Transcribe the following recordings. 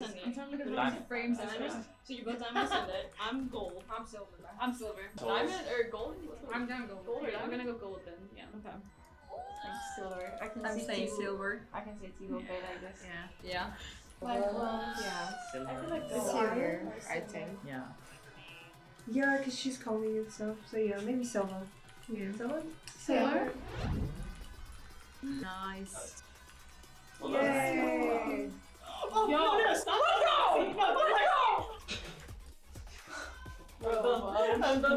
I'm trying to look at the frames. So you both diamond, ascendant. I'm gold. I'm silver. I'm silver. Diamond or gold? I'm down gold. Gold or I'm gonna go gold then. Yeah. Okay. I'm silver. I can I'm see saying two. silver. I can see two okay like this. Yeah. Yeah. Like, yeah. Silver. I feel like Silver, I think. Yeah. Yeah, because she's calling it so. So yeah, maybe silver. Yeah. Silver? Silver. Nice. Yay! Oh, yo, stop!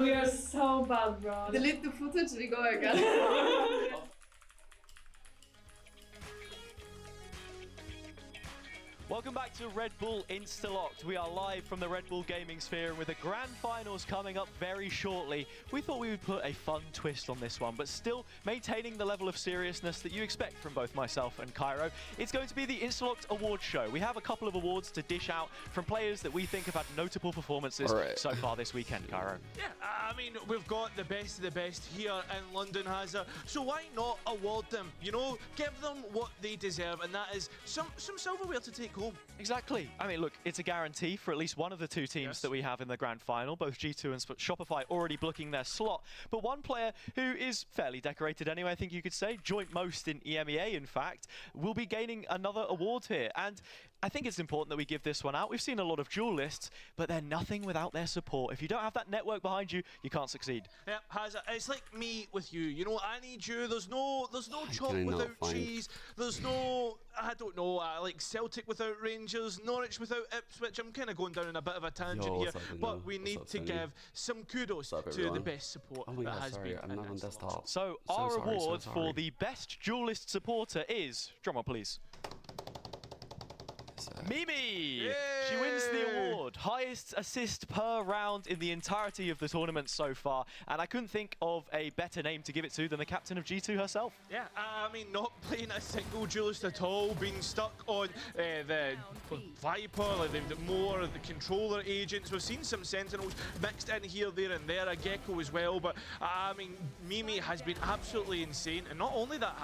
We are so bad, bro. Delete the footage. We go again. Welcome back to Red Bull Instalocked. We are live from the Red Bull Gaming Sphere, and with the Grand Finals coming up very shortly, we thought we would put a fun twist on this one, but still maintaining the level of seriousness that you expect from both myself and Cairo. It's going to be the Instalocked Awards show. We have a couple of awards to dish out from players that we think have had notable performances so far this weekend, Cairo. Yeah, I mean, we've got the best of the best here in London, Hazard, so why not award them? You know, give them what they deserve, and that is some silverware to take home. Exactly. I mean, look, it's a guarantee for at least one of the two teams that we have in the grand final. Both G2 and Shopify already booking their slot. But one player who is fairly decorated anyway, I think you could say, joint most in EMEA, in fact, will be gaining another award here. And I think it's important that we give this one out. We've seen a lot of duelists, but they're nothing without their support. If you don't have that network behind you, you can't succeed. Yeah, Hazard, it's like me with you. You know, I need you. There's no chalk without cheese. There's no, I don't know, like Celtic without Rangers, Norwich without Ipswich. I'm kind of going down on a bit of a tangent here, but we need to give some kudos to the best support that has been. I'm not on desktop. So our award for the best duelist supporter is, drumroll please, Mimi! Yay! She wins the award. Highest assist per round in the entirety of the tournament so far. And I couldn't think of a better name to give it to than the captain of G2 herself. Yeah, I mean, not playing a single duelist at all, being stuck on the Viper, like more of the controller agents. We've seen some Sentinels mixed in here, there, and there, a Gecko as well. But I mean, Mimi has been absolutely insane. And not only that,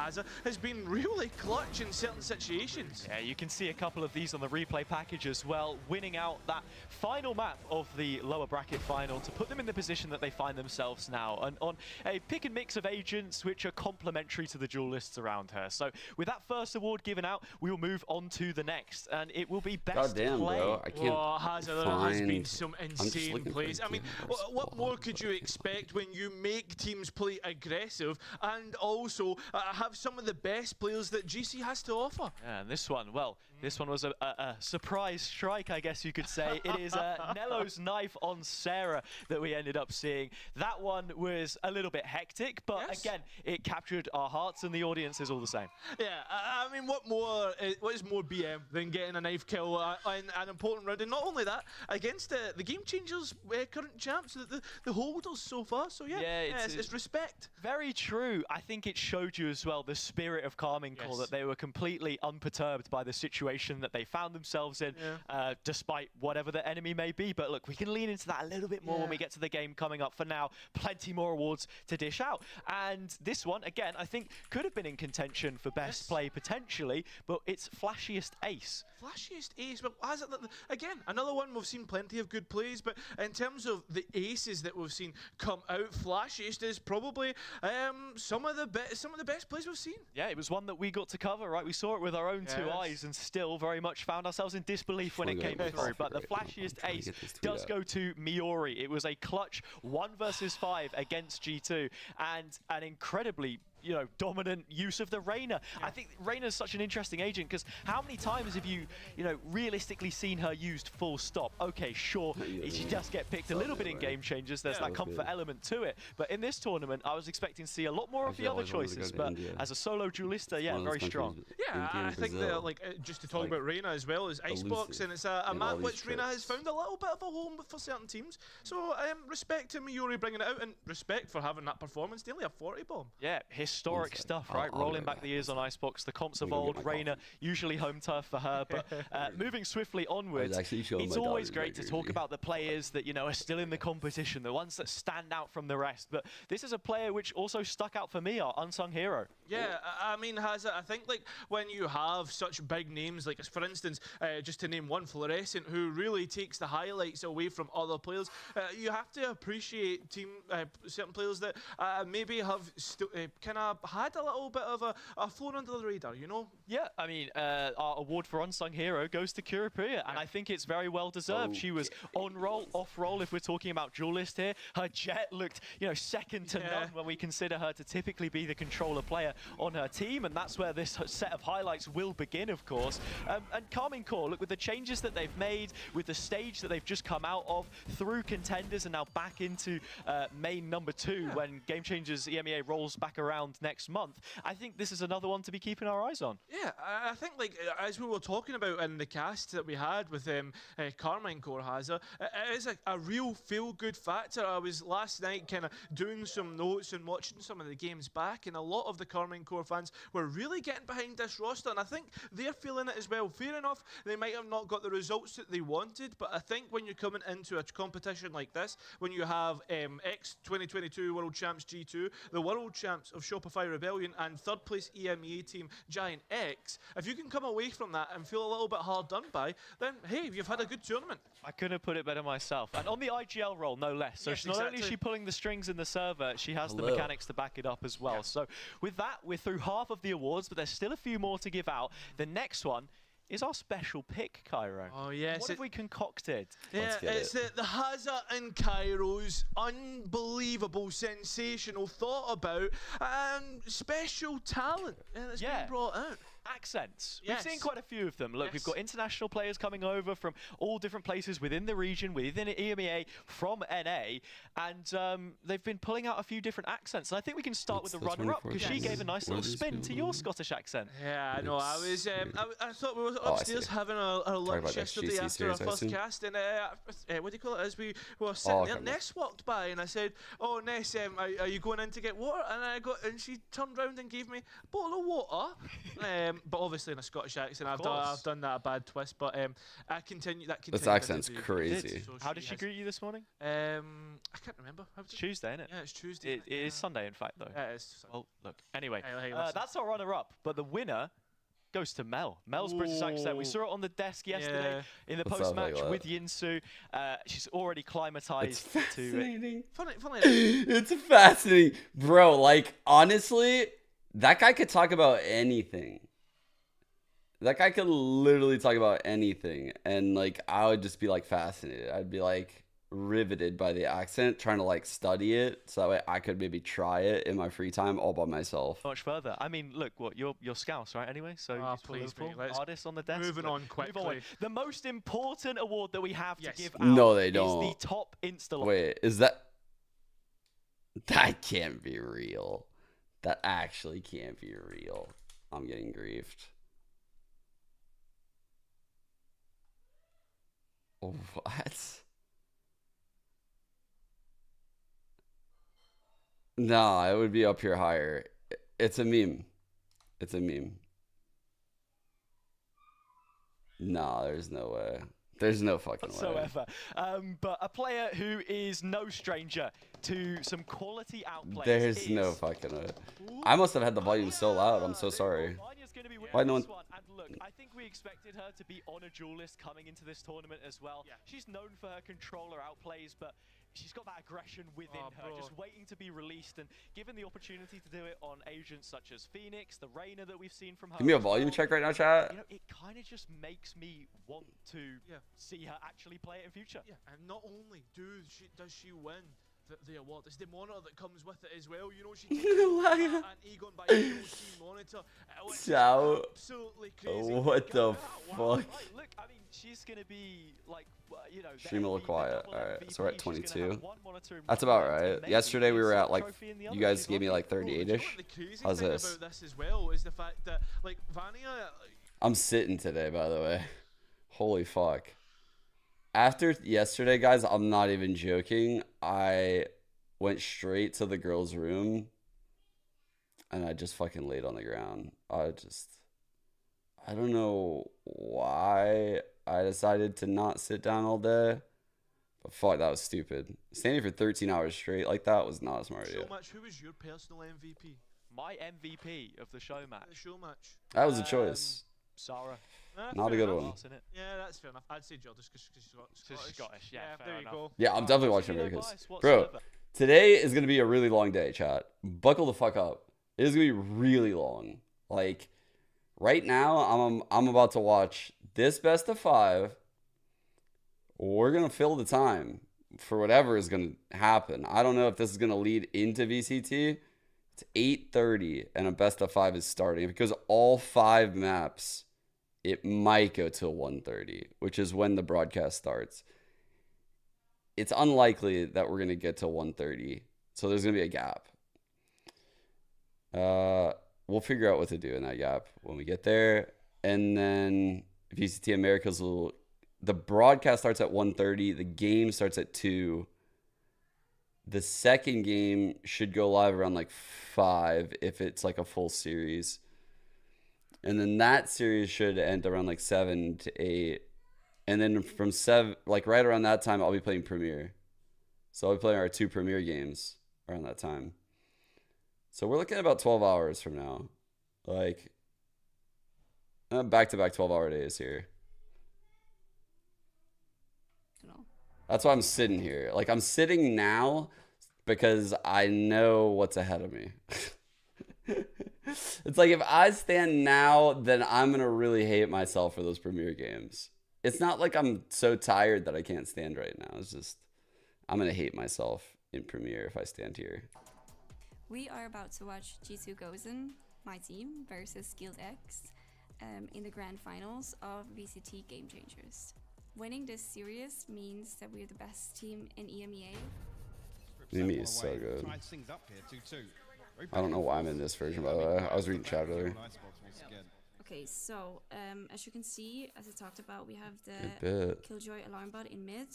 has been really clutch in certain situations. Yeah, you can see a couple of these on the replay package as well, winning out that final map of the lower bracket final to put them in the position that they find themselves now, and on a pick and mix of agents which are complementary to the duelists around her. So with that first award given out, we will move on to the next, and it will be best play. Bro, I can't Hazard, there has been some insane plays. I mean, what more could you expect when you make teams play aggressive and also have some of the best players that GC has to offer? Yeah, and this one, well, this one was a surprise strike, I guess you could say. It is Nello's knife on Sarah that we ended up seeing. That one was a little bit hectic, but again, it captured our hearts, and the audience is all the same. Yeah, I mean, what is more BM than getting a knife kill in an important round? And not only that, against the Game Changers current champs, the holders so far. So yeah, it's respect. Very true. I think it showed you as well the spirit of Calming Call, that they were completely unperturbed by the situation that they found themselves in, despite whatever the enemy may be. But look, we can lean into that a little bit more when we get to the game coming up. For now, plenty more awards to dish out. And this one, again, I think could have been in contention for best play potentially, but it's Flashiest Ace. Flashiest Ace, but again, another one we've seen plenty of good plays, but in terms of the aces that we've seen come out, Flashiest is probably some of the best plays we've seen. Yeah, it was one that we got to cover, right? We saw it with our own two eyes and still very much found ourselves in disbelief when it came through. But the Flashiest Ace does go to Miori. It was a clutch 1 versus 5 against G2, and an incredibly dominant use of the Reyna. I think Reyna's such an interesting agent, because how many times have you realistically seen her used full stop? Okay, sure, she does get picked a little bit in Game Changers. There's that comfort element to it. But in this tournament, I was expecting to see a lot more of the other choices. But as a solo duelista, very strong. Yeah, I think that, just to talk about Reyna as well, as Icebox, and it's a map which Reyna has found a little bit of a home for certain teams. So respect to Miori bringing it out, and respect for having that performance. Nearly a 40 bomb. Yeah, historic stuff, right? Rolling back the years on Icebox, the comps of old. Reyna, usually home turf for her, but moving swiftly onwards, it's always great to talk about the players that are still in the competition, the ones that stand out from the rest. But this is a player which also stuck out for me, our unsung hero. Yeah, I mean, I think like when you have such big names, like for instance, just to name one, Fluorescent, who really takes the highlights away from other players, you have to appreciate certain players that maybe have kind of had a little bit of a flown under the radar, you know? Yeah, I mean, our award for Unsung Hero goes to Kurapia, and I think it's very well deserved. She was on roll, off roll, if we're talking about duelist here. Her jet looked, you know, second to none when we consider her to typically be the controller player on her team, and that's where this set of highlights will begin, of course. And Carmine Core, look, with the changes that they've made, with the stage that they've just come out of, through contenders and now back into main number 2 when Game Changers EMEA rolls back around next month, I think this is another one to be keeping our eyes on. Yeah, I think like as we were talking about in the cast that we had with Carmine Core Haza, it is a real feel-good factor. I was last night kind of doing some notes and watching some of the games back, and a lot of the Carmine Core fans were really getting behind this roster, and I think they're feeling it as well. Fair enough, they might have not got the results that they wanted, but I think when you're coming into a competition like this, when you have ex-2022 World Champs G2, the World Champs of Shopify Rebellion, and third place EMEA team Giant X, if you can come away from that and feel a little bit hard done by, then hey, you've had a good tournament. I couldn't have put it better myself. And on the IGL role, no less. So Yes, not only exactly. is she pulling the strings in the server, she has the mechanics to back it up as well. So with that, we're through half of the awards, but there's still a few more to give out. The next one is our special pick, Cairo. Oh yes. What have we concocted? Yeah, it's the Haza and Cairo's unbelievable, sensational, thought about, special talent that's been brought out. Accents. Yes. We've seen quite a few of them. Look, we've got international players coming over from all different places within the region, within EMEA, from NA, and they've been pulling out a few different accents. And I think we can start with the runner-up, because she gave a nice little spin to your Scottish accent. Yeah, I know. I was. I thought we were upstairs having our lunch yesterday after our first cast, and what do you call it? As we were sitting there, Ness walked by, and I said, "Oh, Ness, are you going in to get water?" And she turned round and gave me a bottle of water. But obviously in a Scottish accent. I've done that a bad twist, but I continue. This accent's crazy. So how did she greet you this morning? I can't remember. It's Tuesday, isn't it? Yeah, it's Tuesday. It is Sunday, in fact, though. Yeah, it is. Well, look. Anyway, Hey, that's our runner-up, but the winner goes to Mel. Mel's British accent. We saw it on the desk yesterday in the post-match with Yinsu. She's already climatized to it. Funny. It's fascinating, bro. Like, honestly, that guy could talk about anything. That guy could literally talk about anything, and like I would just be like fascinated. I'd be like riveted by the accent, trying to like study it so that way I could maybe try it in my free time all by myself. Much further. I mean, look, what you're Scouse, right? Anyway, so please, artists on the desk. Moving on quickly. Move on. The most important award that we have to give out no, they don't. is the top installer. Wait, is that can't be real? That actually can't be real. I'm getting griefed. What? Nah, it would be up here higher. It's a meme. It's a meme. Nah, there's no way. There's no fucking whatsoever. But a player who is no stranger to some quality outplays. There's no fucking way. I must have had the volume so loud. I'm so sorry. Why no one? And look, I think we expected her to be on a duelist coming into this tournament as well. She's known for her controller outplays, but she's got that aggression within her, just waiting to be released. And given the opportunity to do it on agents such as Phoenix, the Reina that we've seen from her. Give me a volume check right now, chat. You know, it kind of just makes me want to see her actually play it in future. Yeah, and not only does she win the award, it's the monitor that comes with it as well. You know, she takes an Egon by EOC monitor. Ciao. Absolutely crazy. What the fuck? Look, I mean, she's gonna be like, you know, Stream a little quiet. Alright, so we're at 22. That's about about right. Yesterday we were at like, you guys gave me like 38-ish. How's this? About this as well is the fact that like Vania. I'm sitting today, by the way. Holy fuck. After yesterday, guys, I'm not even joking. I went straight to the girls' room and I just fucking laid on the ground. I don't know why I decided to not sit down all day. But fuck, that was stupid. Standing for 13 hours straight like that was not a smart idea. So much. Who was your personal MVP? my MVP of the show The match. show match. That was a choice. Sarah. Not a fair good enough. one. Last, innit? Yeah, that's fair enough. I'd say Jill just because she's So she's Scottish, yeah, fair there enough. you go. Yeah, I'm definitely watching No America's. bias Bro, whatsoever. today is gonna be a really long day, chat. Buckle the fuck up. It is gonna be really long. Like, right now, I'm about to watch this best of 5. We're gonna fill the time for whatever is gonna happen. I don't know if this is gonna lead into VCT. It's 8:30 and a best of 5 is starting. Because all 5 maps, it might go till 1:30, which is when the broadcast starts. It's unlikely that we're gonna get to 1:30, so there's gonna be a gap. We'll figure out what to do in that gap when we get there, and then VCT Americas will. The broadcast starts at 1:30. The game starts at 2. The second game should go live around like 5 if it's like a full series, and then that series should end around like 7 to 8. And then from 7, like right around that time, I'll be playing Premiere. So I'll be playing our 2 Premiere games around that time. So we're looking at about 12 hours from now. Like, back-to-back 12-hour days here. That's why I'm sitting here. Like, I'm sitting now because I know what's ahead of me. It's like if I stand now, then I'm going to really hate myself for those Premiere games. It's not like I'm so tired that I can't stand right now. It's just I'm going to hate myself in Premiere if I stand here. We are about to watch G2 Gozen, my team, versus Guild X in the grand finals of VCT Game Changers. Winning this series means that we're the best team in EMEA. Mimi is so good. I don't know why I'm in this version, by the way. I was reading chat earlier. Okay, so as you can see, as I talked about, we have Good the bit. Killjoy alarm bot in mid.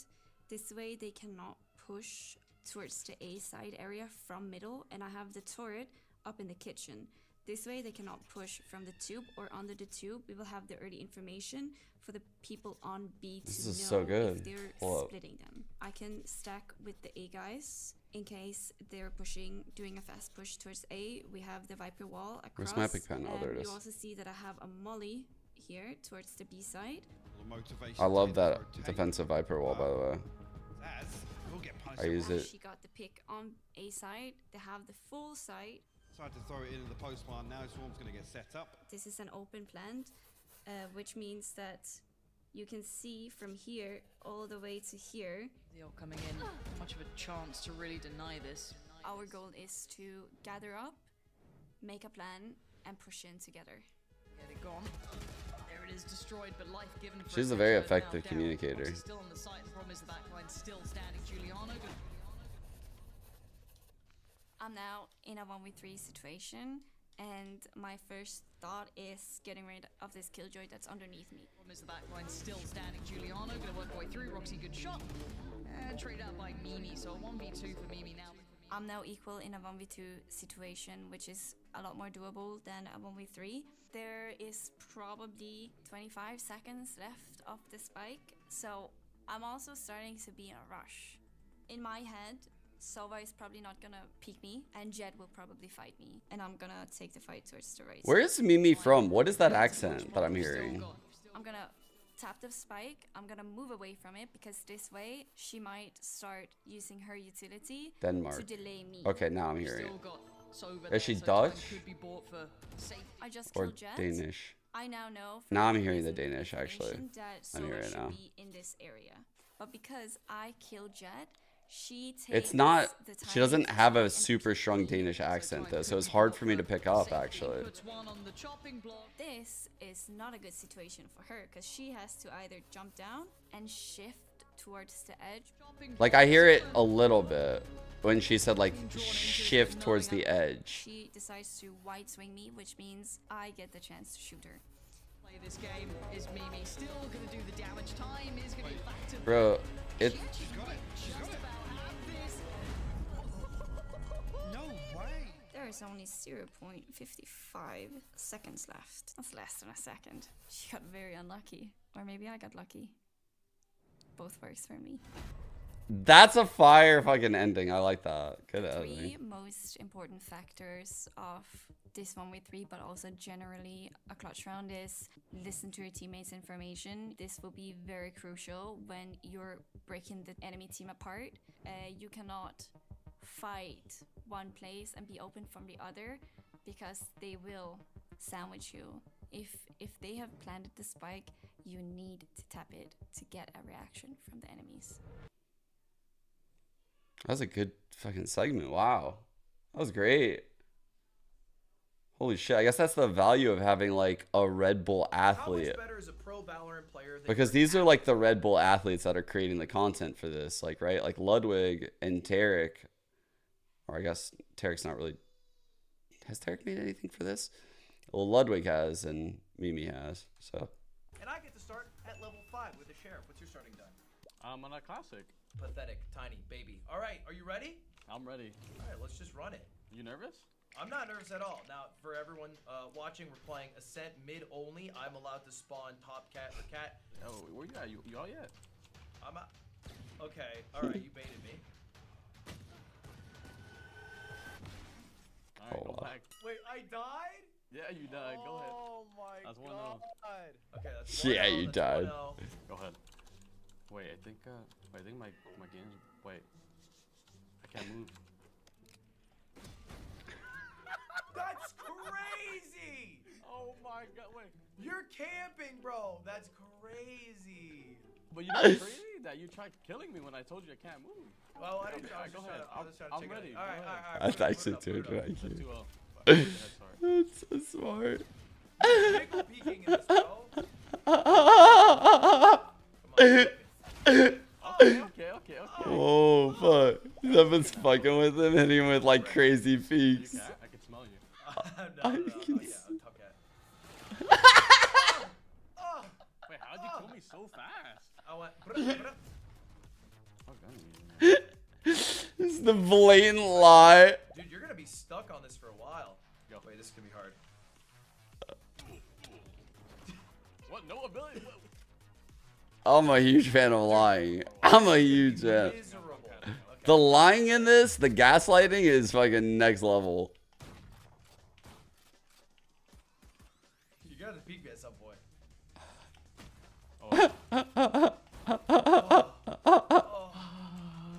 This way they cannot push towards the A side area from middle, and I have the turret up in the kitchen. This way they cannot push from the tube or under the tube. We will have the early information for the people on B to This is know so good. if they're Hold up. splitting them. I can stack with the A guys in case they're doing a fast push towards A. We have the Viper wall across. Where's my epic pen? Oh, there it is. You also see that I have a molly here towards the B side. I love that defensive Viper wall, by the way. I use it. She got the pick on A side. They have the full side. Tried to throw it into the post one. Now Swarm's going to get set up. This is an open plant, which means that you can see from here all the way to here. They're coming in. Not much of a chance to really deny this. Our goal is to gather up, make a plan, and push in together. Get it gone. There it is, destroyed, but life given. For She's a very effective communicator. She's still on the site. The problem is the backline still standing. Giuliano. I'm now in a 1v3 situation, and my first thought is getting rid of this Killjoy that's underneath me. Problem is the backline still standing. Giuliano gonna work her way through. Roxy, good shot. And trade out by Mimi, so a 1v2 for Mimi now. I'm now equal in a 1v2 situation, which is a lot more doable than a 1v3. There is probably 25 seconds left of the spike, so I'm also starting to be in a rush. In my head, Sova is probably not gonna peek me, and Jed will probably fight me, and I'm gonna take the fight towards the right. Where is Mimi from? What is that accent that I'm hearing? I'm gonna tap the spike, I'm gonna move away from it, because this way she might start using her utility Denmark. to delay me. Okay, now I'm hearing it. Sova Is she there, so Dutch? time could be bought for safety. I just Or killed Jed. Danish? I now know from Now I'm hearing the recent Danish, actually. information that I'm hearing Sova it should now. be in this area. But because I killed Jed, she takes It's not. the She time doesn't to have try a and super peek strong me. Danish accent, though, so Time it's could be hard bought for me to pick up, safety. actually. Puts one on the chopping block. This is not a good situation for her, because she has to either jump down and shift towards the edge. Like, I hear it a little bit when she said, like, shift towards the edge. She decides to wide swing me, which means I get the chance to shoot her. Play this game. Is Mimi still gonna do the damage? Time is gonna be factored. Bro, it. Just about have this. No way. There is only 0.55 seconds left. That's less than a second. She got very unlucky. Or maybe I got lucky. Both works for me. That's a fire fucking ending. I like that. Good Three ending. most important factors of this 1v3, but also generally a clutch round, is listen to your teammates' information. This will be very crucial when you're breaking the enemy team apart. You cannot fight one place and be open from the other, because they will sandwich you. If they have planted the spike, you need to tap it to get a reaction from the enemies. That was a good fucking segment. Wow. That was great. Holy shit. I guess that's the value of having like a Red Bull athlete. How much better is a pro Valorant player than Because these are like the Red Bull athletes that are creating the content for this. Like, right? Like Ludwig and Tarek. Or I guess Tarek's not really... Has Tarek made anything for this? Well, Ludwig has and Mimi has. So... And I get to start at level 5 with the sheriff. What's your starting time? I'm on a classic. Pathetic, tiny baby. All right, are you ready? I'm ready. All right, let's just run it. You nervous? I'm not nervous at all. Now, for everyone watching, we're playing Ascent mid only. I'm allowed to spawn top cat or cat. Oh, where you at? You all yet? I'm out. Okay, all right, you baited me. All right, go back. Wait, I died? Yeah, you died. Go ahead. Oh my That's god. 1-0. Okay, that's 1-0. Yeah, you That's died. 1-0. Go ahead. Wait, I think my game's... Wait. I can't move. That's crazy! Oh my god, wait. You're camping, bro. That's crazy. But you know what's crazy? That you tried killing me when I told you I can't move. Well, I didn't Okay, go ahead. I'm ready. All right, all right. I thought you too. That's That's so smart. Wiggle peeking in this, bro. Okay. Oh, fuck. Someone's fucking with him, hitting him with like crazy peaks. I can smell you. No. Oh, yeah, I'm top cat. Wait, how'd you kill me so fast? I went. Fuck, I don't This is the blatant lie. Dude, you're gonna be stuck on this for a while. Go. Wait, this is gonna be hard. What? No ability? What? I'm a huge fan of lying. I'm a huge fan. Miserable. Okay. The lying in this, the gaslighting is fucking next level. You gotta peek me at some point.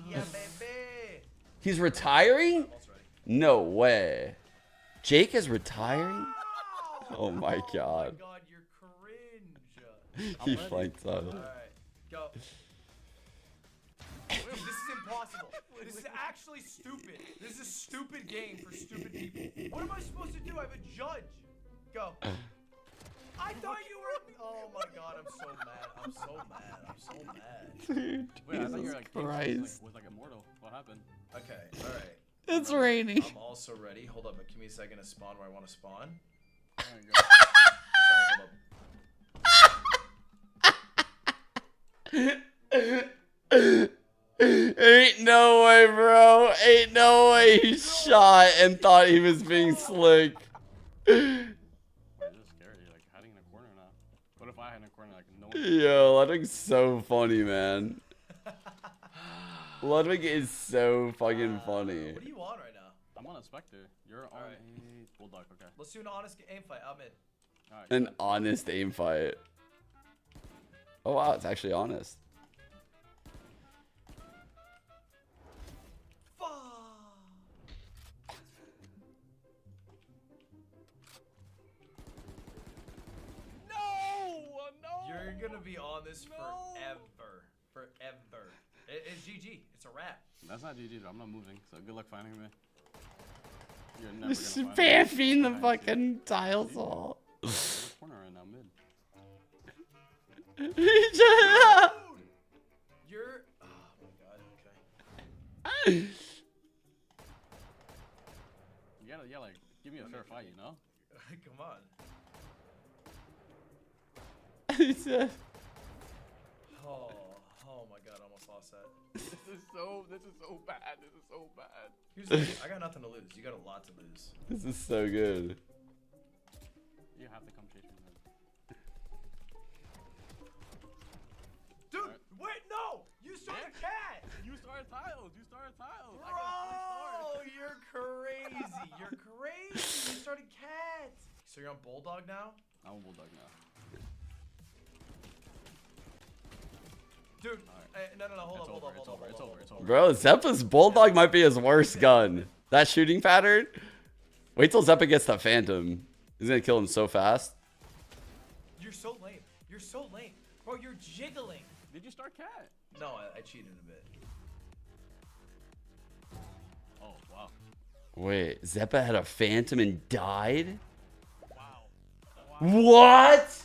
Yeah, baby. He's retiring? Almost ready. No way. Jake is retiring? Oh my god. Oh my god, you're cringe. He flanked up. Alright, go. Dude, this is impossible. This is actually stupid. This is a stupid game for stupid people. What am I supposed to do? I have a judge. Go. I thought you were. Oh my god, I'm so mad. I'm so mad. I'm so mad. Dude, Wait, I thought you were Jesus like Christ. was like immortal. What happened? Okay, alright. It's raining. I'm also ready. Hold up, give me a second to spawn where I want to spawn. There you go. Sorry, hold up. Ain't no way, bro. Ain't no way he shot and thought he was being slick. Wait, this is scary. Like hiding in a corner now. What if I hide in a corner like no one? Yo, Ludwig's so funny, man. Ludwig is so fucking funny. What are you on right now? I'm on a Spectre. You're on Alright. a Bulldog. Okay. Let's do an honest aim fight. I'm in. Alright. An honest aim fight. Oh wow, it's actually honest. You're gonna be on this forever. Forever. It's GG. It's a wrap. That's not GG though. I'm not moving. So good luck finding me. You're never gonna find me. Spamming the fucking tiles all. There's a corner right now, mid. You're. Oh my god. Okay. You gotta, yeah, like, give me a fair fight, you know? Come on. Oh my god, I almost lost that. This is so bad. This is so bad. Here's the thing, I got nothing to lose. You got a lot to lose. This is so good. You have to come chase me then. Dude, wait, no! You saw the cat! You You started tiles. Bro, you're crazy. You're crazy. You started cat. So you're on Bulldog now? I'm a bulldog now. Dude, no, hold It's up, over. hold up. It's over. Bro, Zeppa's bulldog might be his worst gun. That shooting pattern. Wait till Zeppa gets the phantom. He's gonna kill him so fast. You're so lame. You're so lame. Bro, you're jiggling. Did you start cat? No, I cheated a bit. Oh, wow. Wait, Zeppa had a phantom and died? Wow. What?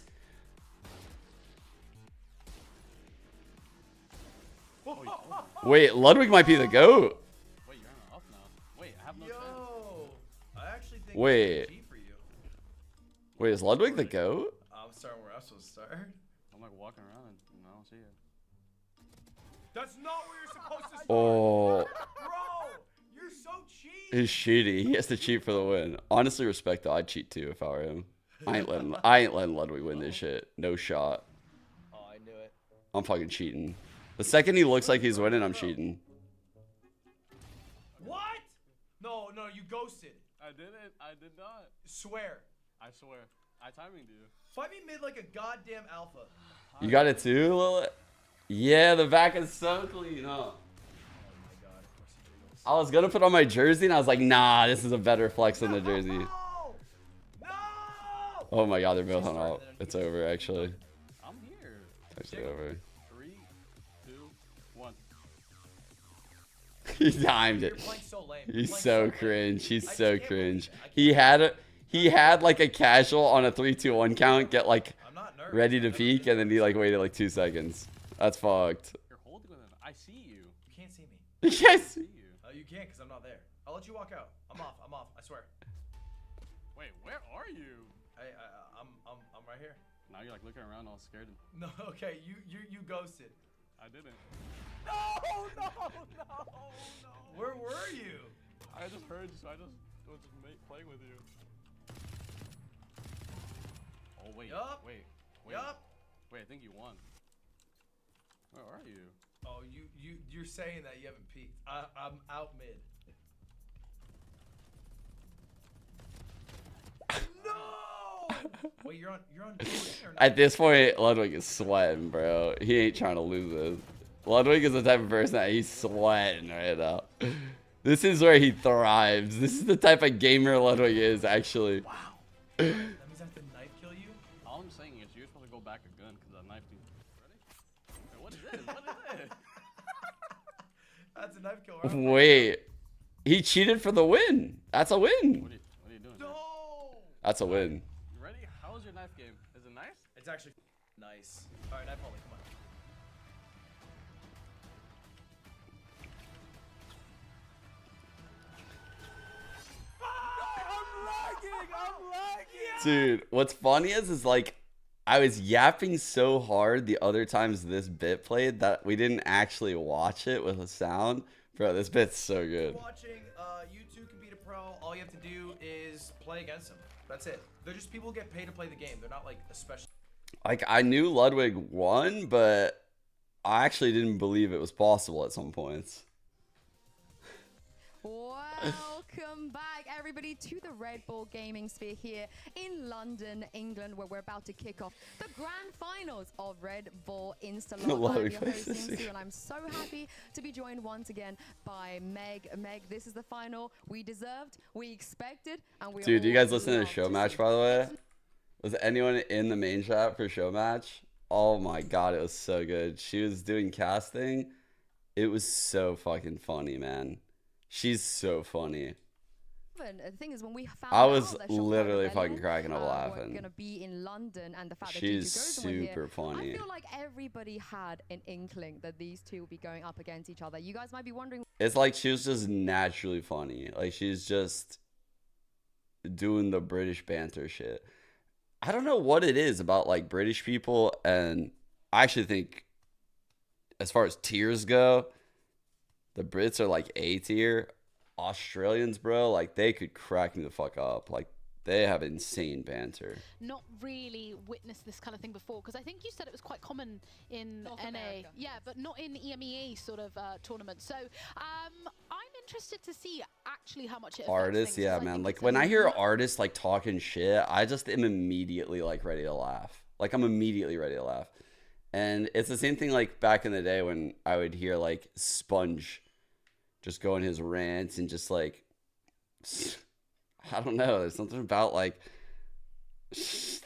Wait, Ludwig might be the GOAT. Wait, you're on off now. Wait, I have no chance. Yo, I actually think Wait. G for you. Wait, is Ludwig the GOAT? I'm starting where I'm supposed to start. I'm like walking around and I don't see it. That's not where you're supposed to start. Oh, Bro, you're so cheap. he's cheating. He has to cheat for the win. Honestly, respect though. I'd cheat too if I were him. I ain't letting Ludwig win this shit. No shot. Oh, I knew it. I'm fucking cheating. The second he looks like he's winning, I'm cheating. What? No, you ghosted. I didn't. I did not. Swear. I swear. I timing you. Fight me mid like a goddamn alpha. You got it too, Lilith? Yeah, the back is so clean, huh? Oh my god, of course he jiggles. I was gonna put on my jersey and I was like, nah, this is a better flex than the jersey. No! Oh my god, they're both on out. It's over actually. I'm here. It's actually over. 3, 2, 1. He timed it. You're playing so lame. He's You're so playing cringe. He's I so just can't believe cringe. it. I can't He had like a casual on a 3-2-1 count, get like I'm not nervous. ready I've to never peek, been and then he like waited like 2 seconds. That's fucked. You're holding with him. I see you. You can't see me. Yes. I see you. You can't because I'm not there. I'll let you walk out. I'm off. I swear. Wait, where are you? I'm right here. Now you're like looking around all scared. No, okay. You ghosted. I didn't. No. Where were you? I just heard you, so I just was playing with you. Oh wait. Yup. Wait. Yup. Wait, I think you won. Where are you? Oh, you're saying that you haven't peeked. I'm out mid. No. Wait, you're on duelist or not? At this point, Ludwig is sweating, bro. He ain't trying to lose this. Ludwig is the type of person that he's sweating right now. This is where he thrives. This is the type of gamer Ludwig is, actually. Wow. That means I have to knife kill you? All I'm saying is you're supposed to go back a gun because I knifed you. Ready? Wait, what is this? What is this? That's a knife kill, right? Wait. He cheated for the win. That's a win. What are you doing? No. That's a win. You ready? How was your knife game? Is it nice? It's actually nice. All right, knife only. Come on. I'm lagging. Dude, what's funny is like, I was yapping so hard the other times this bit played that we didn't actually watch it with a sound. Bro, this bit's so good. Watching you2 can beat a pro. All you have to do is play against them. That's it. They're just people who get paid to play the game. They're not like especially. Like, I knew Ludwig won, but I actually didn't believe it was possible at some points. Welcome back, everybody, to the Red Bull Gaming Sphere here in London, England, where we're about to kick off the grand finals of Red Bull Insta Live. I'm your host, Sue, and I'm so happy to be joined once again by Meg. Meg, this is the final we deserved, we expected, and we Dude, you guys listen to the show match, by the way? Was anyone in the main chat for show match? Oh my god, it was so good. She was doing casting. It was so fucking funny, man. She's so funny. The thing is, when we found I was out that Shopify literally Rebellion, fucking cracking up we're laughing. gonna be in London, and the fact that She's Juju Goza were super here, funny. I feel like everybody had an inkling that these two will be going up against each other. You guys might be wondering. It's like she was just naturally funny. Like, she's just doing the British banter shit. I don't know what it is about like British people, and I actually think as far as tiers go, the Brits are like A tier. Australians, bro, like they could crack me the fuck up. Like They have insane banter. Not really witnessed this kind of thing before, because I think you said it was quite common in North NA. America. Yeah, but not in EMEA sort of tournaments. So I'm interested to see actually how much it affects Artists, things, yeah, 'cause I man. think Like it's when a I hear lot- artists like talking shit, I just am immediately like ready to laugh. Like I'm immediately ready to laugh. And it's the same thing like back in the day when I would hear like Sponge just go in his rants and just like, I don't know. There's something about like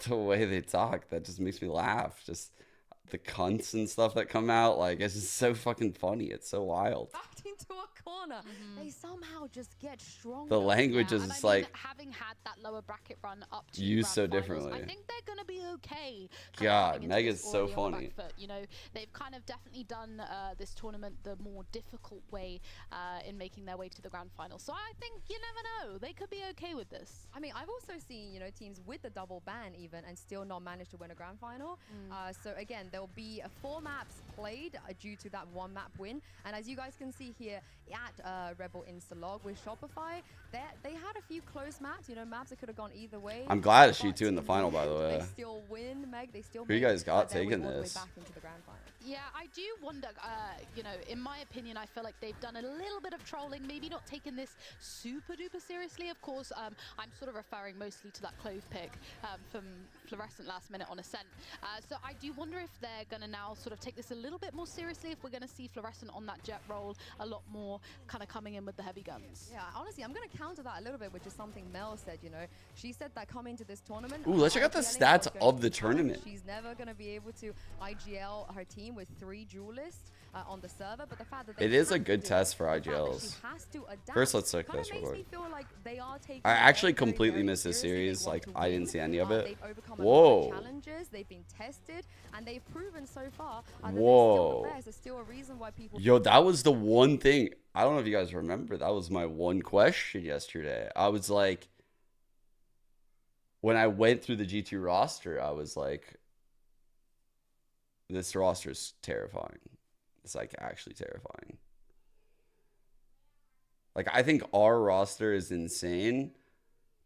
the way they talk that just makes me laugh. Just the cunts and stuff that come out, like it's just so fucking funny. It's so wild. Backed into a corner. They somehow just get stronger. The language Yeah, is and I mean, like having had that lower bracket run up to used so grand finals, differently. I think they're gonna be okay. God, Mega's so already on the funny. back foot, you know, they've kind of definitely done this tournament the more difficult way in making their way to the grand final. So I think you never know, they could be okay with this. I mean, I've also seen, you know, teams with the double ban even and still not manage to win a grand final. So again, there'll be 4 maps played due to that 1 map win. And as you guys can see here at Rebel Instalog with Shopify, they had a few close maps, you know, maps that could have gone either way. I'm glad it's But G2 in the final, by the way. They still win, Meg. They still Who you make guys got their way taking all the way this? back into the grand final. Yeah, I do wonder, you know, in my opinion, I feel like they've done a little bit of trolling, maybe not taken this super duper seriously. Of course, I'm sort of referring mostly to that Clove pick from Fluorescent last minute on Ascent. So I do wonder if they're going to now sort of take this a little bit more seriously, if we're going to see Fluorescent on that jet roll a lot more, kind of coming in with the heavy guns. Yeah, honestly, I'm going to counter that a little bit, which is something Mel said, you know. She said that coming to this tournament... Ooh, let's check out the IGLing stats was going of to the be challenged. tournament. She's never going to be able to IGL her team with 3 duelists on the server, but the fact that they It is a have to good do test for the fact that IGLs. she has to adapt First, let's check kinda this real makes quick. me feel like they are taking I it actually very, very, completely very missed this seriously. They series. want Like to I win. didn't see any of it. They've overcome a lot of Whoa. challenges, they've been tested, and they've proven so far that they're Whoa. still the best. There's still a reason why people... Yo, that was the one thing. I don't know if you guys remember. That was my one question yesterday. I was like, when I went through the G2 roster, I was like, this roster is terrifying. It's like actually terrifying. Like, I think our roster is insane,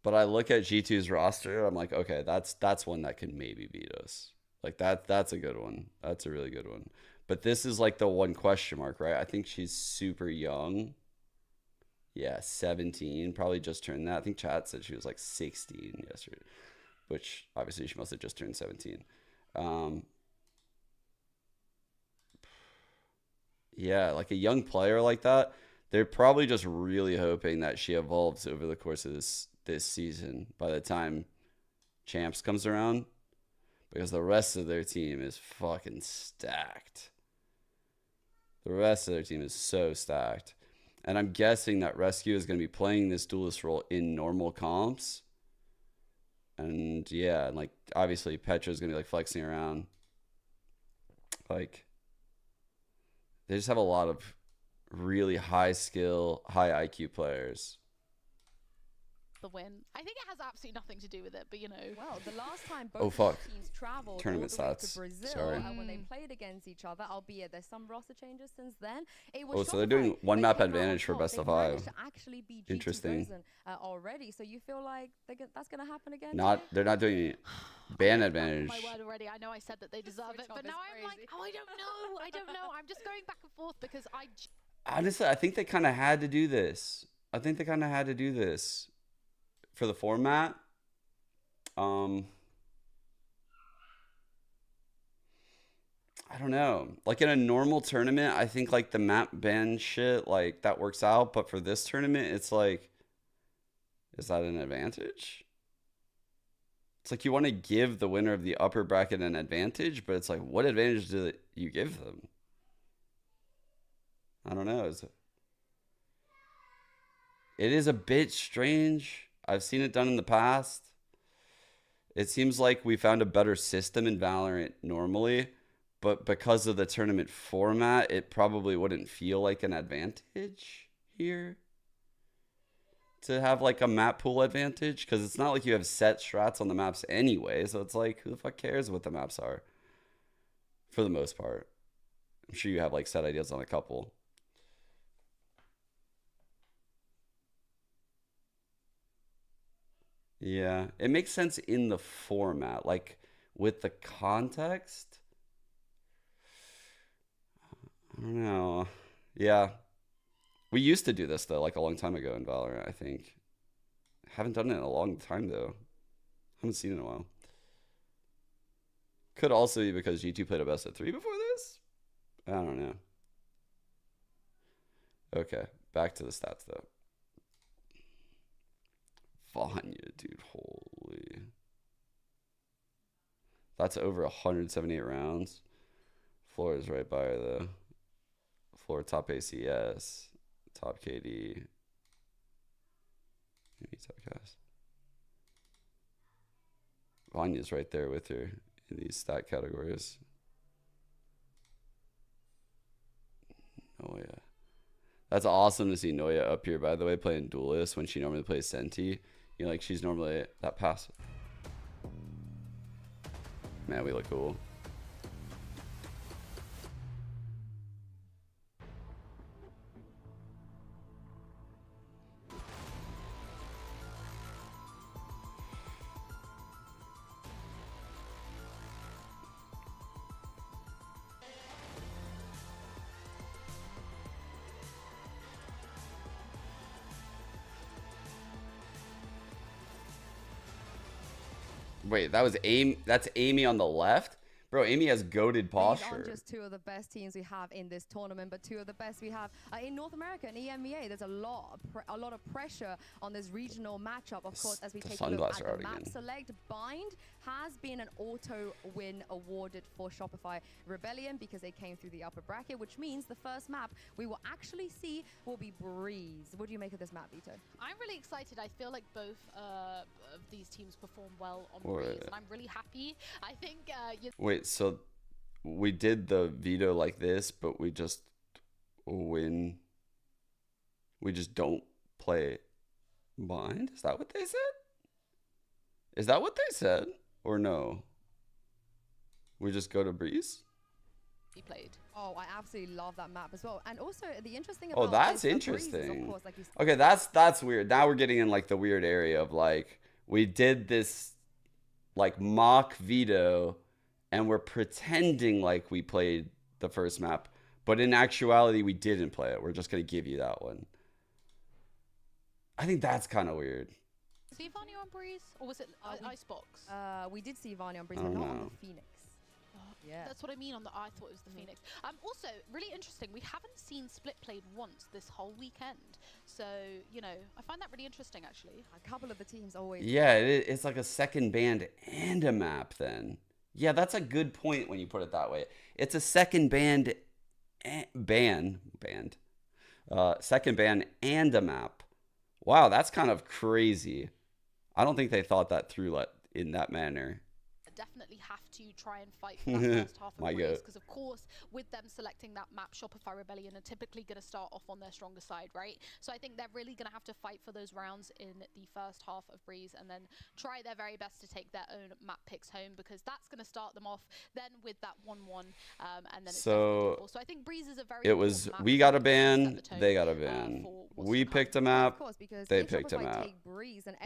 but I look at G2's roster, I'm like, okay, that's one that can maybe beat us. Like that's a good one. That's a really good one. But this is like the one question mark, right? I think she's super young. Yeah, 17, probably just turned that. I think chat said she was like 16 yesterday, which obviously she must have just turned 17. Yeah, like a young player like that, they're probably just really hoping that she evolves over the course of this season by the time Champs comes around, because the rest of their team is fucking stacked. The rest of their team is so stacked. And I'm guessing that Rescue is going to be playing this duelist role in normal comps. And yeah, and like obviously Petra's going to be like flexing around. Like, they just have a lot of really high skill, high IQ players. The win. I think it has absolutely nothing to do with it, but you know. Well, the last time both teams traveled Tournament all the way stats. to Brazil, Sorry. when they played against each other, albeit there's some roster changes since then. It was Oh, so they're doing one map advantage for best of 5. Interesting. Already, so you feel like that's going to happen again? They're not doing ban advantage. My word already. I know I said that they deserve it, but now I'm like, oh, I don't know. I'm just going back and forth because Honestly, I think they kind of had to do this. For the format. I don't know. Like in a normal tournament, I think like the map ban shit, like that works out. But for this tournament, it's like, is that an advantage? It's like you want to give the winner of the upper bracket an advantage, but it's like, what advantage do you give them? I don't know. It is a bit strange. I've seen it done in the past. It seems like we found a better system in Valorant normally, but because of the tournament format, it probably wouldn't feel like an advantage here to have like a map pool advantage, because it's not like you have set strats on the maps anyway, so it's like, who the fuck cares what the maps are for the most part. I'm sure you have like set ideas on a couple. Yeah, it makes sense in the format, like with the context. I don't know. Yeah, we used to do this though, like a long time ago in Valorant. I think haven't done it in a long time though. Haven't seen it in a while. Could also be because G2 played a best of 3 before this. I don't know. Okay, back to the stats though. Vanya, dude, holy. That's over 178 rounds. Floor is right by her though. Floor top ACS, top KD. Maybe top cast. Vanya's right there with her in these stat categories. Oh yeah. That's awesome to see Noya up here, by the way, playing duelist when she normally plays Senti. You know, like she's normally that passive. Man, we look cool. Wait, that was Amy. That's Amy on the left? Bro, Amy has goated posture. These aren't just two of the best teams we have in this tournament, but two of the best we have in North America and EMEA. There's a lot of pressure on this regional matchup, of course, as we take a look at the map select. Bind has been an auto win awarded for Shopify Rebellion because they came through the upper bracket, which means the first map we will actually see will be Breeze. What do you make of this map, Vito? I'm really excited. I feel like both of these teams perform well on Breeze, and I'm really happy. I think Wait, so we did the veto like this, but we just win. We just don't play Bind? Is that what they said? Is that what they said? Or no? We just go to Breeze? He played. Oh, I absolutely love that map as well. And also the interesting about that's interesting. Course, like okay, that's weird. Now we're getting in like the weird area of like we did this like mock veto and we're pretending like we played the first map, but in actuality we didn't play it. We're just gonna give you that one. I think that's kind of weird. See Vanya on Breeze, or was it Icebox? We did see Vanya on Breeze, but not on the Phoenix. Yeah, that's what I mean. I thought it was the Phoenix. Also, really interesting. We haven't seen Split played once this whole weekend, so you know, I find that really interesting actually. A couple of the teams always. Yeah, it's like a second band and a map. Then yeah, that's a good point when you put it that way. It's a second band, second band and a map. Wow, that's kind of crazy. I don't think they thought that through in that manner. Definitely have to try and fight for that first half of Breeze, because of course with them selecting that map, Shopify Rebellion are typically going to start off on their stronger side, right? So I think they're really going to have to fight for those rounds in the first half of Breeze and then try their very best to take their own map picks home, because that's going to start them off then with that 1-1 and then it's so I think Breeze is a very we got a ban, they got a ban. We picked a map, they picked a map.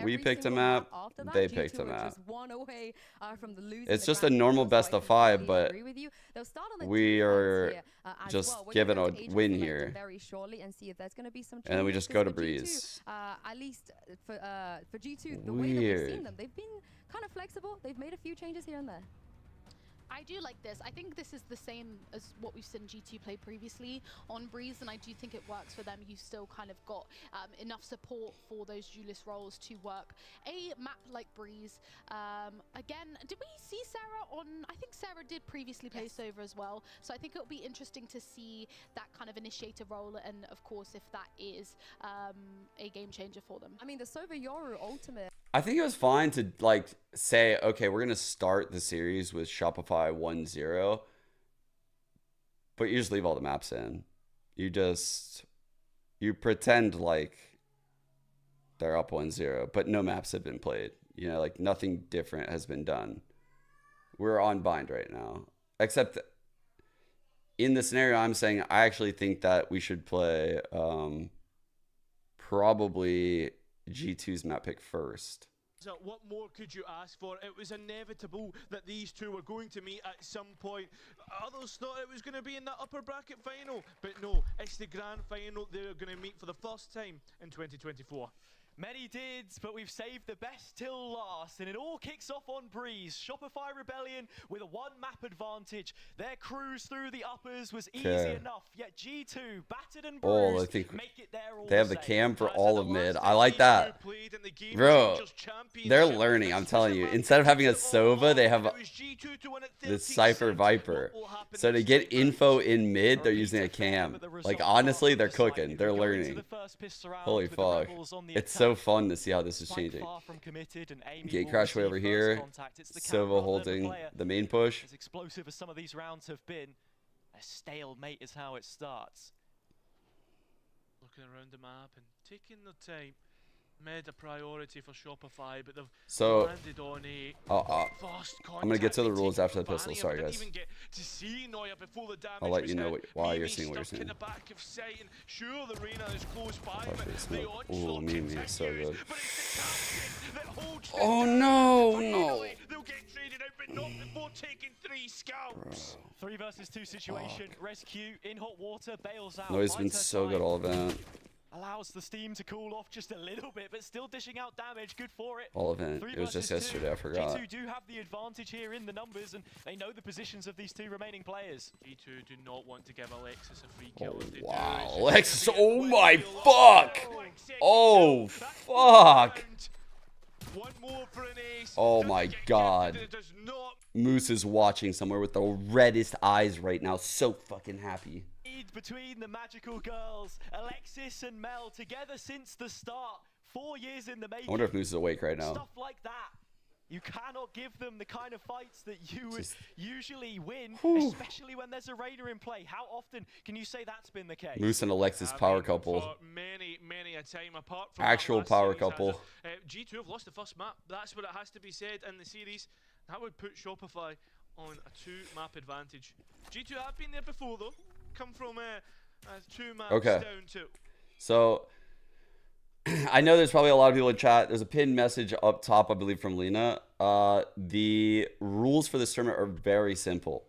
We picked a map, they picked a map. From the it's just a normal best of 5, but we are just given a win here. Very shortly and see if there's going to be some changes, and then we just go to Breeze. At least for G2, the way that we've seen them, they've been kind of flexible. They've made a few changes here and there. I do like this. I think this is the same as what we've seen G2 play previously on Breeze, and I do think it works for them. You've still kind of got enough support for those duelist roles to work a map like Breeze. Again, did we see Sarah on? I think Sarah did previously play Sova as well, so I think it'll be interesting to see that kind of initiator role, and of course if that is a game changer for them. I mean, the Sova Yoru ultimate. I think it was fine to like say, okay, we're gonna start the series with Shopify 1-0, but you just leave all the maps in. You pretend like they're up 1-0, but no maps have been played. You know, like nothing different has been done. We're on Bind right now, except in the scenario I'm saying, I actually think that we should play probably G2's map pick first. So what more could you ask for? It was inevitable that these two were going to meet at some point. Others thought it was going to be in the upper bracket final, but no, it's the grand final. They're going to meet for the first time in 2024. Many did, but we've saved the best till last, and it all kicks off on Breeze. Shopify Rebellion with a one-map advantage. Their cruise through the uppers was easy enough, yet G2, battered and bruised, I think make it there all they have the cam for all of mid. I like that. Bro, they're learning, I'm telling you. Instead of having a Sova, they have this Cypher Viper. So to get info in mid, they're using a cam. Like, honestly, they're cooking. They're learning. Holy fuck. It's so fun to see how this is changing. Gate crash way over here. Sova holding the main push. As explosive as some of these rounds have been, a stalemate is how it starts. Looking around the map and taking their time. Made a priority for Shopify, but they've landed on a fast contact. I'm gonna get to the rules after the pistol. Sorry, guys. Even get to see Neuer before the damage I'll let you was know hit. why you're seeing what you're Stuck seeing. in the back of sight, and sure, the Reina is close by, but the Ooh, onslaught Mimi is so continues. good. But it's the captain that holds the Oh down. no, Finally, no. they'll get traded out, but not before taking 3 scalps. 3 versus 2 situation. Rescue in hot water, bails out. Noise been so good all event. Allows the steam to cool off just a little bit, but still dishing out damage. Good for it. All event. It was just yesterday, I forgot. G2 do have the advantage here in the numbers, and they know the positions of these 2 remaining players. G2 do not want to give Alexis a free kill. Oh, wow. Alexis, oh my fuck. Oh, fuck. One more for an ace. Oh my god. Moose is watching somewhere with the reddest eyes right now. So fucking happy. Between the magical girls, Alexis and Mel, together since the start. 4 years in the making. I wonder if Moose is awake right now. Stuff like that. You cannot give them the kind of fights that you would usually win, especially when there's a Raider in play. How often can you say that's been the case? Moose and Alexis power couple. Many a time apart from actual power couple. G2 have lost the first map. That's what it has to be said in the series. That would put Shopify on a 2-map advantage. G2 have been there before though. Come from 2 maps down too. So I know there's probably a lot of people in chat. There's a pinned message up top, I believe, from Lena. The rules for this tournament are very simple.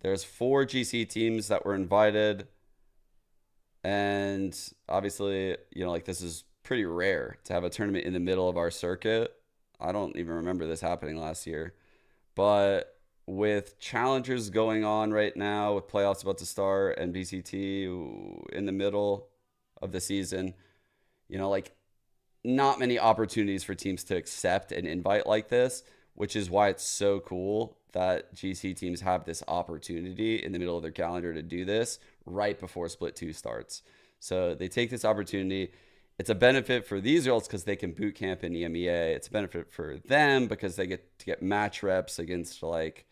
There's 4 GC teams that were invited, and obviously, you know, like, this is pretty rare to have a tournament in the middle of our circuit. I don't even remember this happening last year, but with challengers going on right now, with playoffs about to start, and BCT in the middle of the season, you know, like, not many opportunities for teams to accept an invite like this, which is why it's so cool that GC teams have this opportunity in the middle of their calendar to do this right before Split 2 starts. So they take this opportunity. It's a benefit for these girls because they can boot camp in EMEA. It's a benefit for them because they get to get match reps against, like,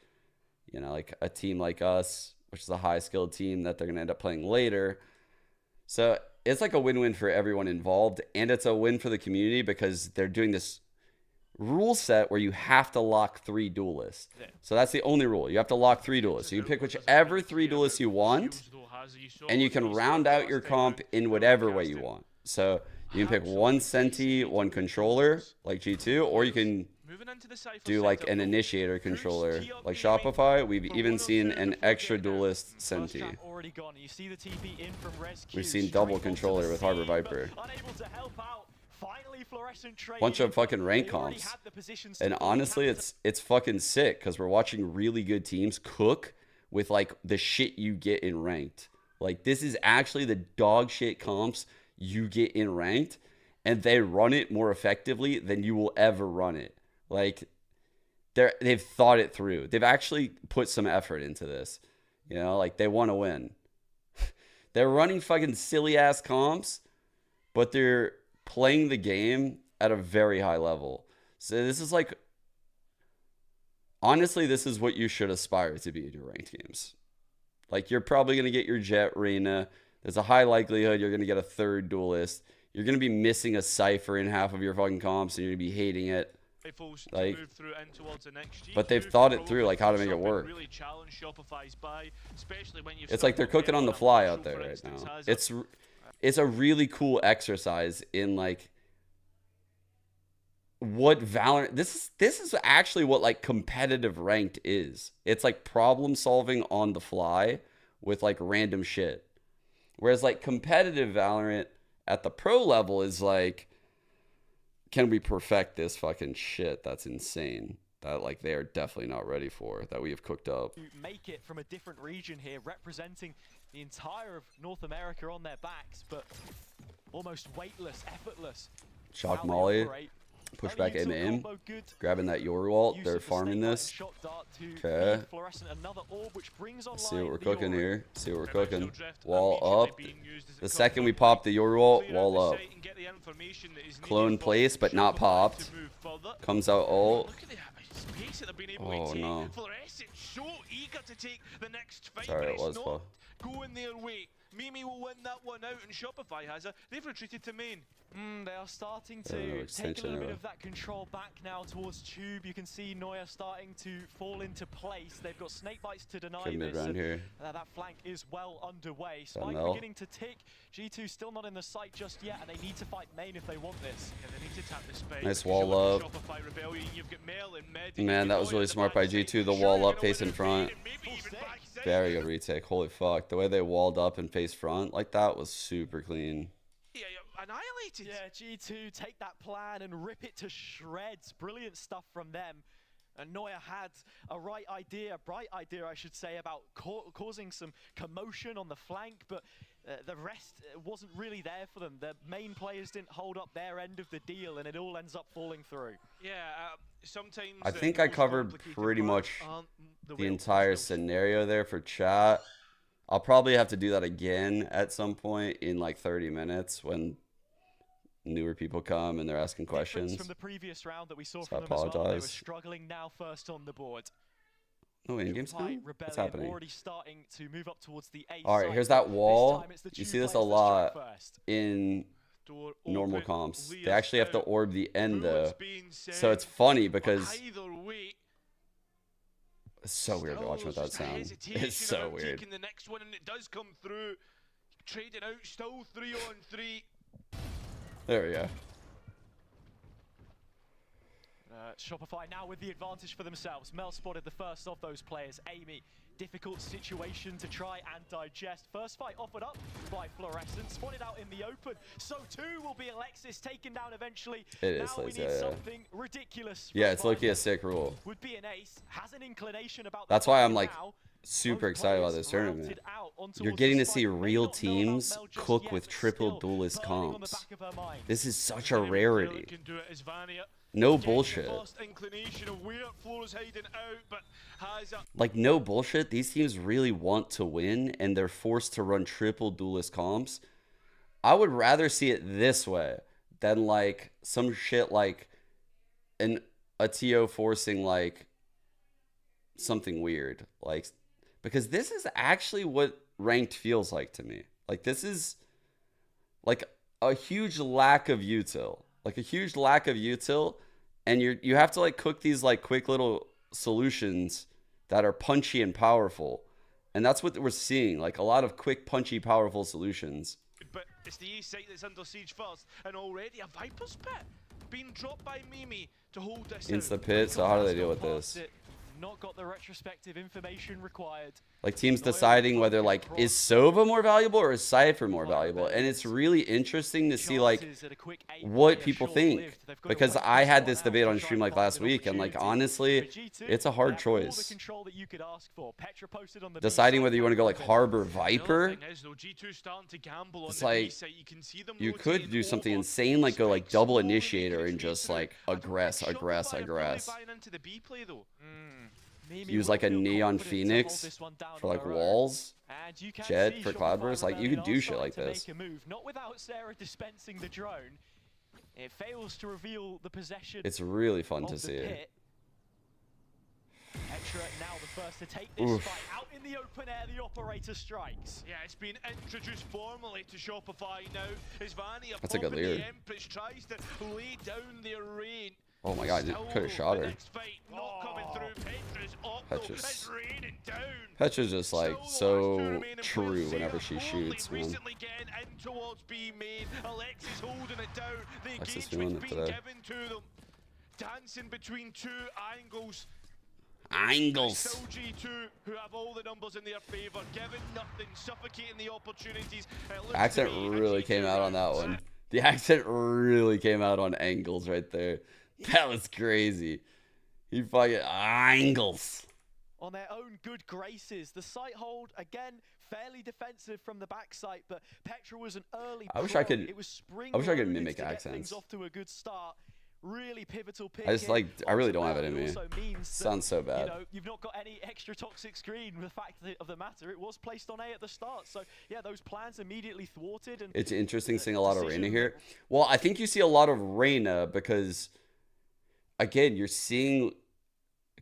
you know, like a team like us, which is a high-skilled team that they're going to end up playing later. So it's like a win-win for everyone involved, and it's a win for the community because they're doing this rule set where you have to lock 3 duelists. So that's the only rule. You have to lock 3 duelists. So you can pick whichever 3 duelists you want, and you can round out your comp in whatever way you want. So you can pick 1 Senti, 1 controller, like G2, or you can do like an initiator controller like Shopify. We've even seen an extra duelist Senti. We've seen double controller with Harbor Viper. Bunch of fucking rank comps. And honestly, it's fucking sick because we're watching really good teams cook with like the shit you get in ranked. Like, this is actually the dog shit comps you get in ranked, and they run it more effectively than you will ever run it. Like, they've thought it through. They've actually put some effort into this. You know, like, they want to win. They're running fucking silly ass comps, but they're playing the game at a very high level. So this is like, honestly, this is what you should aspire to be in your ranked games. Like, you're probably going to get your Jet Reina. There's a high likelihood you're going to get a 3rd duelist. You're going to be missing a Cypher in half of your fucking comps, and you're going to be hating it. Like, but they've thought it through, like, how to make it work. It's like they're cooking on the fly out there right now. It's a really cool exercise in, like, what Valorant, this is actually what like competitive ranked is. It's like problem solving on the fly with like random shit. Whereas like competitive Valorant at the pro level is like, can we perfect this fucking shit that's insane, that like they are definitely not ready for, that we have cooked up. Make it from a different region here, representing the entire of North America on their backs, but almost weightless, effortless. Shock Molly, push back aim, grabbing that Yoru ult. They're farming this. Okay. Let's see what we're cooking here. See what we're cooking. Wall up. The second we pop the Yoru ult, wall up. Clone place, but not popped. Comes out ult. Oh no. Sorry, it was Paul. Going their way. Mimi will win that one out, and Shopify has her. They've retreated to main. They are starting to take a little bit of that control back now towards Tube. You can see Neuer starting to fall into place. They've got snake bites to deny Good mid this. round here. That flank is well underway. Spike beginning to tick. G2 still not in the sight just yet, and they need to fight main if they want this. Yeah, they need to tap the space. Nice wall up. Man, that was really smart by G2. The wall up, face in front. Very good retake. Holy fuck. The way they walled up and face front like that was super clean. Yeah, annihilated. Yeah, G2 take that plan and rip it to shreds. Brilliant stuff from them. And Neuer had a bright idea, I should say, about causing some commotion on the flank, but the rest wasn't really there for them. The main players didn't hold up their end of the deal, and it all ends up falling through. Yeah, sometimes... I think I covered pretty much the entire scenario there for chat. I'll probably have to do that again at some point in like 30 minutes when newer people come and they're asking questions. From the previous round that we saw So from I them as well, they were apologize. struggling now first on the board. Oh, in-game time? What's happening? Already starting to move up towards the A All right, side. here's that wall. You see this a lot first. in normal comps. They actually have to orb the end though. So it's funny because it's so weird to watch with that sound. It's so weird. The next one, and it does come through. Trading out, still 3-on-3. There we go. Shopify now with the advantage for themselves. Mel spotted the first of those players. Amy, difficult situation to try and digest. First fight offered up by Fluorescent, spotted out in the open. So too will be Alexis, taken down eventually. It is, now we need something ridiculous. Yeah, it's low-key a sick rule. Would be an ace, has an inclination about That's why I'm like super excited about this tournament. You're getting to see real teams cook with triple duelist comps. This is such a rarity. No bullshit. Like, no bullshit. These teams really want to win, and they're forced to run triple duelist comps. I would rather see it this way than like some shit like a TO forcing like something weird. Like, because this is actually what ranked feels like to me. Like, this is like a huge lack of util. Like a huge lack of util. And you have to like cook these like quick little solutions that are punchy and powerful. And that's what we're seeing. Like a lot of quick, punchy, powerful solutions. But it's the east side that's under siege first. And already a Viper's Pit being dropped by Mimi to hold this Insta pit, so how do they deal with this? Not got the retrospective information required. Like teams deciding whether like is Sova more valuable or is Cypher more valuable, and it's really interesting to see like what people think, because I had this debate on stream like last week, and like honestly, it's a hard choice. Deciding whether you want to go like Harbor Viper, it's like you could do something insane like go like double initiator and just like aggress. Use like a Neon Phoenix for like walls, Jet for Cloudburst. Like you could do shit like this. Not without Sarah dispensing the drone. It fails to reveal the possession. It's really fun to see. Petra now the first to take this fight out in the open air. The operator strikes. Yeah, it's been introduced formally to Shopify now. As Vania That's a good lead. the Empress tries to lay down their reign. Oh my god, could have shot her. Petra's just like so true whenever she shoots, man. Alexis feeling it today. dancing between two angles. Angles. Still G2 who have all the numbers in their favour, giving nothing, suffocating the opportunities. Accent really came out on that one. The accent really came out on angles right there. That was crazy. He fucking angles. On their own good graces, the site hold again fairly defensive from the backside, but Petra was an early. I wish I could. It was spring I wish I could loaded mimic to get accents. things off to a good start. Really pivotal pick. I just like. I really don't have it in Ultimately, me. also means Sounds so bad. You know, you've not got any extra toxic screen. The fact of the matter, it was placed on A at the start. So yeah, those plans immediately thwarted. And It's interesting seeing a lot of Reyna here. Well, I think you see a lot of Reyna because, again, you're seeing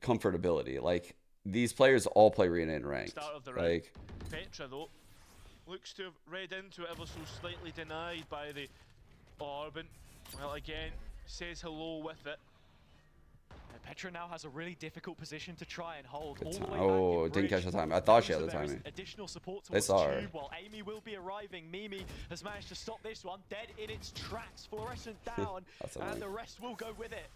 comfortability. Like these players all play Reyna in ranked. Start of the round. Like Petra though looks to have read into it ever so slightly, denied by the Orban. Well, again, says hello with it. And Petra now has a really difficult position to try and hold. Good All the time. way Oh, back in didn't catch bridge. the time. I thought she had So the there is timing. Additional support They towards saw her. Tube, while Amy will be arriving. Mimi has managed to stop this one dead in its tracks. Fluorescent down, That's and annoying. the rest will go with it.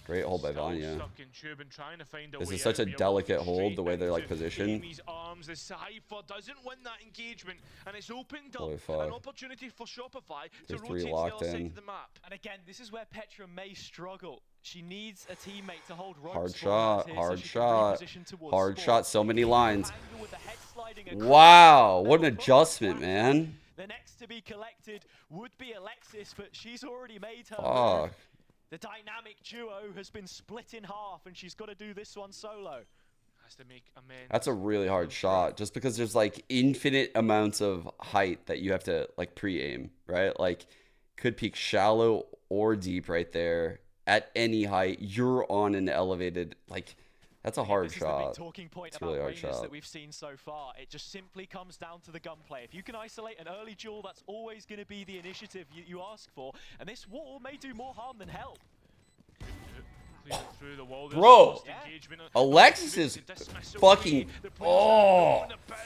Great hold by Still Vanya. stuck in Tube and trying to find a This way is such a out. We are delicate walking hold, the way straight they're like into positioned. Amy's arms. The Cypher doesn't win that engagement, and it's opened up Holy fuck. an opportunity for Shopify to There's rotate to the locked other side in. of the map. And again, this is where Petra may struggle. She needs a teammate to hold ropes Hard for her shot, here so hard she can shot, reposition towards hard Spawn. shot. So many lines. Angle with the head sliding across. Wow, what an adjustment, man. The next to be collected would be Alexis, but she's already made her Fuck. move. The dynamic duo has been split in half, and she's got to do this one solo. Has to make amends. That's a really hard shot, just because there's like infinite amounts of height that you have to like pre-aim, right? Like, could peek shallow or deep right there at any height. You're on an elevated, like, that's a hard This is the shot. big talking point It's a about really hard Reynas shot. that we've seen so far. It just simply comes down to the gunplay. If you can isolate an early duel, that's always going to be the initiative you ask for. And this wall may do more harm than help. Clear it through the wall. There's Bro, a lost engagement. Alexis is Dismiss fucking. away. The players Oh. are going about,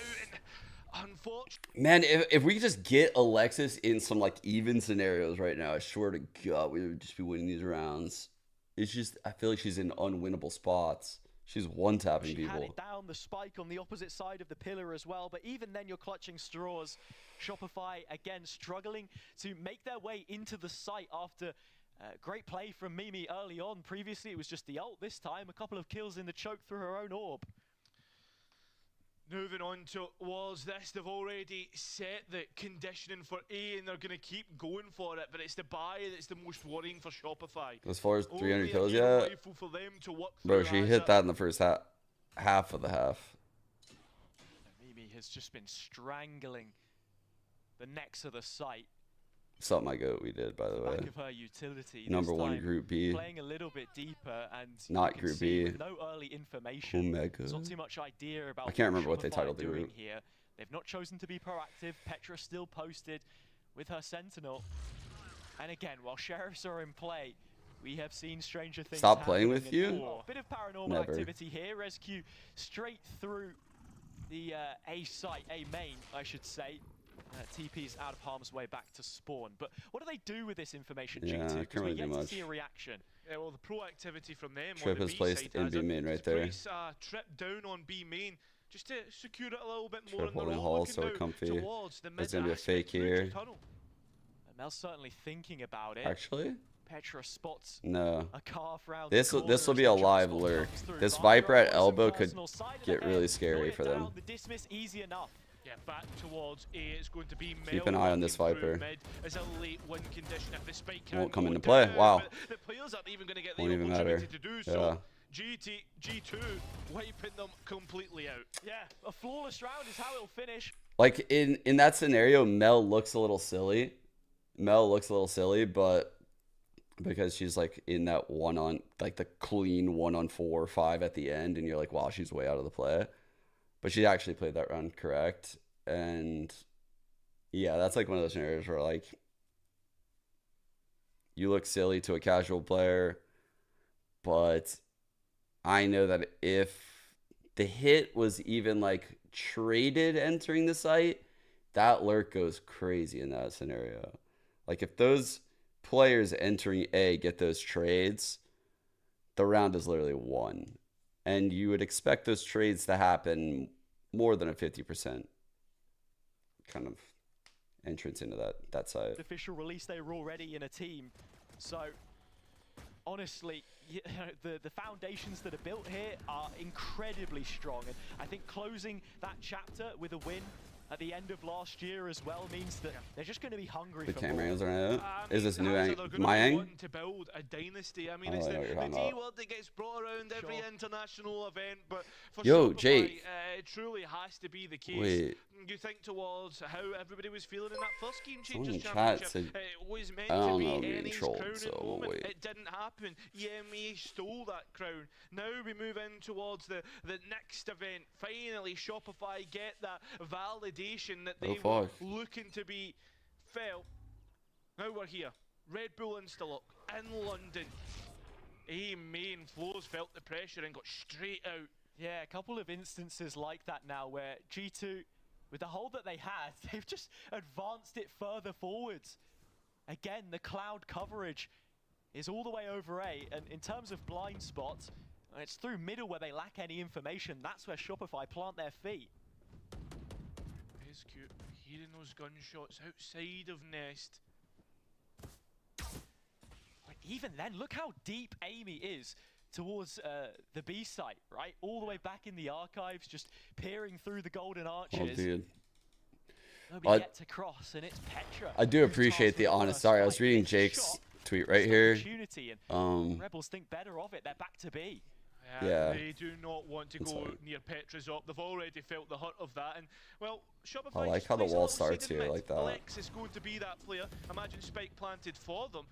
and unfortunately, Man, if we could just get Alexis in some like even scenarios right now, I swear to God, we would just be winning these rounds. It's just, I feel like she's in unwinnable spots. She's one-tapping She had people. it down the spike on the opposite side of the pillar as well, but even then you're clutching straws. Shopify, again, struggling to make their way into the site after great play from Mimi early on. Previously, it was just the ult. This time, a couple of kills in the choke through her own orb. moving on towards this, they've already set the conditioning for A, and they're going to keep going for it, but it's the buy that's the most worrying for Shopify. As far as 300 Only a kills air yet? rifle for them to work Bro, through she as hit a- that in the first half of the half. Mimi has just been strangling the necks of the site. Something I go we did, by the way. Back of her utility. Number this one, time, Group B. Playing a little bit deeper and Not you can Group see B. with no early information. Omega. There's not too much idea about. I can't remember what they Shopify titled the doing group. here. They've not chosen to be proactive. Petra still posted with her Sentinel. And again, while sheriffs are in play, we have seen stranger things. Stop playing happening with in you? war. Bit of paranormal Never. activity here. Rescue straight through the A site, A main, I should say. TP's out of harm's way back to spawn. But what do they do with this information, Yeah, G2? can't Because we're really do yet to much. see a reaction. Yeah, well, the proactivity from them Trip on the is B placed side in has B it main right to there. place a trip down on B main just to secure it a little bit more. Trip And they're holding all hall, looking so now comfy. towards the There's gonna be a mid-aspect fake through here. to tunnel. And Mel's certainly thinking about it. Actually? Petra spots No. a calf round This the will corner be as a the live jump lure. comes through. This Viper Viper at on elbow some could personal side of get the really head. scary Note for it them. down. The dismiss easy enough. Yeah, back towards A. It's going to be Keep Mel an eye on this working through Viper. mid as a late win condition. If the spike Won't can't come go into play. down, Wow. but the players aren't even going to get the Won't even opportunity matter. to do Yeah. so. G2 wiping them completely out. Yeah, a flawless round is how it'll finish. Like in that scenario, Mel looks a little silly. But because she's like in that the clean 1-on-4-5 at the end, and you're like, wow, she's way out of the play. But she actually played that round correct. And yeah, that's like one of those scenarios where like you look silly to a casual player, but I know that if the hit was even like traded entering the site, that lurk goes crazy in that scenario. Like if those players entering A get those trades, the round is literally won. And you would expect those trades to happen more than a 50% kind of entrance into that side. Official release, they were already in a team. So honestly, the foundations that are built here are incredibly strong. And I think closing that chapter with a win at the end of last year as well means that they're just going to be hungry The for camera more. angles are out. Is this new They're gonna my be ang? wanting to build a dynasty. I mean, Oh, it's I know what you're the talking D about. word that gets brought around every international event, but for Yo, Shopify, Jake. it truly has to be the case. Wait. You think towards how everybody was feeling in that first Game Someone Changers in chat Championship. said, It was meant I to don't be know, getting NA's trolled, crowning so we'll moment. wait. It didn't happen. EMA stole that crown. Now we move in towards the next event. Finally, Shopify get that validation that they were looking to be felt. Now we're here. Red Bull Instalock in London. Main Flows felt the pressure and got straight out. Yeah, a couple of instances like that now where G2, with the hold that they had, they've just advanced it further forwards. Again, the cloud coverage is all the way over A, and in terms of blind spots, it's through middle where they lack any information. That's where Shopify plant their feet. It's cute. Hearing those gunshots outside of Nest. But even then, look how deep Amy is towards the B site, right? All the way back in the archives, just peering through the golden arches. Oh, dude. Nobody gets across, and it's Petra. I do appreciate the honest. Sorry, I was reading Jake's tweet right here. Rebels think better of it. They're back to B. Yeah. They do not want to go near Petra's up. They've already felt the hurt of that. And, well, Shopify I like just how the plays a wall little starts seed in here mid. like that. Alex is going to be that player. Imagine Spike planted for them.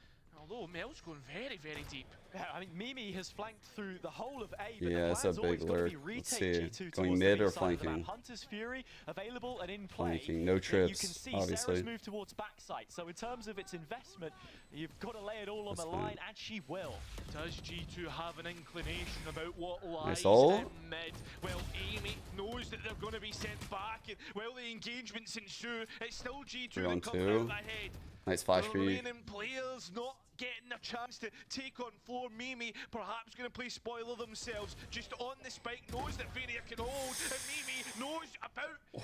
Although Mel's going very, very deep. Yeah, I mean, Mimi has flanked through the whole of A, but Yeah, the it's a plan's always big going to lurk. be Let's retake see. G2 Going towards mid the or B side of the map. flanking? Hunter's Fury available and in play. Flanking, no You trips, can see obviously. Sarah's moved towards backside. So in terms of its investment, you've got to lay it all on the line, and she will. Does G2 have an inclination about what lies Nice ult. in mid? Well, Amy knows that they're going to be sent back, and while the engagements ensue, it's still G2 We're on that come out two. ahead. Nice flash The B. remaining players not getting a chance to take on floor. Mimi perhaps going to play spoiler themselves. Just on the spike, knows that Varia can hold, and Mimi knows about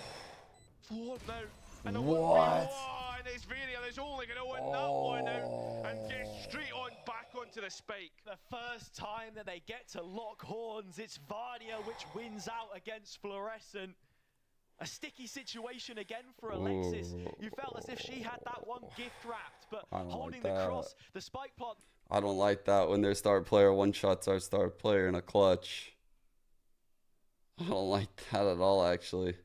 floor now. And What? And it's Varia that's only going to win that one out and get straight on back onto the spike. The first time that they get to lock horns, it's Varnia which wins out against Fluorescent. A sticky situation again for Alexis. You felt as if she had that one gift wrapped, but I don't holding like the that. cross, the spike plant. I don't like that when their star player one-shots our star player in a clutch. I don't like that at all, actually.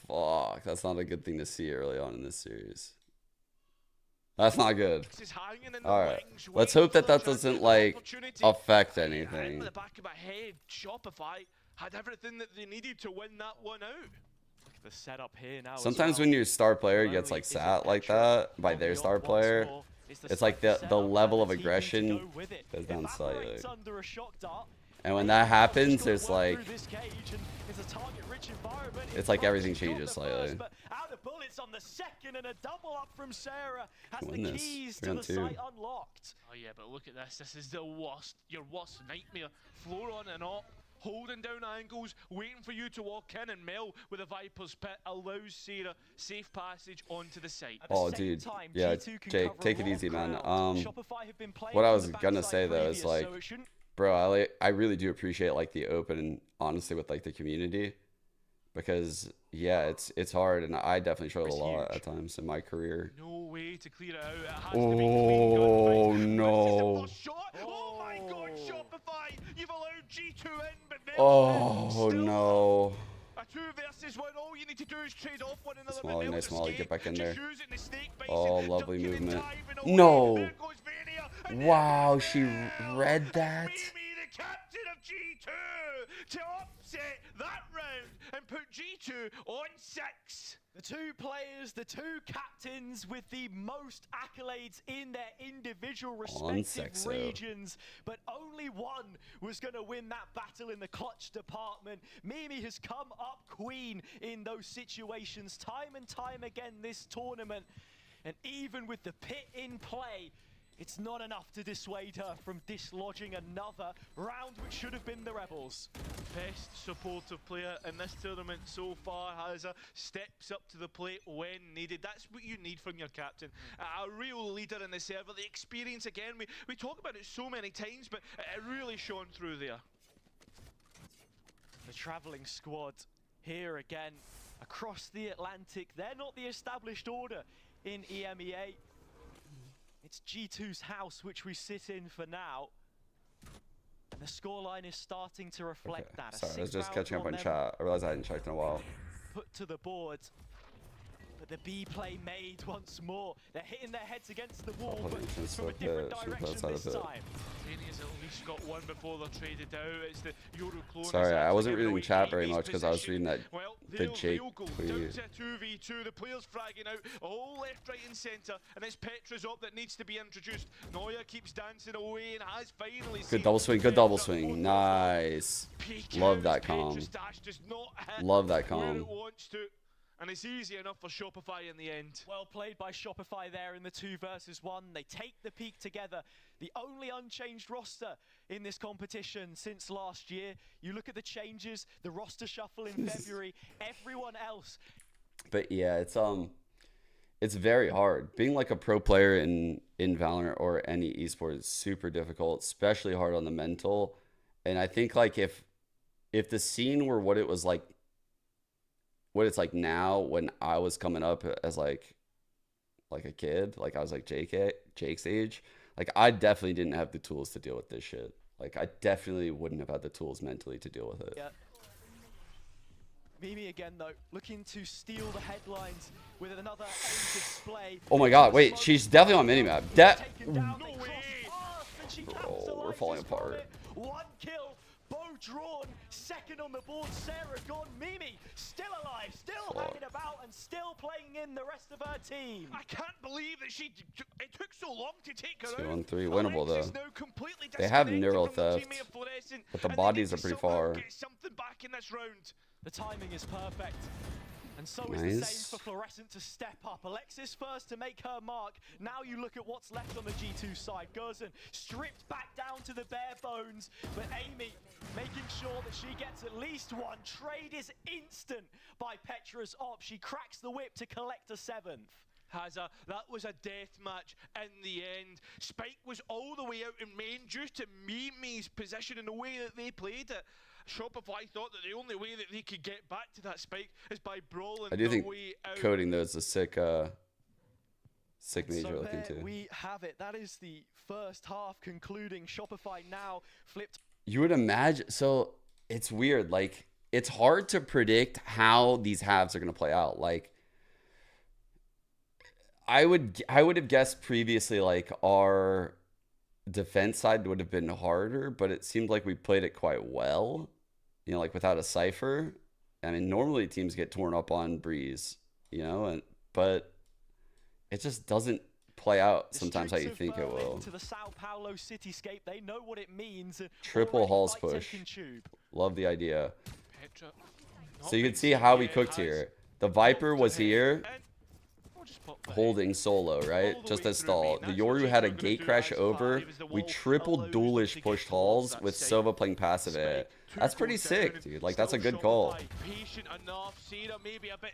Fuck, that's not a good thing to see early on in this series. That's not good. Alright, let's hope that that doesn't, like, affect In anything. the back of my head, Shopify had everything that they needed to win that one out. Look at the setup here now. Sometimes when your star player gets, like, sat like that by their star player, it's like the level of aggression goes down slightly. Under a shock dart. And when that happens, there's like, Through this cage, and it's a target-rich environment. it's like everything changes slightly. But out of bullets on the second, and a double up from Sarah has Win the this. keys We're to on the two. site unlocked. Oh yeah, but look at this. This is the worst, your worst nightmare. Floor on and up, holding down angles, waiting for you to walk in, and Mel with a Viper's Pit allows Sarah safe passage onto the site. Oh, dude. Yeah, Jake, take it easy, man. What I was gonna say though is like, bro, I really do appreciate like the open and honesty with like the community, because yeah, it's hard, and I definitely struggle a lot at times in my career. No way to clear it out. It has Oh to be no! Oh my God, Shopify! You've allowed G2 in, but then Oh no! a 2 versus 1. All you need to do is trade off one another. Smalley, nice Smalley, get back in there. Just using the snake base Oh, and lovely ducking and movement. diving away. No! There goes Varia, and Wow, she read that. Mimi, the captain of G2, to upset that round and put G2 on 6. The two players, the two captains with the most accolades in their individual respective 6-0. regions, but only one was going to win that battle in the clutch department. Mimi has come up queen in those situations time and time again this tournament. And even with the pit in play, it's not enough to dissuade her from dislodging another round, which should have been the Rebels. Best supportive player in this tournament so far. Hazza steps up to the plate when needed. That's what you need from your captain. A real leader in the server. The experience, again, we talk about it so many times, but it really shone through there. The traveling squad here again across the Atlantic. They're not the established order in EMEA. It's G2's house which we sit in for now. And the scoreline is starting to reflect that. Sorry, I was just catching up on chat. I realized I hadn't checked in a while. Put to the board. But the B play made once more. They're hitting their heads against the wall, but it's from a different direction this time. Kenya's at least got one before they're traded out. It's the Euro clone. Sorry, I wasn't reading chat very much because I was reading that the Jake tweet. Down to 2v2, the players fragging out, all left, right and centre, and it's Petra's up that needs to be introduced. Neuer keeps dancing away and has finally Good double swing, good double swing. Nice. Love that calm. Love that calm. And it's easy enough for Shopify in the end. Well played by Shopify there in the 2 versus 1. They take the peak together. The only unchanged roster in this competition since last year. You look at the changes, the roster shuffle in February, everyone else. But yeah, it's very hard. Being like a pro player in Valorant or any esport is super difficult, especially hard on the mental. And I think like if the scene were what it was like, what it's like now when I was coming up as like a kid, like I was like Jake's age, like I definitely didn't have the tools to deal with this shit. Like I definitely wouldn't have had the tools mentally to deal with it. Yeah. Mimi again though, looking to steal the headlines with another aim display. Oh my god, wait, she's definitely on minimap. Bro, we're falling apart. 1 kill. Bow drawn, second on the board, Sarah gone, Mimi still alive, still hanging about and still playing in the rest of her team. I can't believe that it took so long to take her 2 out. on 3, winnable though. They have neural theft, but the bodies are pretty far. Get something back in this round. The timing is perfect. And so is the same for Fluorescent to step up. Alexis first to make her mark. Now you look at what's left on the G2 side. Gerson stripped back down to the bare bones. But Amy making sure that she gets at least one. Trade is instant by Petra's op. She cracks the whip to collect a 7th. Hazza, that was a death match in the end. Spike was all the way out in main due to Mimi's position and the way that they played it. Shopify thought that the only way that they could get back to that spike is by brawling I do think way out. coding though is a sick major so look into. We have it. That is the first half concluding. Shopify now flipped. You would imagine, so it's weird, like it's hard to predict how these halves are going to play out. Like I would have guessed previously like our defense side would have been harder, but it seemed like we played it quite well, you know, like without a Cypher. I mean, normally teams get torn up on Breeze, you know, but it just doesn't play out sometimes how you think it will. To the Sao Paulo cityscape, they know what it means. Triple Halls push. Love the idea. So you can see how we cooked here. The Viper was here, holding solo, right? Just as stall. The Yoru had a gate crash over. We triple duelist pushed halls with Sova playing passive A. That's pretty sick, dude. Like, that's a good call.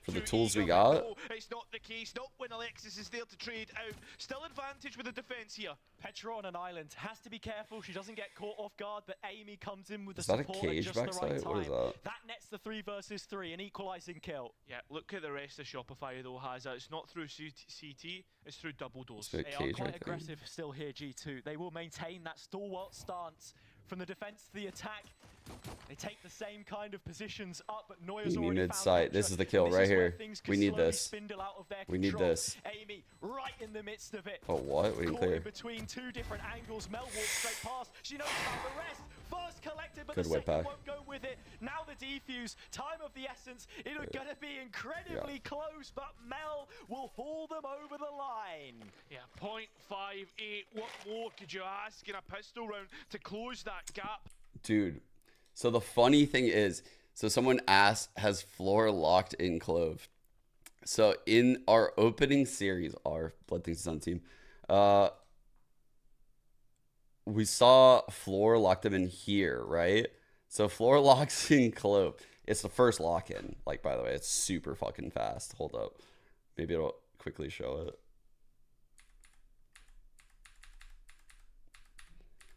For the tools we got. It's not the case, not when Alexis is there to trade out. Still advantage with the defense here. Petra on an island has to be careful she doesn't get caught off guard, but Amy comes in with the support at just the right time. What is that? That nets the 3 versus 3, an equalizing kill. Yeah, look at the rest of Shopify though, Hazza. It's not through CT, it's through double doors. They are quite aggressive still here, G2. They will maintain that stalwart stance from the defense to the attack. They take the same kind of positions up, but Neuer's already found mid-sight. This is the kill right here. We need this. We need this. Amy right in the midst of it. Oh, what? We didn't clear. Between 2 different angles. Mel walks straight past. She knows about the rest. First collected, but Good the whip second back. won't go with it. Now the defuse. Time of the essence. It's going to be incredibly close, but Mel will haul them over the line. Yeah, 0.58. What more could you ask in a pistol round to close that gap? Dude. So the funny thing is, so someone asked, has Floor locked in Clove? So in our opening series, our Blood Things Sun team, we saw Floor locked him in here, right? So Floor locks in Clove. It's the first lock-in. Like, by the way, it's super fucking fast. Hold up. Maybe it'll quickly show it.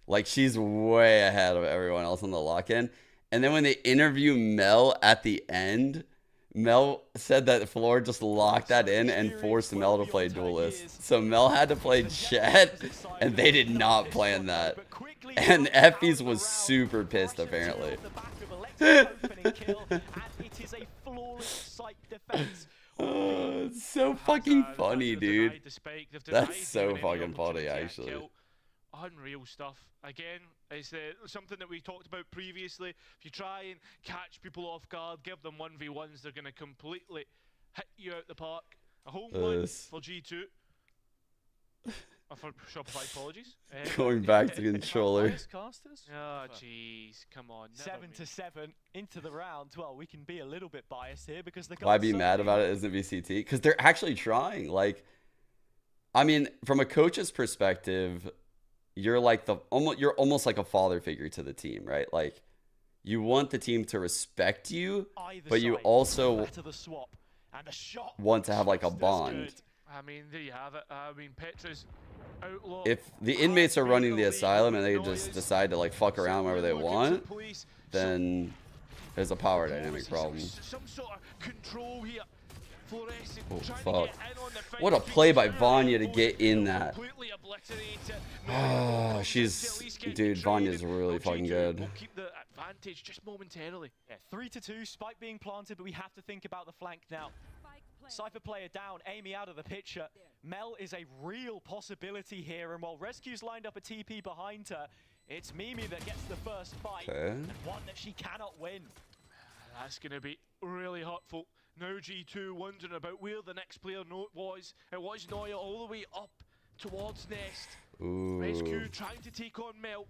Like, she's way ahead of everyone else on the lock-in. And then when they interview Mel at the end, Mel said that Floor just locked that in and forced Mel to play Duelist. So Mel had to play Jet, and they did not plan that. And Effie's was super pissed, apparently. Oh, it's so fucking funny, dude. That's so fucking funny, actually. Unreal stuff. Again, it's something that we talked about previously. If you try and catch people off guard, give them 1v1s, they're going to completely hit you out the park. A home run for G2. For Shopify, apologies. Going back to controller. Oh, jeez, come on. 7-7 into the round. Well, we can be a little bit biased here because the Why be mad about it isn't VCT? Because they're actually trying. Like, I mean, from a coach's perspective, you're like you're almost like a father figure to the team, right? Like, you want the team to respect you, but you also want to have like a bond. I mean, there you have it. I mean, Petra's outlaw. If the inmates are running the asylum and they just decide to like fuck around wherever they want, then there's a power dynamic problem. Some sort of control here. Oh fuck! What a play by Vanya to get in that. Oh, dude, Vanya's really fucking good. We'll keep the advantage just momentarily. Yeah, 3-2, Spike being planted, but we have to think about the flank now. Cypher player down, Amy out of the picture. Mel is a real possibility here, and while Rescue's lined up a TP behind her, it's Mimi that gets the first fight, and one that she cannot win. That's going to be really hurtful. Now G2 wondering about where the next player was. It was Noya all the way up towards Nest. Ooh. Rescue trying to take on Mel.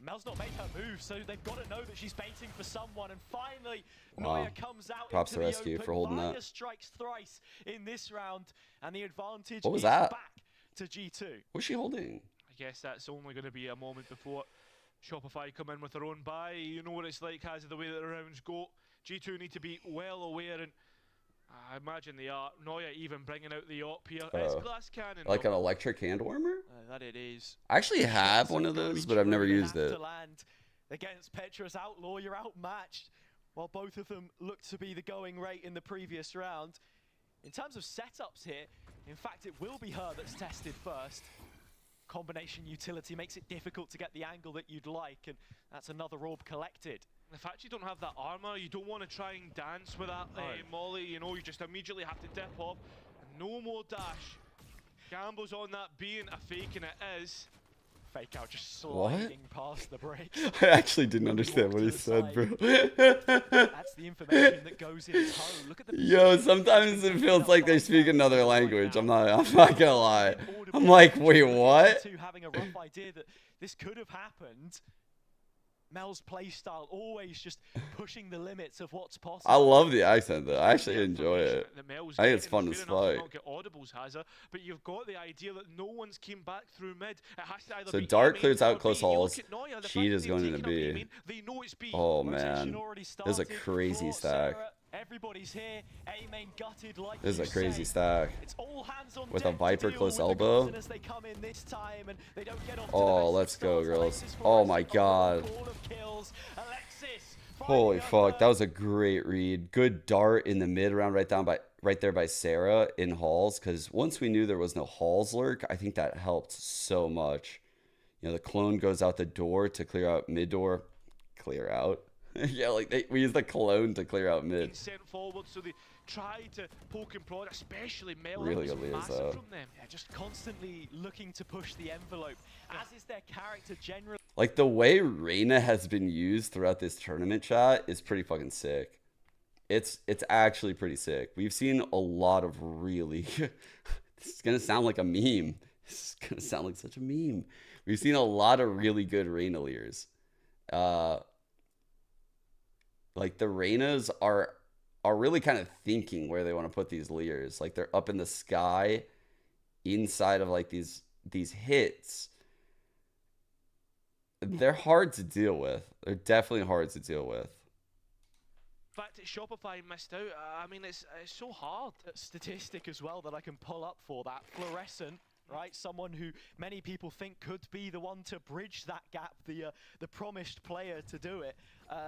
Mel's not made her move, so they've got to know that she's baiting for someone. And finally, Noya comes out Props into to the Rescue open. for holding Vanya that. strikes thrice in this round, and the advantage What was is that? back to G2. What's she holding? I guess that's only going to be a moment before Shopify come in with their own buy. You know what it's like, has the way that the rounds go. G2 need to be well aware, and I imagine they are. Noya even bringing out the op here. S-glass cannon. Like an electric hand warmer? That it is. I actually have one of those, but I've never used it. Against Petra's Outlaw, you're outmatched. While both of them look to be the going rate in the previous round. In terms of setups here, in fact, it will be her that's tested first. Combination utility makes it difficult to get the angle that you'd like, and that's another orb collected. The fact you don't have that armor, you don't want to try and dance with that Molly, you know, you just immediately have to dip off. No more dash. Gambles on that being a fake, and it is. Fake out just sliding past the brakes. I actually didn't understand what he said, bro. That's the information that goes in tone. Look at the Yo, sometimes it feels like they speak another language. I'm not gonna lie. I'm like, wait, what? Having a rough idea that this could have happened. Mel's playstyle always just pushing the limits of what's possible. I love the accent though. I actually enjoy it. I think it's fun as fuck. Audibles has her, but you've got the idea that no one's came back through mid. It has to either So be Dark A-main clears out or close B. You halls. look at Noya, the Sheet fact is they've going into taken up B. A-main, they know it's B. Oh man, this is a crazy stack. Everybody's here. A-main gutted like This is a crazy stack. It's all hands on With a deck Viper to close deal with the elbow. Gods, and as they come in this time and they don't get off to Oh, the let's best go, starts. girls. Alexis Oh Forrest my on the god. call of kills. Alexis Holy fuck, that was a great read. Good dart in the mid round right there by Sarah in halls, because once we knew there was no halls lurk, I think that helped so much. You know, the clone goes out the door to clear out mid door. Clear out? Yeah, like we use the clone to clear out mid. Sent forward, so they try to poke and prod, especially Mel. Really That was Aaliyah's massive out. from them. Yeah, just constantly looking to push the envelope, as is their character generally. Like the way Reyna has been used throughout this tournament chat is pretty fucking sick. It's actually pretty sick. We've seen a lot of really this is gonna sound like a meme. This is gonna sound like such a meme. We've seen a lot of really good Reyna leers. Like the Reynas are are really kind of thinking where they want to put these Leers. Like they're up in the sky inside of like these hits. They're hard to deal with. They're definitely hard to deal with. Fact that Shopify missed out, I mean, it's so hard. Statistic as well that I can pull up for that. Fluorescent, right? Someone who many people think could be the one to bridge that gap, the promised player to do it.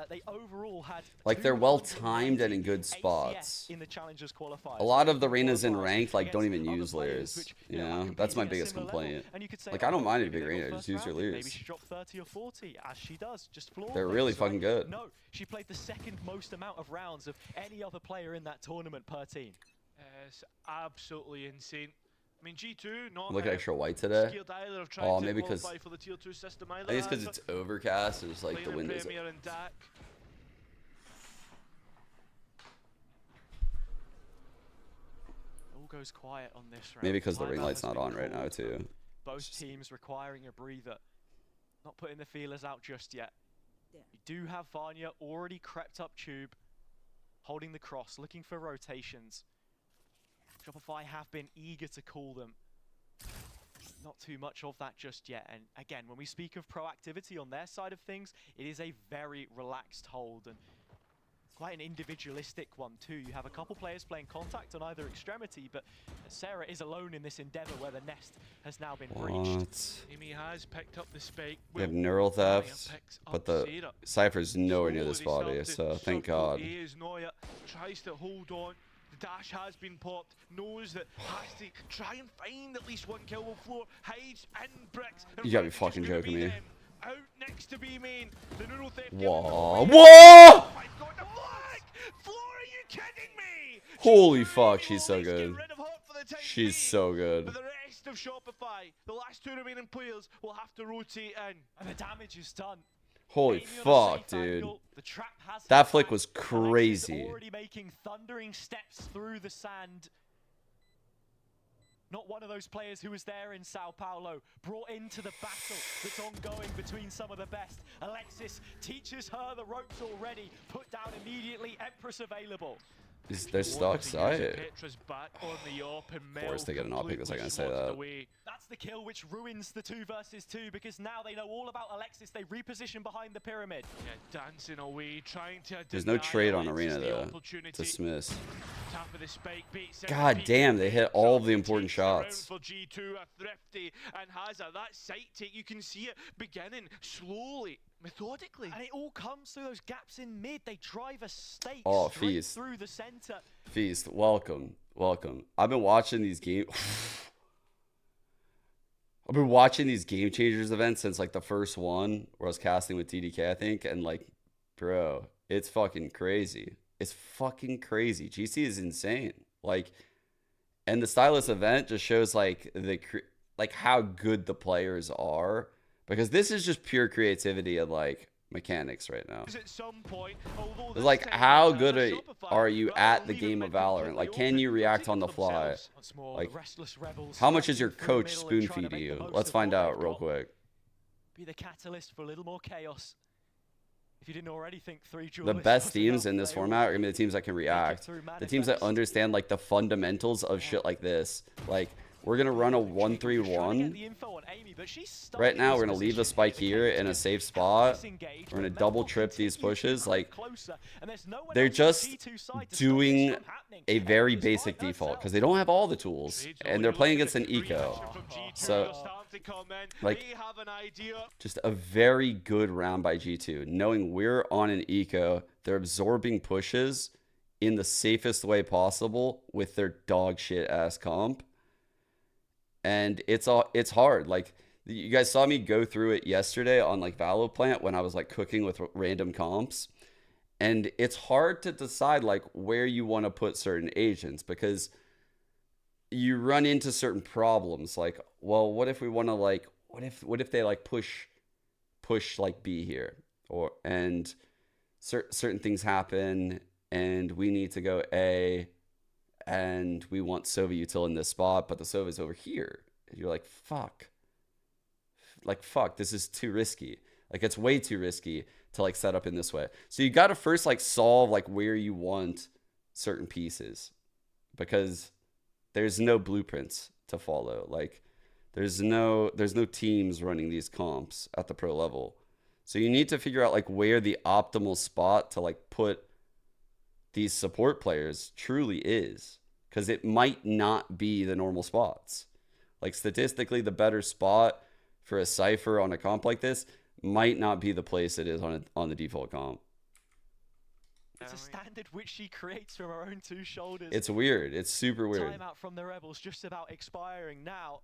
They overall had like they're well timed and in good spots. In the challengers qualifiers. A lot of the arenas in ranked like don't even use Leers. You know, that's my biggest complaint. Like I don't mind a big arena, just use your Leers. Maybe she dropped 30 or 40, as she does. Just flawless. They're really fucking good. No, she played the second most amount of rounds of any other player in that tournament per team. It's absolutely insane. I mean, G2 not look at extra white today. Oh, maybe because for the tier 2 system either. I think it's because it's overcast. It's like the wind is. All goes quiet on this round. Maybe because the ring light's not on right now too. Both teams requiring a breather. Not putting the feelers out just yet. You do have Vanya already crept up tube, holding the cross, looking for rotations. Shopify have been eager to call them. Not too much of that just yet. And again, when we speak of proactivity on their side of things, it is a very relaxed hold and quite an individualistic one too. You have a couple players playing contact on either extremity, but Sarah is alone in this endeavor where the nest has now been breached. Amy has picked up the spike. We have neural theft, but the Cypher's nowhere near this body, so thank God. Noya tries to hold on. The dash has been popped, knows that has to try and find at least one kill on floor, hides in bricks. You gotta be fucking joking me. Out next to B main, the neural theft. Whoa! Whoa! I've got the flag! Floor, are you kidding me? Holy fuck, she's so good. She's so good. But the rest of Shopify, the last two remaining players, will have to rotate in. And the damage is done. Holy fuck, dude. That flick was crazy. Already making thundering steps through the sand. Not one of those players who was there in Sao Paulo, brought into the battle that's ongoing between some of the best. Alexis teaches her the ropes already, put down immediately, Empress available. They're stuck side. Of course they get an op because I can say that. That's the kill which ruins the 2 versus 2 because now they know all about Alexis. They reposition behind the pyramid. Yeah, dancing away, trying to. There's no trade on arena though. Dismiss. God damn, they hit all of the important shots. For G2, a thrifty and has that sight take. You can see it beginning slowly. Methodically. And it all comes through those gaps in mid. They drive a stake Feast. through the center. Feast, welcome. Welcome. I've been watching these game changers events since like the first one where I was casting with TDK, I think, and like, bro, it's fucking crazy. It's fucking crazy. GC is insane. Like, and the Stylus event just shows like how good the players are. Because this is just pure creativity and like mechanics right now. At some point, it's like how good are you at the game of Valorant? Like can you react on the fly? Like how much is your coach spoon feed to you? Let's find out real quick. Be the catalyst for a little more chaos. If you didn't already think 3 duelists. The best teams in this format are gonna be the teams that can react. The teams that understand like the fundamentals of shit like this. Like we're going to run a 1-3-1. Right now, we're going to leave the spike here in a safe spot. We're going to double trip these pushes. Like, they're just doing a very basic default because they don't have all the tools. And they're playing against an eco. So, like, just a very good round by G2. Knowing we're on an eco, they're absorbing pushes in the safest way possible with their dog shit ass comp. And it's hard. Like you guys saw me go through it yesterday on like Valoplant when I was like cooking with random comps. And it's hard to decide like where you want to put certain agents because you run into certain problems. Like, well, what if we want to like, what if they like push like B here and certain things happen and we need to go A. And we want Sova util in this spot, but the Sova is over here. And you're like, fuck. Like, fuck, this is too risky. Like, it's way too risky to, like, set up in this way. So you got to first, like, solve, like, where you want certain pieces because there's no blueprints to follow. Like there's no teams running these comps at the pro level. So you need to figure out like where the optimal spot to like put these support players truly is, because it might not be the normal spots. Like statistically, the better spot for a Cypher on a comp like this might not be the place it is on the default comp. It's a standard which she creates from her own two shoulders. It's weird. It's super weird. Timeout from the Rebels just about expiring now.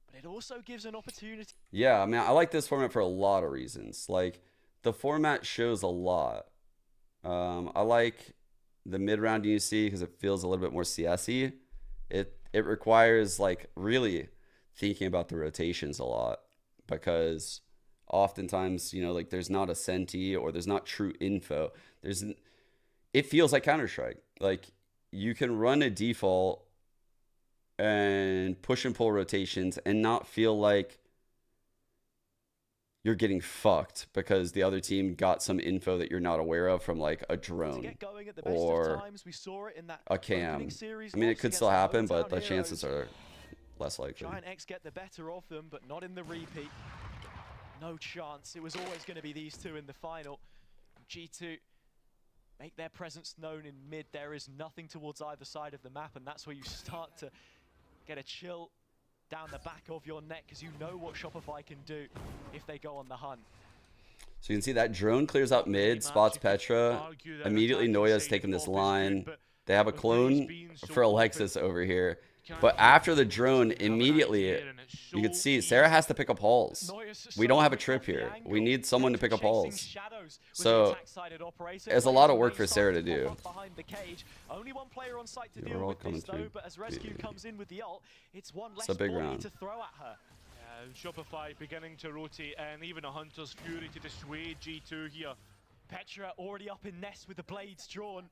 But it also gives an opportunity. Yeah, I mean, I like this format for a lot of reasons. Like, the format shows a lot. I like the mid-round UC because it feels a little bit more CS-y. It requires, like, really thinking about the rotations a lot because oftentimes, you know, like, there's not a senti or there's not true info. It feels like Counter-Strike. Like, you can run a default and push and pull rotations and not feel like you're getting fucked because the other team got some info that you're not aware of from like a drone or a cam. I mean, it could still happen, but the chances are less likely. Giant X get the better of them, but not in the repeat. No chance. It was always going to be these two in the final. G2 make their presence known in mid. There is nothing towards either side of the map, and that's where you start to get a chill down the back of your neck because you know what Shopify can do if they go on the hunt. So you can see that drone clears out mid, spots Petra. Immediately Noya's taking this line. They have a clone for Alexis over here. But after the drone, immediately, you can see Sarah has to pick up halls. We don't have a trip here. We need someone to pick up halls. So there's a lot of work for Sarah to do. Only one player on site to deal with this though, but as Rescue comes in with the ult, it's one less a big body round. to throw at her. Shopify beginning to rotate and even a Hunter's Fury to dissuade G2 here. Petra already up in nest with the blades drawn.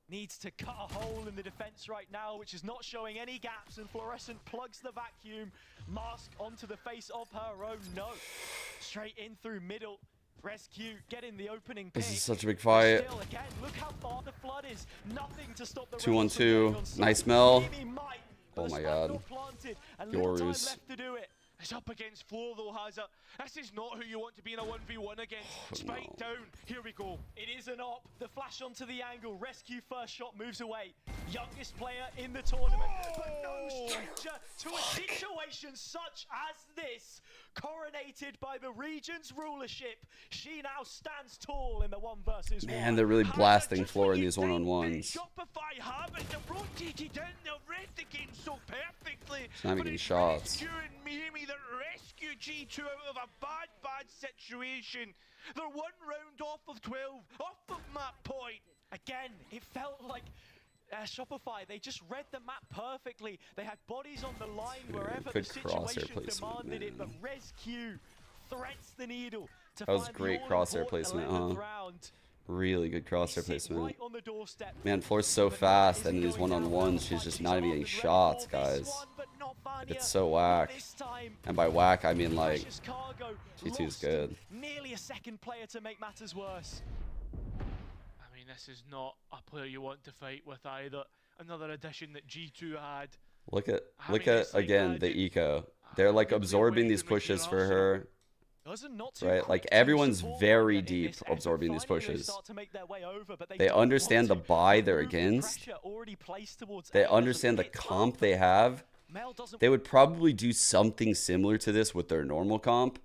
Needs to cut a hole in the defense right now, which is not showing any gaps, and Fluorescent plugs the vacuum. Mask onto the face of her own. No. Straight in through middle. Rescue getting the opening pick. This is such a big fight. Still, again, look how far the flood is. Nothing to stop the 2-on-2. Nice Mel. Oh my god. Yoru's. Left to do it. It's up against Floor though, Hazard. This is not who you want to be in a 1v1 against. Spike down. Here we go. It is an op. The flash onto the angle. Rescue first shot moves away. Youngest player in the tournament. But no stranger to a situation such as this. Coronated by the region's rulership. She now stands tall in the 1 versus 1. Man, they're really blasting Floor in these one-on-ones. Shopify have it. They rotated in. They read the game so perfectly. She's not making shots. Mimi that rescue G2 out of a bad situation. They're 1 round off of 12, off of map point. Again, it felt like Shopify, they just read the map perfectly. They had bodies on the line wherever the situation demanded it, but Rescue threats the needle to that was find great the crosshair placement, huh? round. Really good crosshair placement. Right on the doorstep. Man, Floor's so fast, and in these one-on-ones, she's just not even getting shots, guys. It's so whack. And by whack, I mean like, G2's good. Nearly a second player to make matters worse. I mean, this is not a player you want to fight with either. Another addition that G2 had. Look at again the eco. They're like absorbing these pushes for her. Right, like everyone's very deep absorbing these pushes. They understand the buy they're against. They understand the comp they have. They would probably do something similar to this with their normal comp,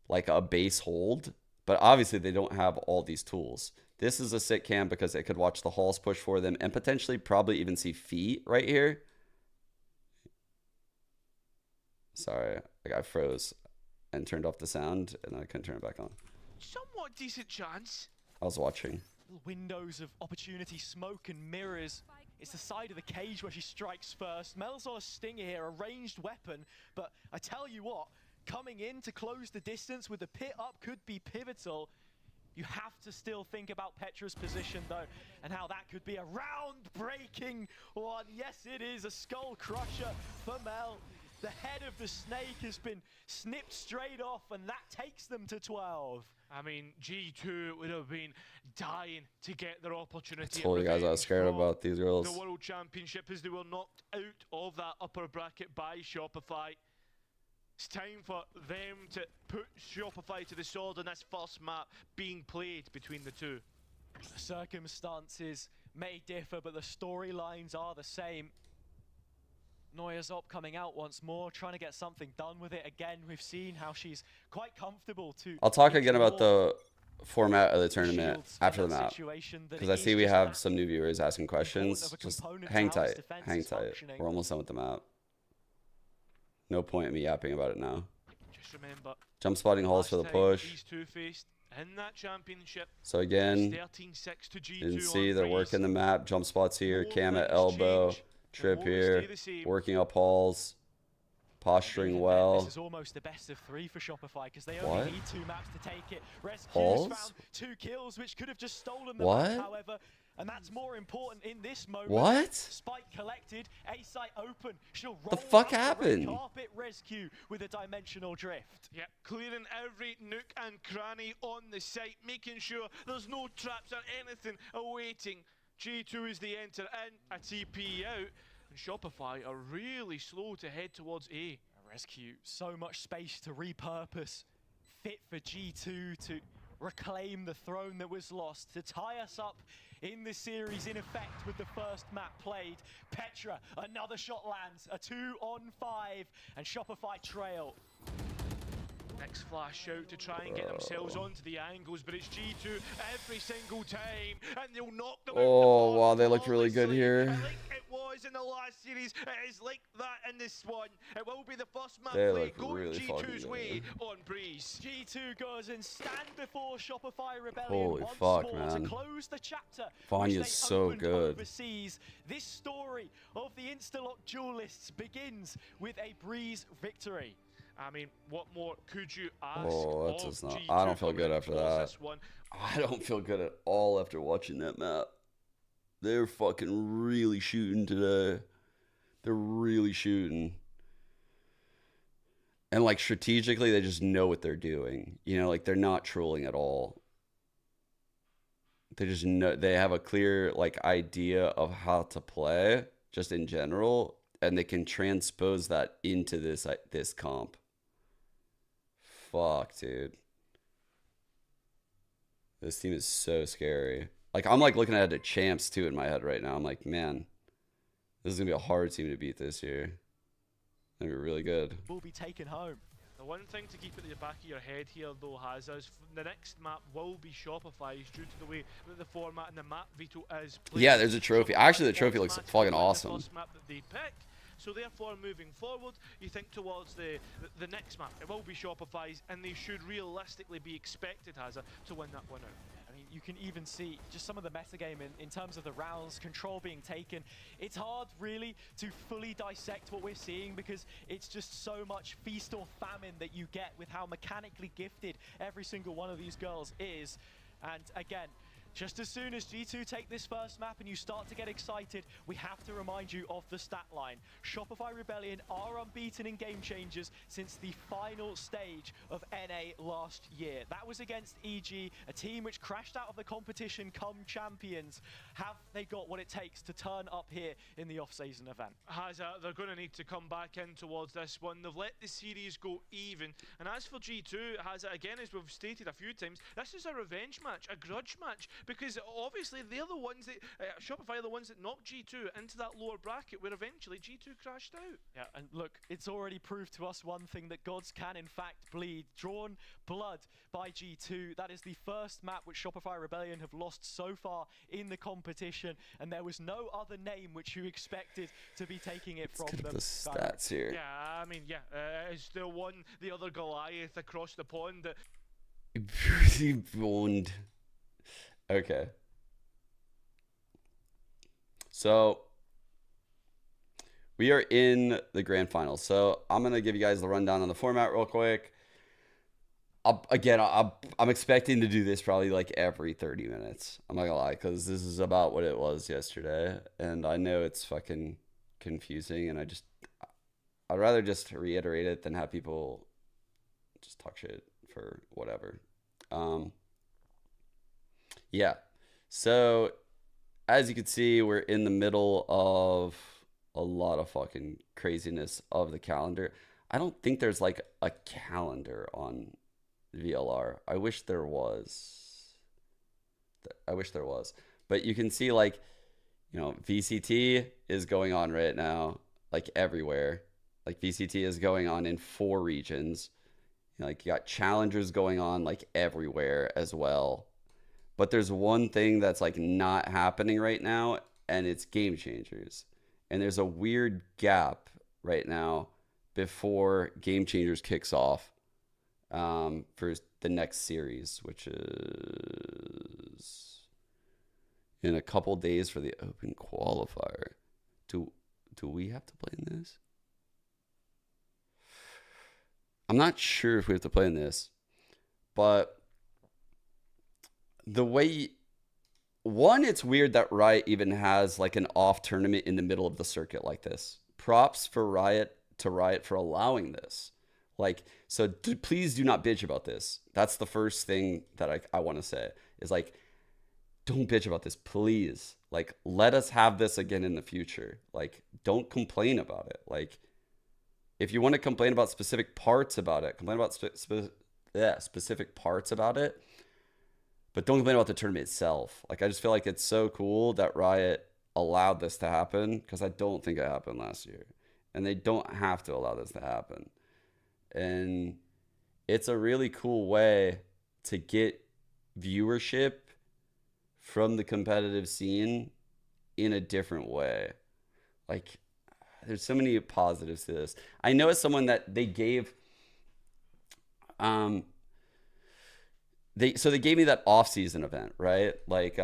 like a base hold, but obviously they don't have all these tools. This is a sick camp because it could watch the halls push for them and potentially probably even see feet right here. Sorry, I froze and turned off the sound and I couldn't turn it back on. Somewhat decent chance. I was watching. Windows of opportunity, smoke and mirrors. It's the side of the cage where she strikes first. Mel's on a stinger here, a ranged weapon, but I tell you what, coming in to close the distance with the pit up could be pivotal. You have to still think about Petra's position though, and how that could be a round-breaking one. Yes, it is a skull crusher for Mel. The head of the snake has been snipped straight off, and that takes them to 12. I mean, G2 would have been dying to get their opportunity. I told you guys I was scared about these girls. The World Championship, as they were knocked out of that upper bracket by Shopify. It's time for them to put Shopify to the sword in this first map being played between the two. The circumstances may differ, but the storylines are the same. Neuer's up coming out once more, trying to get something done with it. Again, we've seen how she's quite comfortable to... I'll talk again about the format of the tournament after the map, because I see we have some new viewers asking questions. Just hang tight, hang tight. We're almost done with the map. No point in me yapping about it now. Just remember, jump spotting halls for the push. These two faced in that championship. So again, 13-6 to G2 you can see they're working the map. Jump spots here, cam at elbow, trip here, working up halls, posturing well. This is almost the best of 3 for Shopify because they only need 2 maps to take it. Halls? Found 2 kills, which could have just stolen the what? map, however. And that's more important in this moment. What? Spike collected, A site open. She'll roll the fuck out happened? The red carpet rescue with a dimensional drift. Yeah, clearing every nook and cranny on the site, making sure there's no traps or anything awaiting. G2 is the enter in, a TP out, and Shopify are really slow to head towards A. A rescue, so much space to repurpose, fit for G2 to reclaim the throne that was lost, to tie us up in the series in effect with the first map played. Petra, another shot lands, a 2-on-5, and Shopify trail. Next flash out to try and get themselves onto the angles, but it's G2 every single time, and they'll knock them out. Oh, wow, they look really good here. Like it was in the last series, it is like that in this one. It will be the first map They play look going really G2's fucking way good. on Breeze. G2 goes and stand before Shopify Rebellion Holy once fuck, more man. to close the chapter. Vanya's so good. Overseas. This story of the Instalock duelists begins with a Breeze victory. I mean, what more could you ask? Oh, that's just not. G2 I don't feel coming good after towards that. this one? I don't feel good at all after watching that map. They're fucking really shooting today. They're really shooting. And like strategically, they just know what they're doing. You know, like they're not trolling at all. They just know, they have a clear like idea of how to play just in general, and they can transpose that into this comp. Fuck, dude. This team is so scary. Like, I'm like looking at the champs too in my head right now. I'm like, man, this is gonna be a hard team to beat this year. It's gonna be really good. Will be taken home. The one thing to keep at the back of your head here, though, is the next map will be Shopify's due to the way that the format and the map veto is played. Yeah, there's a trophy. Actually, the trophy looks fucking awesome. The first map that they pick. So therefore, moving forward, you think towards the next map. It will be Shopify's, and they should realistically be expected, to win that one out. I mean, you can even see just some of the metagame in terms of the rounds, control being taken. It's hard, really, to fully dissect what we're seeing because it's just so much feast or famine that you get with how mechanically gifted every single one of these girls is. And again, just as soon as G2 take this first map and you start to get excited, we have to remind you of the stat line. Shopify Rebellion are unbeaten in Game Changers since the final stage of NA last year. That was against EG, a team which crashed out of the competition come champions. Have they got what it takes to turn up here in the off-season event? They're going to need to come back in towards this one. They've let the series go even. And as for G2, again, as we've stated a few times, this is a revenge match, a grudge match. Because obviously they're the ones that, Shopify are the ones that knocked G2 into that lower bracket where eventually G2 crashed out. Yeah, and look, it's already proved to us one thing, that gods can in fact bleed. Drawn blood by G2. That is the first map which Shopify Rebellion have lost so far in the competition, and there was no other name which you expected to be taking it from them. The stats here. Yeah, I mean, it's the one, the other Goliath across the pond that... Okay. So we are in the grand final. So I'm going to give you guys the rundown on the format real quick. I'm expecting to do this probably like every 30 minutes. I'm not going to lie, because this is about what it was yesterday. And I know it's fucking confusing, and I'd rather just reiterate it than have people just talk shit for whatever. Yeah. So as you can see, we're in the middle of a lot of fucking craziness of the calendar. I don't think there's like a calendar on VLR. I wish there was. But you can see, like, you know, VCT is going on right now, like everywhere. Like VCT is going on in 4 regions. You know, like you got challengers going on like everywhere as well. But there's one thing that's like not happening right now, and it's game changers. And there's a weird gap right now before game changers kicks off for the next series, which is in a couple days for the open qualifier. Do we have to play in this? I'm not sure if we have to play in this, but the way, one, it's weird that Riot even has like an off tournament in the middle of the circuit like this. Props for Riot for allowing this. Like, so please do not bitch about this. That's the first thing that I want to say is, like, don't bitch about this, please. Like, let us have this again in the future. Like, don't complain about it. Like, if you want to complain about specific parts about it, complain about specific parts about it, but don't complain about the tournament itself. Like, I just feel like it's so cool that Riot allowed this to happen, because I don't think it happened last year. And they don't have to allow this to happen. And it's a really cool way to get viewership from the competitive scene in a different way. Like, there's so many positives to this. I know as someone that they gave, they gave me that off-season event, right? Like,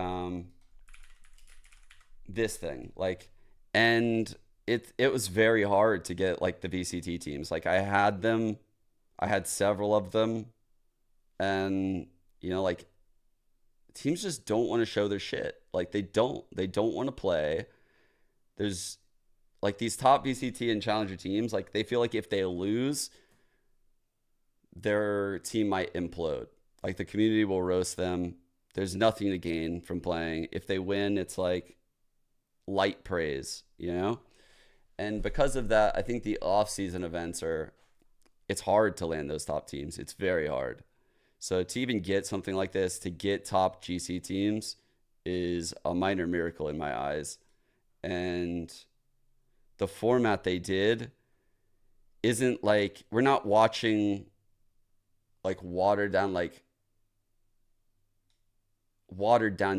this thing, like, and it was very hard to get like the VCT teams. Like, I had several of them, and you know, like, teams just don't want to show their shit. Like, they don't want to play. There's like these top VCT and challenger teams, like, they feel like if they lose, their team might implode. Like, the community will roast them. There's nothing to gain from playing. If they win, it's like light praise, you know? And because of that, I think the off-season events it's hard to land those top teams. It's very hard. So to even get something like this, to get top GC teams, is a minor miracle in my eyes. And the format they did isn't like, we're not watching like watered down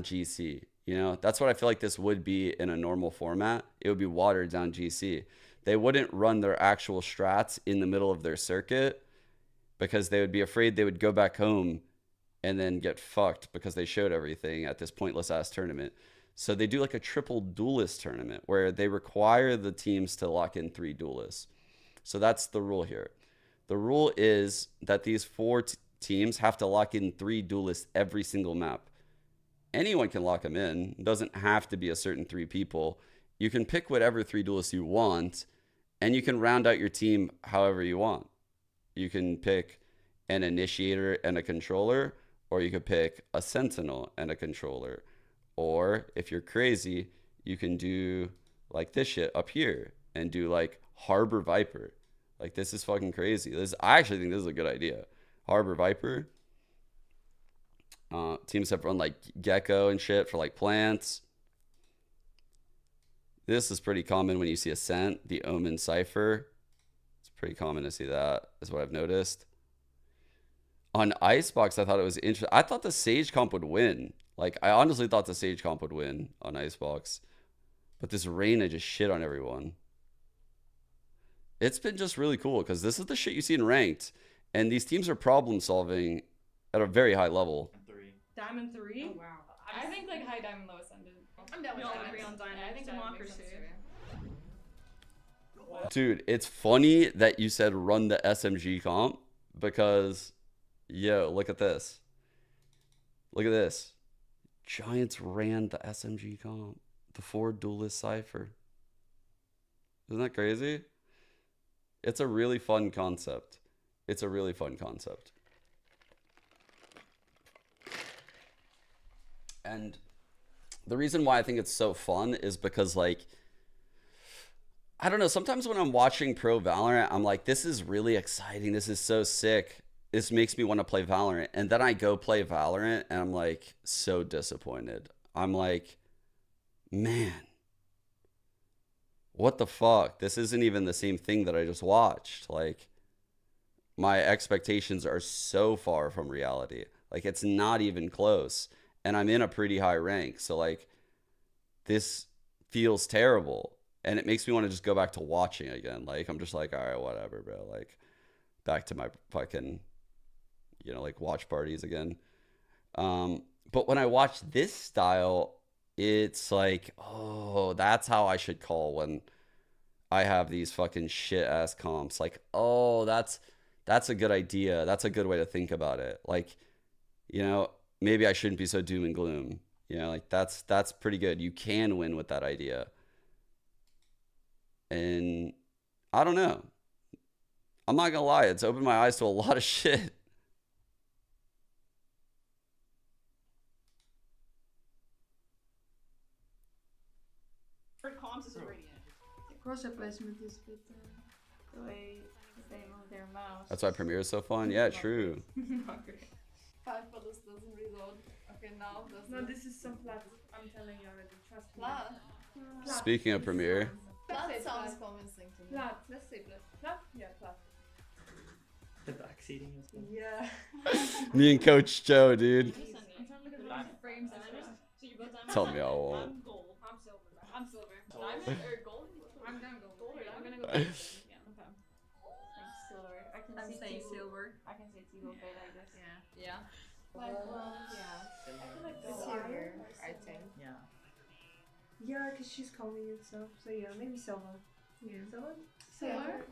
GC. You know, that's what I feel like this would be in a normal format. It would be watered down GC. They wouldn't run their actual strats in the middle of their circuit, because they would be afraid they would go back home and then get fucked because they showed everything at this pointless ass tournament. So they do like a triple duelist tournament where they require the teams to lock in 3 duelists. So that's the rule here. The rule is that these 4 teams have to lock in 3 duelists every single map. Anyone can lock them in. It doesn't have to be a certain 3 people. You can pick whatever 3 duelists you want, and you can round out your team however you want. You can pick an initiator and a controller, or you could pick a sentinel and a controller. Or if you're crazy, you can do like this shit up here and do like Harbor Viper. Like, this is fucking crazy. I actually think this is a good idea. Harbor Viper. Teams have run like Gecko and shit for like plants. This is pretty common when you see Ascent, the Omen Cypher. It's pretty common to see that, is what I've noticed. On Icebox, I thought it was interesting. I thought the Sage comp would win. Like, I honestly thought the Sage comp would win on Icebox. But this Reyna just shit on everyone. It's been just really cool, because this is the shit you see in ranked. And these teams are problem solving at a very high level. Diamond 3? Oh, wow. I think like high diamond, lowest ended. I'm down with We all diamond. agree on diamond. I think democracy. Dude, it's funny that you said run the SMG comp, because, yo, look at this. Look at this. Giants ran the SMG comp. The 4 duelist Cypher. Isn't that crazy? It's a really fun concept. It's a really fun concept. And the reason why I think it's so fun is because, like, I don't know, sometimes when I'm watching pro Valorant, I'm like, this is really exciting. This is so sick. This makes me want to play Valorant. And then I go play Valorant and I'm like so disappointed. I'm like, man, what the fuck? This isn't even the same thing that I just watched. Like, my expectations are so far from reality. Like, it's not even close. And I'm in a pretty high rank. So, like, this feels terrible. And it makes me want to just go back to watching again. Like, I'm just like, all right, whatever, bro. Like, back to my fucking, you know, like, watch parties again. But when I watch this style, it's like, oh, that's how I should call when I have these fucking shit-ass comps. Like, oh, that's a good idea. That's a good way to think about it. Like, you know, maybe I shouldn't be so doom and gloom. You know, like, that's pretty good. You can win with that idea. And I don't know. I'm not gonna lie, it's opened my eyes to a lot of shit. For comps is already Crosshair placement is a bit the way they move their mouse. That's why Premiere is so fun. Yeah, true. Not great. 5 bullets doesn't reload. Okay, now does No, this is some plat. I'm telling you already. Trust me. Plat? Speaking of Premiere, Plat sounds convincing to me. Plat. Let's say plat. Plat? Yeah, plat. The backseating as well. Yeah. me and Coach Joe, dude. I'm trying to look at the frames. So you both diamond? Tell me I won't. I'm gold. I'm silver. I'm silver. Diamond or gold? I'm gonna go gold. I'm gonna go gold. Yeah, okay. Thanks, silver. I'm saying silver. I can say T-Go beta, I guess. Yeah. Like, well, yeah. I feel like It's silver, here. I think. Yeah. Yeah, because she's calling it so. So yeah, maybe silver. Yeah. Silver? Silver?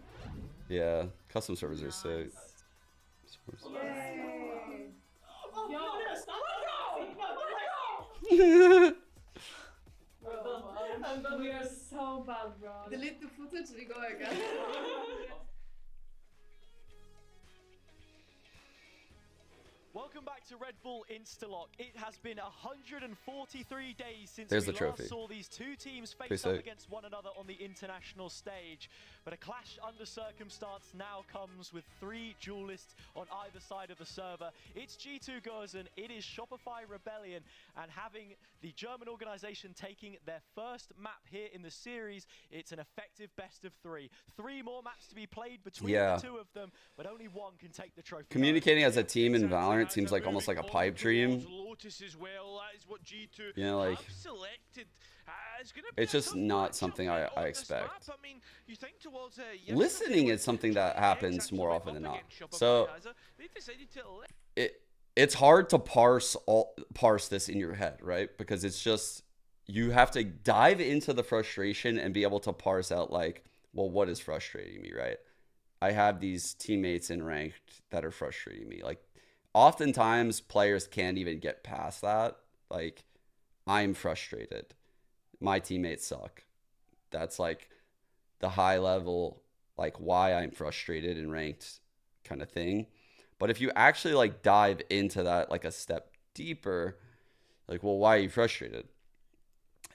Yeah, custom servers are sick. Yay! Oh, Yo. no, stop! Bro, we are so bad, bro. Delete the footage, we go again. Welcome back to Red Bull Instalock. It has been 143 days since There's we the trophy. last saw these two teams face Pretty up sick. against one another on the international stage. But a clash under circumstance now comes with 3 duelists on either side of the server. It's G2 Gozen, it is Shopify Rebellion, and having the German organization taking their first map here in the series, it's an effective best of 3. 3 more maps to be played between the two of them, but only one can take the trophy. Communicating as a team in Valorant seems like almost like a pipe dream. Lotus as well. That is what G2 You know, like, have selected. It's gonna be it's just not something I expect. I mean, you think towards, Listening is something that happens more often than not. So it's hard to parse this in your head, right? Because it's just, you have to dive into the frustration and be able to parse out, like, well, what is frustrating me, right? I have these teammates in ranked that are frustrating me. Like, oftentimes players can't even get past that. Like, I'm frustrated. My teammates suck. That's like the high level, like, why I'm frustrated and ranked kind of thing. But if you actually, like, dive into that, like, a step deeper, like, well, why are you frustrated?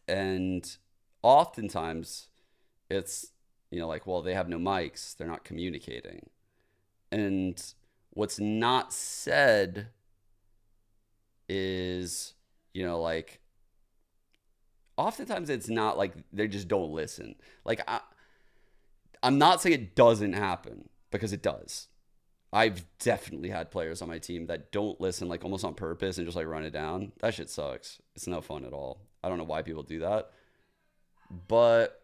And oftentimes it's, you know, like, well, they have no mics, they're not communicating. And what's not said is, you know, like, oftentimes it's not like they just don't listen. Like, I'm not saying it doesn't happen, because it does. I've definitely had players on my team that don't listen, like, almost on purpose and just, like, run it down. That shit sucks. It's no fun at all. I don't know why people do that. But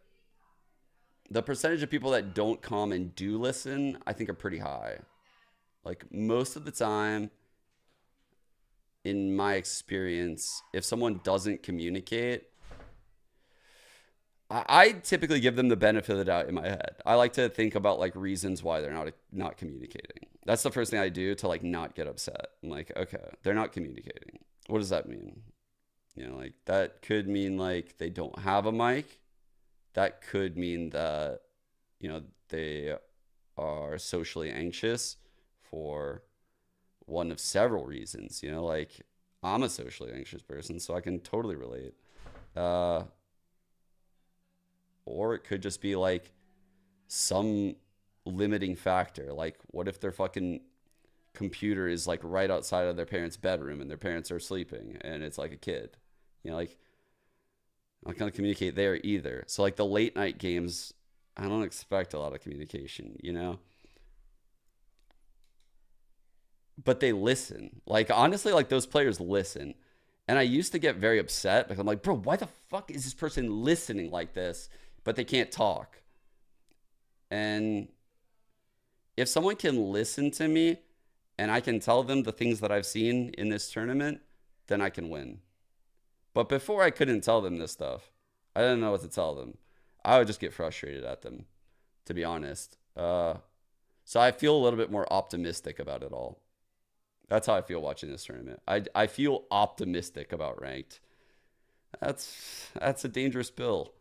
the percentage of people that don't come and do listen, I think, are pretty high. Like, most of the time, in my experience, if someone doesn't communicate, I typically give them the benefit of the doubt in my head. I like to think about, like, reasons why they're not communicating. That's the first thing I do to, like, not get upset. I'm like, okay, they're not communicating. What does that mean? You know, like, that could mean, like, they don't have a mic. That could mean that, you know, they are socially anxious for one of several reasons. You know, like I'm a socially anxious person, so I can totally relate. Or it could just be like some limiting factor. Like, what if their fucking computer is like right outside of their parents' bedroom and their parents are sleeping and it's like a kid? You know, like I'm not gonna communicate there either. So like the late night games, I don't expect a lot of communication, you know? But they listen. Like, honestly, like those players listen. And I used to get very upset because I'm like, bro, why the fuck is this person listening like this? But they can't talk. And if someone can listen to me and I can tell them the things that I've seen in this tournament, then I can win. But before I couldn't tell them this stuff. I didn't know what to tell them. I would just get frustrated at them, to be honest. So I feel a little bit more optimistic about it all. That's how I feel watching this tournament. I feel optimistic about ranked. That's a dangerous pill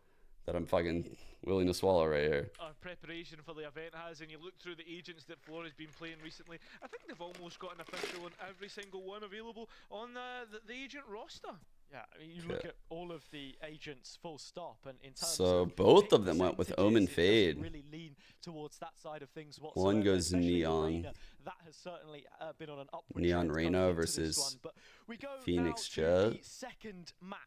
that I'm fucking willing to swallow right here. Our preparation for the event has, and you look through the agents that Flora has been playing recently, I think they've almost got an official on every single one available on the agent roster. Yeah, I mean, you look at all of the agents full stop, and in terms so of both of them went with Omen Fade. Really lean towards that side of things One goes Neon. That has certainly been on an upward Neon Reyna versus Phoenix Jet. Second map.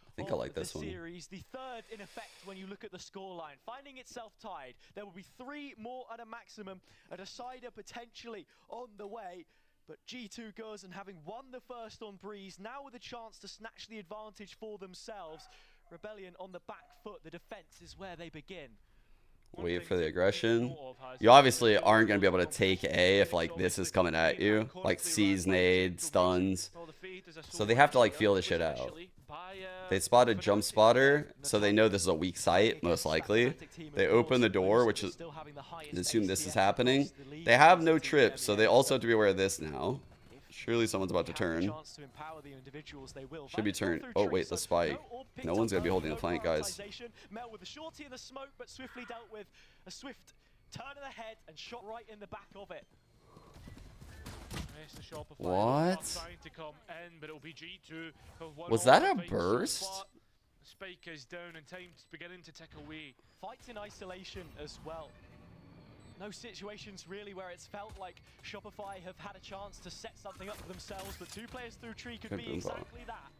I think I like this one. Series, the third in effect when you look at the scoreline, finding itself tied. There will be 3 more at a maximum, a decider potentially on the way. But G2 goes, and having won the first on Breeze, now with a chance to snatch the advantage for themselves. Rebellion on the back foot. The defense is where they begin. Wait for the aggression. You obviously aren't going to be able to take A if like this is coming at you. Like C's nade, stuns. So they have to like feel this shit out. They spot a jump spotter, so they know this is a weak site, most likely. They open the door, which is, assume this is happening. They have no trips, so they also have to be aware of this now. Surely someone's about to turn. Should be turned. Oh wait, the spike. No one's gonna be holding the flank, guys. Mel with the shorty in the smoke, but swiftly dealt with. A swift turn of the head and shot right in the back of it. What? Was that a burst? Spike is down and time's beginning to tick away. Fights in isolation as well. No situations really where it's felt like Shopify have had a chance to set something up for themselves, but 2 players through tree could be exactly that.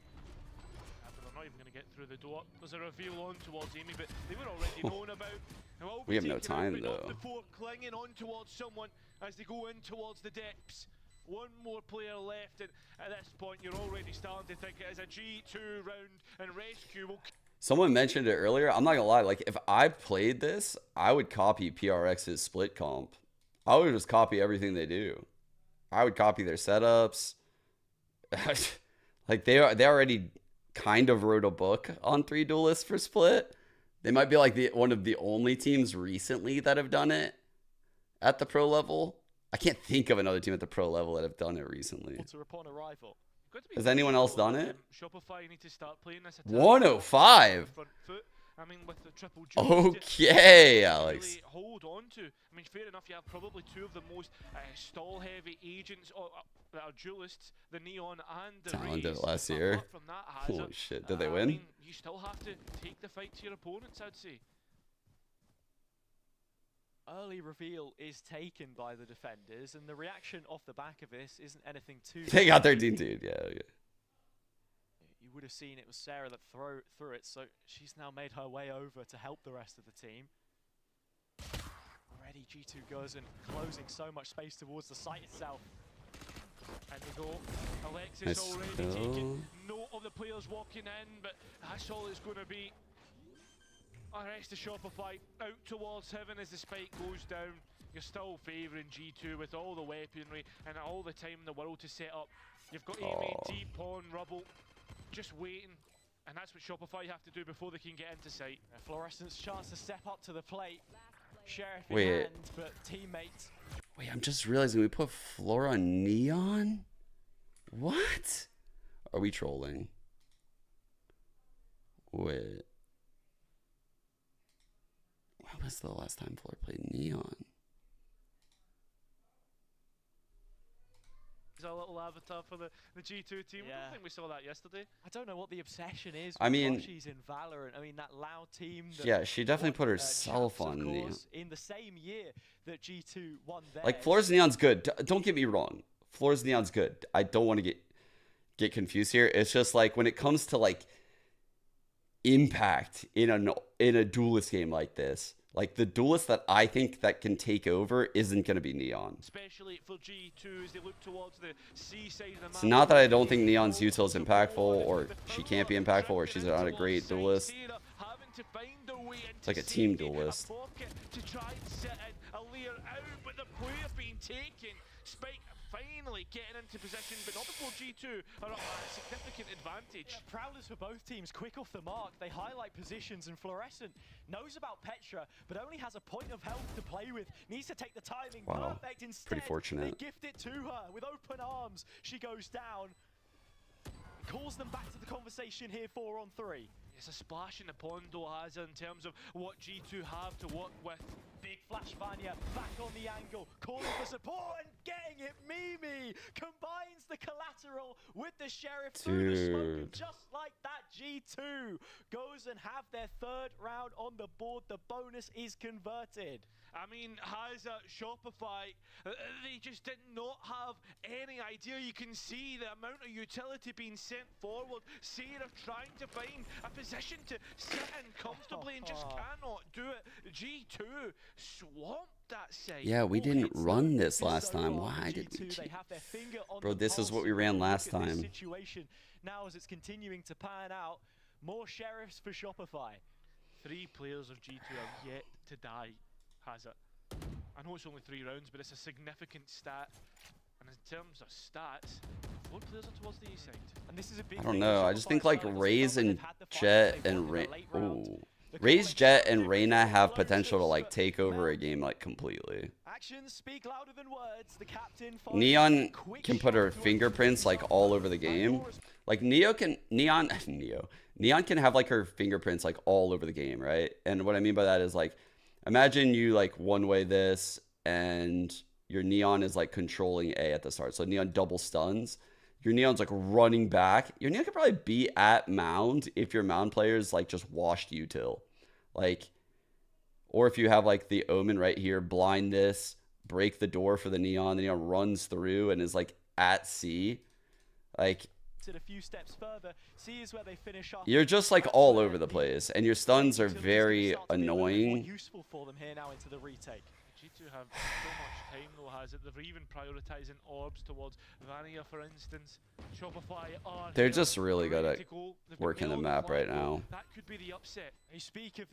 But they're not even going to get through the door. There's a reveal on towards Amy, but they were already known about. We have no time though. Before clinging on towards someone as they go in towards the depths. One more player left, and at this point you're already starting to think it is a G2 round, and Rescue will... Someone mentioned it earlier. I'm not gonna lie. Like, if I played this, I would copy PRX's split comp. I would just copy everything they do. I would copy their setups. Like, they already kind of wrote a book on 3 duelists for split. They might be like one of the only teams recently that have done it at the pro level. I can't think of another team at the pro level that have done it recently. Upon arrival. Has anyone else done it? Shopify need to start playing this 105. I mean, with the triple okay, Alex. Really hold on to. I mean, fair enough. You have probably 2 of the most stall-heavy agents that are duelists, the Neon and the Talented last year. Holy shit! Did they win? I mean, you still have to take the fight to your opponents, I'd say. Early reveal is taken by the defenders, and the reaction off the back of this isn't anything too... They got their dude, yeah. You would have seen it was Sarah that threw it, so she's now made her way over to help the rest of the team. Already G2 goes and closing so much space towards the site itself. And they go. Alexis already taking note of the players walking in, but that's all it's going to be. Arrest the Shopify out towards heaven as the spike goes down. You're still favouring G2 with all the weaponry and all the time in the world to set up. You've got Amy deep on rubble, just waiting. And that's what Shopify have to do before they can get into sight. Fluorescent's chance to step up to the plate. Sheriff in Wait. hand, but teammates. Wait, I'm just realizing we put Flora on Neon? What? Are we trolling? Wait. When was the last time Flora played Neon? as a little avatar for the G2 team. I don't think we saw that yesterday. I don't know what the obsession is. I mean, she's in Valorant. I mean, that loud team. That yeah, she definitely put herself on Neon. In the same year that G2 won theirs. Like, Floors Neon's good. Don't get me wrong. Floors Neon's good. I don't want to get confused here. It's just like when it comes to like impact in a duelist game like this, like the duelist that I think that can take over isn't going to be Neon. Especially for G2 as they look towards the C side of the map. It's not that I don't think Neon's util is impactful or she can't be impactful or she's not a great duelist. It's like a team duelist. To try and set a layer out, but the player being taken. Spike finally getting into position, but not before G2 are at a significant advantage. Prowlers for both teams, quick off the mark. They highlight positions, and Fluorescent knows about Petra, but only has a point of health to play with. Needs to take the timing perfect. Instead, pretty fortunate. They gift it to her with open arms. She goes down. Calls them back to the conversation here, 4-on-3. It's a splash in the pond, though, has in terms of what G2 have to work with. Big flash Vanya, back on the angle, calling for support and getting it. Mimi combines the collateral with the Sheriff through the smoke, and just like that, G2 goes and have their third round on the board. The bonus is converted. I mean, has Shopify, they just did not have any idea. You can see the amount of utility being sent forward. Sarah trying to find a position to sit in comfortably and just cannot do it. G2 swamped that side. Yeah, we didn't run this last time. Why didn't we? Bro, this is what we ran last time. Situation now as it's continuing to pan out, more Sheriffs for Shopify. 3 players of G2 have yet to die. Has it? I know it's only 3 rounds, but it's a significant stat. And in terms of stats, 4 players are towards the A side. And this is a big I don't know. I just think like Raze and Jet and Raze, Jet, and Reyna have potential to like take over a game like completely. Actions speak louder than words. The captain Neon can put her fingerprints like all over the game. Like Neon can have like her fingerprints like all over the game, right? And what I mean by that is like, imagine you like one way this and your Neon is like controlling A at the start. So Neon double stuns. Your Neon's like running back. Your Neon could probably be at Mound if your Mound players like just washed util. Like, or if you have like the Omen right here, blind this, break the door for the Neon runs through and is like at C. Like, a few steps further, C is where they finish off. You're just like all over the place, and your stuns are very annoying. Useful for them here now into the retake. G2 have so much time though, has it? They're even prioritizing orbs towards Vania, for instance. Shopify are. They're just really good at working the map right now. That could be the upset.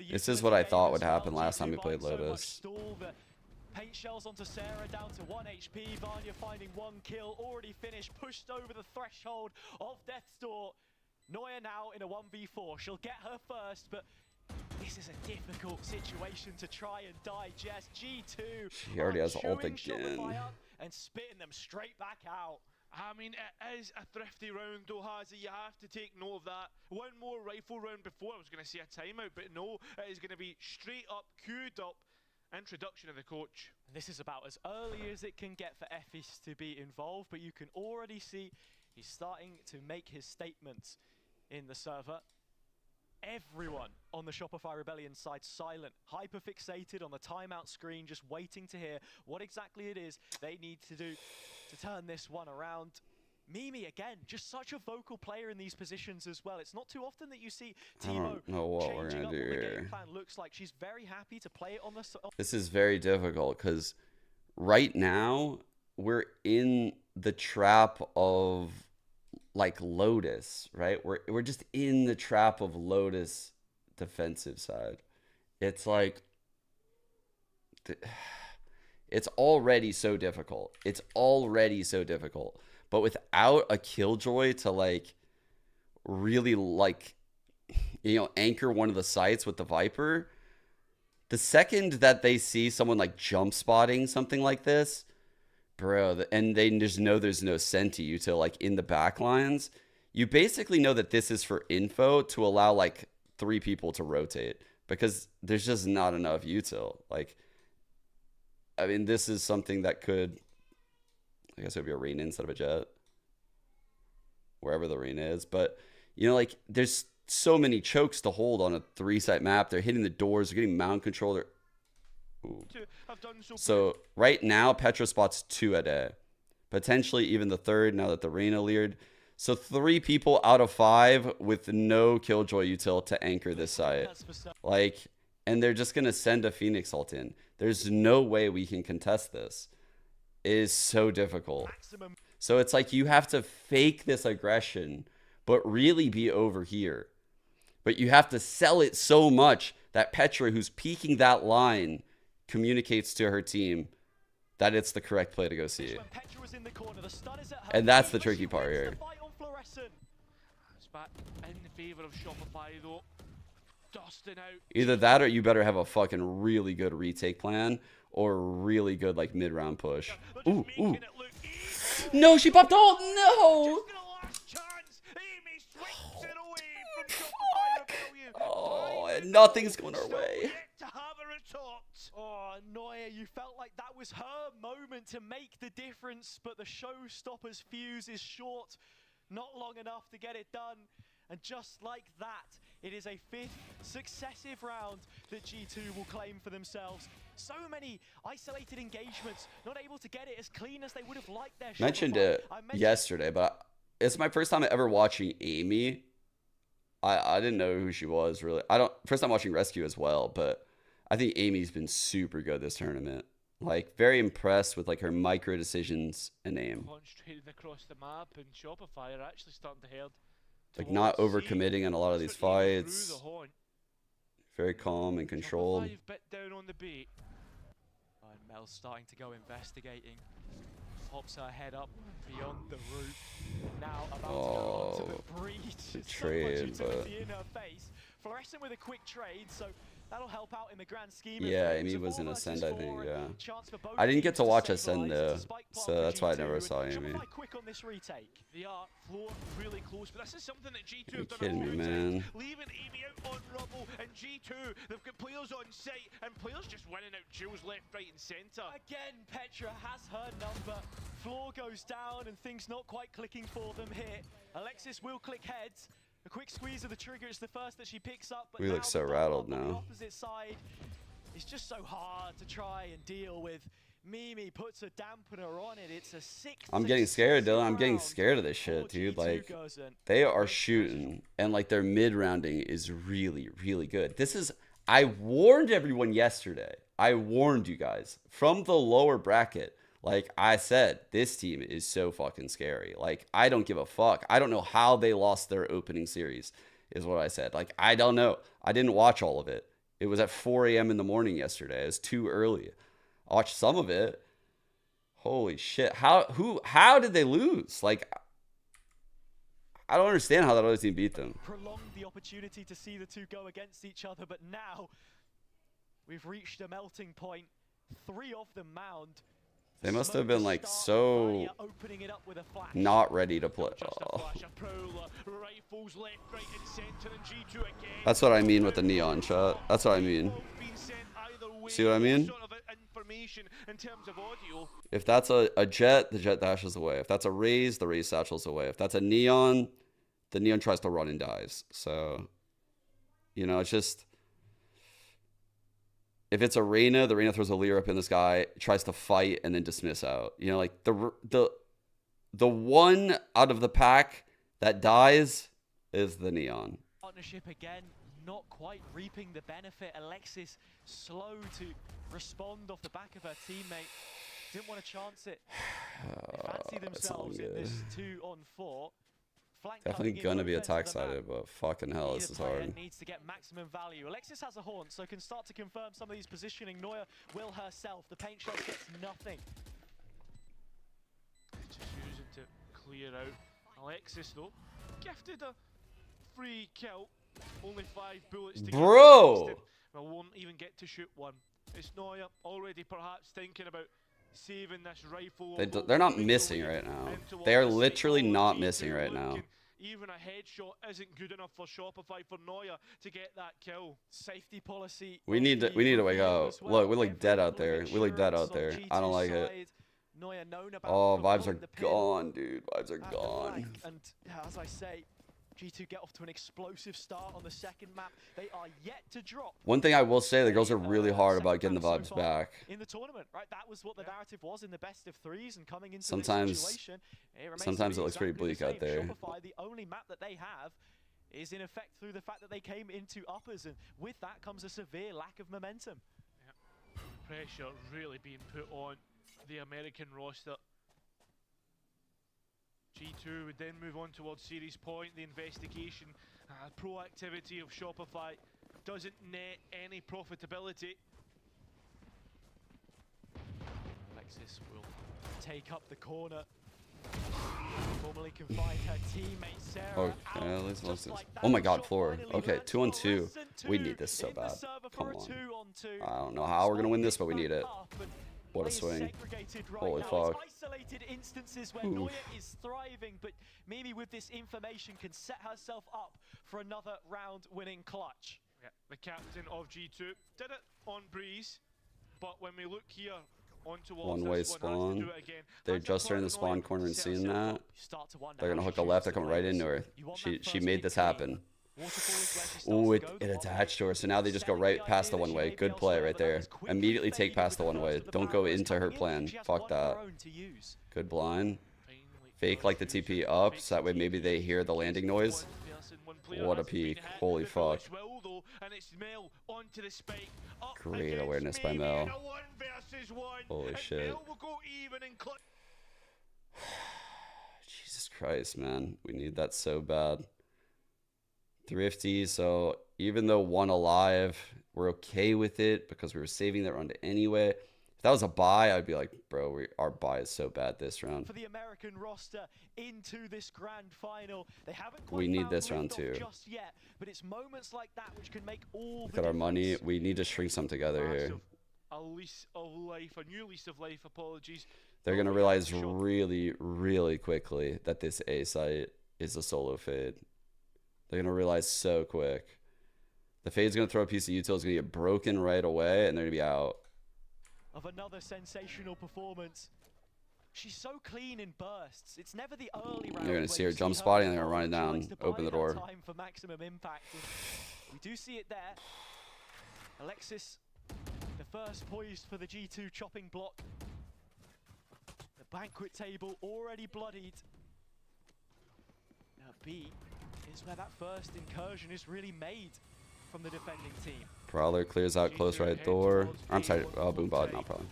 This is what I thought would happen last time we played Lotus. Paint shells onto Sarah, down to 1 HP. Vanya finding 1 kill, already finished, pushed over the threshold of Death's Door. Noya now in a 1v4. She'll get her first, but this is a difficult situation to try and digest. G2. She already has ult again. And spitting them straight back out. I mean, it is a thrifty round, though, Hazy. You have to take note of that. One more rifle round before. I was going to say a timeout, but no, it is going to be straight up, queued up. Introduction of the coach. And this is about as early as it can get for Effis to be involved, but you can already see he's starting to make his statements in the server. Everyone on the Shopify Rebellion side silent, hyper-fixated on the timeout screen, just waiting to hear what exactly it is they need to do to turn this one around. Mimi, again, just such a vocal player in these positions as well. It's not too often that you see Timo changing up what the game plan looks like. She's very happy to play it on the... This is very difficult because right now we're in the trap of like Lotus, right? We're just in the trap of Lotus defensive side. It's like... It's already so difficult. It's already so difficult. But without a Killjoy to like really like, you know, anchor one of the sites with the Viper, the second that they see someone like jump spotting something like this, bro, and they just know there's no Senti util like in the backlines, you basically know that this is for info to allow like 3 people to rotate because there's just not enough util. Like, I mean, this is something that could... I guess it would be a Reyna instead of a Jet. Wherever the Reyna is. But, you know, like, there's so many chokes to hold on a 3-site map. They're hitting the doors. They're getting mound control. Ooh. So, right now, Petra spots 2 a day. Potentially even the 3rd now that the Reyna leered. So 3 people out of 5 with no Killjoy util to anchor this site. Like, and they're just going to send a Phoenix ult in. There's no way we can contest this. It is so difficult. So it's like you have to fake this aggression, but really be over here. But you have to sell it so much that Petra, who's peeking that line, communicates to her team that it's the correct play to go see. And that's the tricky part here. Either that or you better have a fucking really good retake plan or a really good like mid-round push. Ooh, ooh. No, she popped ult! No! Oh, and nothing's going our way. Oh, Neuer, you felt like that was her moment to make the difference, but the showstopper's fuse is short, not long enough to get it done. And just like that, it is a 5th successive round that G2 will claim for themselves. So many isolated engagements, not able to get it as clean as they would have liked their shot. Mentioned it yesterday, but it's my first time ever watching Amy. I didn't know who she was really. First time watching Rescue as well, but I think Amy's been super good this tournament. Like, very impressed with like her micro decisions and aim. Concentrating across the map, and Shopify are actually starting to head. Like, not overcommitting in a lot of these fights. Very calm and controlled. Bit down on the beat. And Mel's starting to go investigating. Pops her head up beyond the roof. Now about to go onto the breach. Trade, so much but in her face. Fluorescent with a quick trade, so that'll help out in the grand scheme. Yeah, Amy was in Ascend, I think. Yeah, I didn't get to watch Ascend though, so that's why I never saw Amy. Quick on this retake. They are floor really close, but this is something that G2 Are you have done kidding me, man? Leaving Amy out on rubble, and G2, they've got players on site, and players just winning out duels left, right, and center. Again, Petra has her number. Floor goes down, and things not quite clicking for them here. Alexis will click heads. A quick squeeze of the trigger is the first that she picks up, but We look so rattled now. Opposite side, it's just so hard to try and deal with. Mimi puts a dampener on it. It's a 6th. I'm getting scared, Dylan. I'm getting scared of this shit, dude. Like, they are shooting, and like their mid-rounding is really, really good. This is, I warned everyone yesterday. I warned you guys from the lower bracket. Like I said, this team is so fucking scary. Like, I don't give a fuck. I don't know how they lost their opening series, is what I said. Like, I don't know. I didn't watch all of it. It was at 4 a.m. in the morning yesterday. It was too early. I watched some of it. Holy shit. How did they lose? Like, I don't understand how that other team beat them. Prolonged the opportunity to see the two go against each other, but now we've reached a melting point. 3 off the mound. They must have been like so not ready to play. Oh. That's what I mean with the neon shot. That's what I mean. See what I mean? If that's a jet, the jet dashes away. If that's a raise, the raise satchels away. If that's a neon, the neon tries to run and dies. So, you know, it's just... If it's a Reyna, the Reyna throws a Leer up in the sky, tries to fight, and then dismiss out. You know, like the one out of the pack that dies is the neon. Partnership again, not quite reaping the benefit. Alexis slow to respond off the back of her teammate. Didn't want to chance it. They fancy themselves in this 2-on-4. Definitely gonna be attack sided, but fucking hell, this is hard. Needs to get maximum value. Alexis has a haunt, so can start to confirm some of these positioning. Neuer will herself. The paint shot gets nothing. Just using to clear out. Alexis though, gifted a free kill. Only 5 bullets to Bro! Well, won't even get to shoot one. It's Neuer already perhaps thinking about saving this rifle. They're not missing right now. They are literally not missing right now. Even a headshot isn't good enough for Shopify, for Neuer to get that kill. Safety policy. We need to wake up. Look, we look dead out there. We look dead out there. I don't like it. Neuer known about. Oh, for vibes pulling are the pin gone, dude. Vibes are at the gone. flag. And as I say, G2 get off to an explosive start on the second map. They are yet to drop. One thing I will say, the girls are really hard about getting the vibes back. In the tournament, right? That was what the narrative was in the best of threes, and coming into Sometimes, this situation, sometimes it looks pretty bleak out there. Shopify, the only map that they have is in effect through the fact that they came into uppers, and with that comes a severe lack of momentum. Yeah. Pressure really being put on the American roster. G2 would then move on towards series point. The investigation, proactivity of Shopify doesn't net any profitability. Alexis will take up the corner. Formally can find her teammate Sarah. Okay, let's look this. Oh my god, floor. Okay, 2-on-2. We need this so bad. Come on. I don't know how we're gonna win this, but we need it. What a swing. Holy fuck. Isolated instances where Neuer is thriving, but Mimi with this information can set herself up for another round winning clutch. Yeah, the captain of G2 did it on Breeze, but when we look here onto One-way spawn. They're just starting the spawn corner and seeing that. They're gonna hook a left. They're coming right into her. She made this happen. Ooh, it attached to her. So now they just go right past the one-way. Good play right there. Immediately take past the one-way. Don't go into her plan. Fuck that. Good blind. Fake like the TP up, so that way maybe they hear the landing noise. What a peek. Holy fuck. Great awareness by Mel. Holy shit. Jesus Christ, man. We need that so bad. Thrifty, so even though one alive, we're okay with it because we were saving that round anyway. If that was a bye, I'd be like, bro, our bye is so bad this round. For the American roster into this grand final, they haven't we need this round too. Just yet, but it's moments like that which can make all Look at our money. We need to string some together here. A lease of life, a new lease of life, apologies. They're gonna realize really, really quickly that this A site is a solo fade. They're gonna realize so quick. The fade's gonna throw a piece of util, it's gonna get broken right away, and they're gonna be out. Of another sensational performance. She's so clean in bursts. It's never the early round. They're gonna see her jump spotting, and they're gonna run it down, open the door. Time for maximum impact. We do see it there. Alexis, the first poised for the G2 chopping block. The banquet table already bloodied. Now B is where that first incursion is really made from the defending team. Prowler clears out close right door. I'm sorry, Boombot, not Prowler.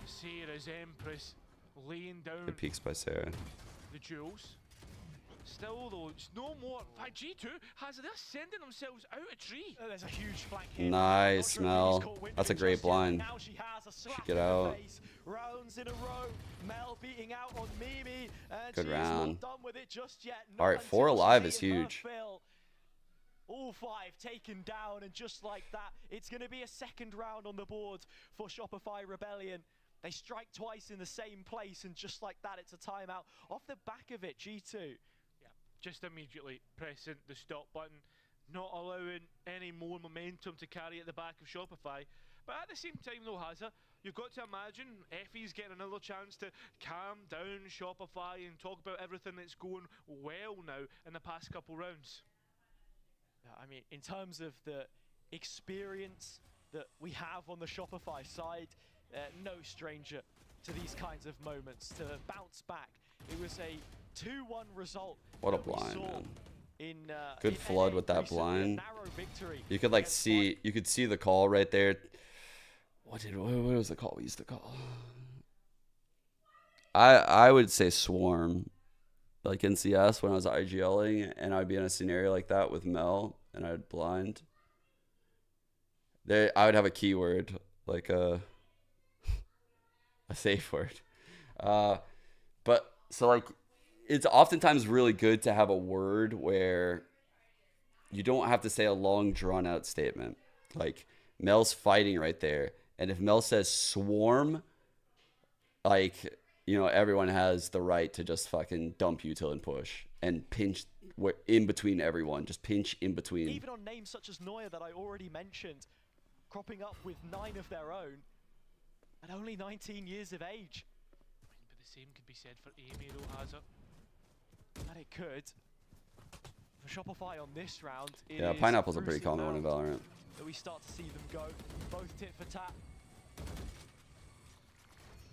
Sarah's Empress laying down Good peeks by Sarah. the jewels. Still though, it's no more. In fact, G2 they're sending themselves out a tree. There's a huge flank here. Nice, Mel. That's a great blind. Now she has a slap Get out. Rounds in a row. Mel beating out on Mimi. And Good she's round. not done with it just yet. Alright, 4 alive is huge. All 5 taken down, and just like that, it's going to be a second round on the board for Shopify Rebellion. They strike twice in the same place, and just like that, it's a timeout. Off the back of it, G2. Yeah, just immediately pressing the stop button, not allowing any more momentum to carry at the back of Shopify. But at the same time though, Hazza, you've got to imagine Effie's getting another chance to calm down Shopify and talk about everything that's going well now in the past couple rounds. I mean, in terms of the experience that we have on the Shopify side, no stranger to these kinds of moments. To bounce back, it was a 2-1 result. What a blind, man. In, Good flood with that blind. You could you could see the call right there. What was the call we used to call? I would say swarm. Like in CS when I was IGLing and I'd be in a scenario like that with Mel and I'd blind. I would have a keyword, like a safe word. But so like it's oftentimes really good to have a word where you don't have to say a long drawn out statement. Like Mel's fighting right there. And if Mel says swarm, like, you know, everyone has the right to just fucking dump util and push and pinch in between everyone. Just pinch in between. Even on names such as Neuer that I already mentioned, cropping up with 9 of their own at only 19 years of age. same could be said for Amy, though, has it? And it could. For Shopify on this round, it Yeah, is Pineapple's a pretty crucial common one in now Valorant. that we start to see them go. Both tit for tat.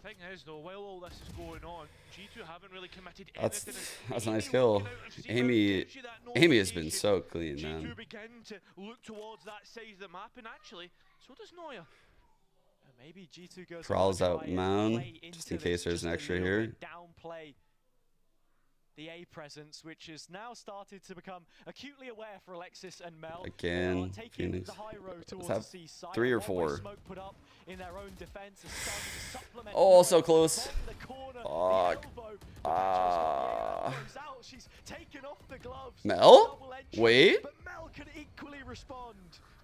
Thing is, though, while all this is going on, G2 haven't really committed That's anything. a nice kill. Amy has been so clean, man. G2 begin to look towards that side of the map, and actually, so does Noya. Maybe G2 goes Prowls out mound, just in case there's an extra here. Downplay the A presence, which has now started to become acutely aware for Alexis and Mel. Again, Phoenix. Let's have 3 or 4. Oh, so close. Fuck. Mel? Wait. But Mel can equally respond.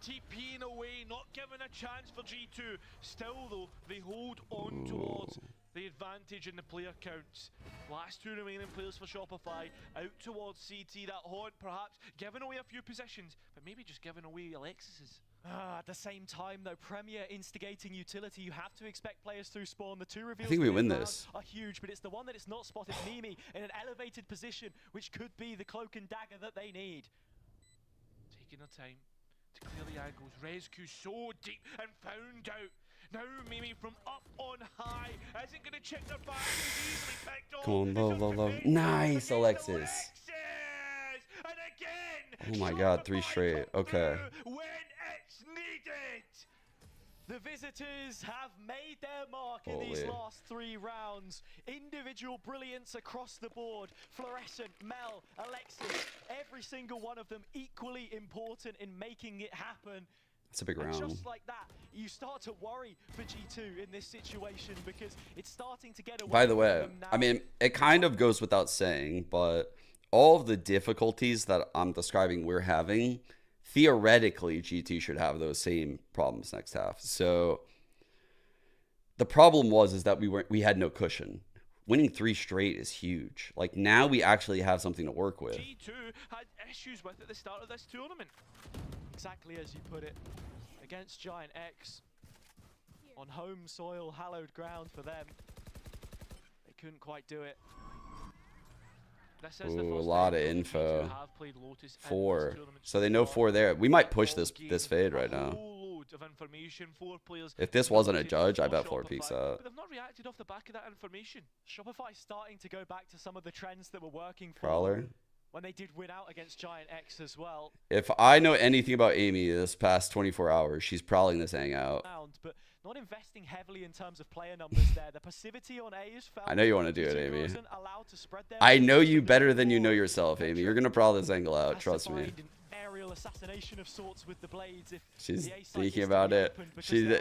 TPing away, not giving a chance for G2. Still, though, they hold on towards the advantage in the player counts. Last 2 remaining players for Shopify out towards CT. That haunt, perhaps giving away a few positions, but maybe just giving away Alexis's. At the same time, though, Premier instigating utility, you have to expect players to spawn. The 2 reveals I think we win this. Are huge, but it's the one that is not spotted. Mimi in an elevated position, which could be the cloak and dagger that they need. Taking their time to clear the angles. Rescue so deep and found out. Now Mimi from up on high isn't going to check their back. Easily picked off. Come on, low. Nice, Alexis. And again, oh my god, 3 straight. Okay. When it's needed. The visitors have made their mark in these last 3 rounds. Individual brilliance across the board. Fluorescent, Mel, Alexis, every single one of them equally important in making it happen. It's a big round. And just like that, you start to worry for G2 in this situation because it's starting to get away. By the way, I mean, it kind of goes without saying, but all of the difficulties that I'm describing we're having, theoretically, G2 should have those same problems next half. So the problem is that we had no cushion. Winning 3 straight is huge. Like, now we actually have something to work with. G2 had issues with at the start of this tournament. Exactly as you put it. Against Giant X. On home soil, hallowed ground for them. They couldn't quite do it. Ooh, a lot of info. Lotus 4. So they know 4 there. We might push this fade right now. Of information, 4 players. If this wasn't a judge, I bet 4 peaks out. But they've not reacted off the back of that information. Shopify starting to go back to some of the trends that were working for Prowler. When they did win out against Giant X as well. If I know anything about Amy this past 24 hours, she's prowling this hangout. But not investing heavily in terms of player numbers there. The passivity on A is felt. I know you want to do it, Amy. I know you better than you know yourself, Amy. You're going to prowl this angle out, trust me. Aerial assassination of sorts with the blades. If she's the thinking about it. She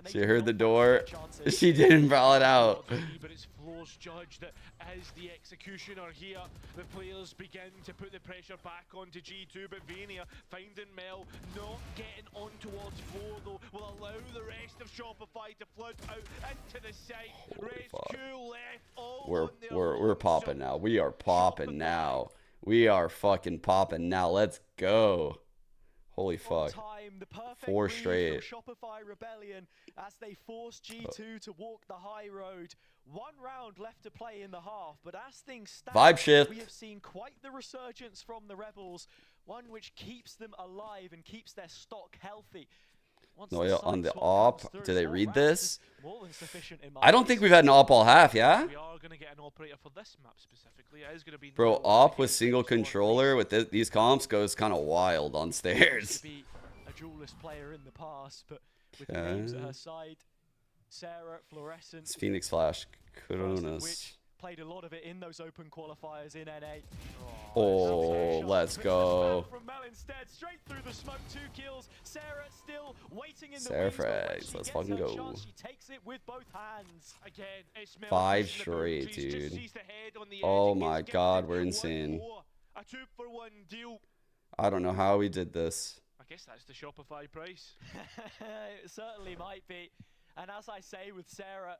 she heard the door. She didn't prowl it out. But it's Floor's judge that as the executioner here, the players begin to put the pressure back onto G2, but Vania finding Mel, not getting on towards Floor though, will allow the rest of Shopify to flood out into the site. Rescue left all We're popping now. We are popping now. We are fucking popping now. Let's go. Holy fuck. 4 straight. Shopify Rebellion as they force G2 to walk the high road. 1 round left to play in the half, but as things stand, vibe shift. We have seen quite the resurgence from the Rebels, one which keeps them alive and keeps their stock healthy. No, on the op, do they read this? I don't think we've had an op all half, yeah? We are going to get an operator for this map specifically. It is going to be bro, op with single controller with these comps goes kind of wild on stairs. Be a duelist player in the past, but with the names at her side, Sarah, Fluorescent, it's Phoenix Flash, Coronas. Played a lot of it in those open qualifiers in NA. Oh, let's go. From Mel instead, straight through the smoke, 2 kills. Sarah still waiting in the Sarah wings, frags, let's fucking go. Chance, she takes it with both hands. Again, it's Mel 5 straight, dude. Oh my god, we're insane. A 2-for-1 deal. I don't know how we did this. I guess that's the Shopify price. It certainly might be. And as I say with Sarah,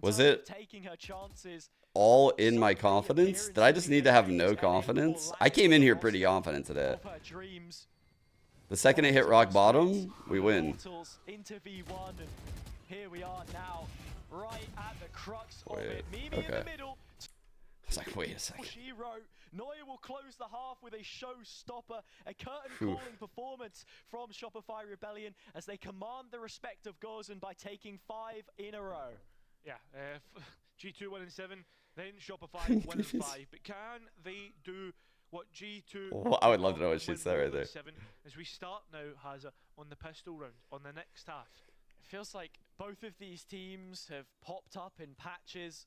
was it taking her chances all in my confidence? Did I just need to have no confidence? I came in here pretty confident today. The second it hit rock bottom, we win. Here we are now, right at the crux of Wait, it. Mimi in okay. the middle. I was like, wait a second. She wrote, Neuer will close the half with a showstopper, a curtain-calling performance from Shopify Rebellion as they command the respect of Gozen by taking 5 in a row. Yeah, G2 1 and 7, then Shopify 1 and 5. But can they do what G2? Well, I would love to know what she said right there. 7, as we start now, Hazza, on the pistol round, on the next half. It feels like both of these teams have popped up in patches.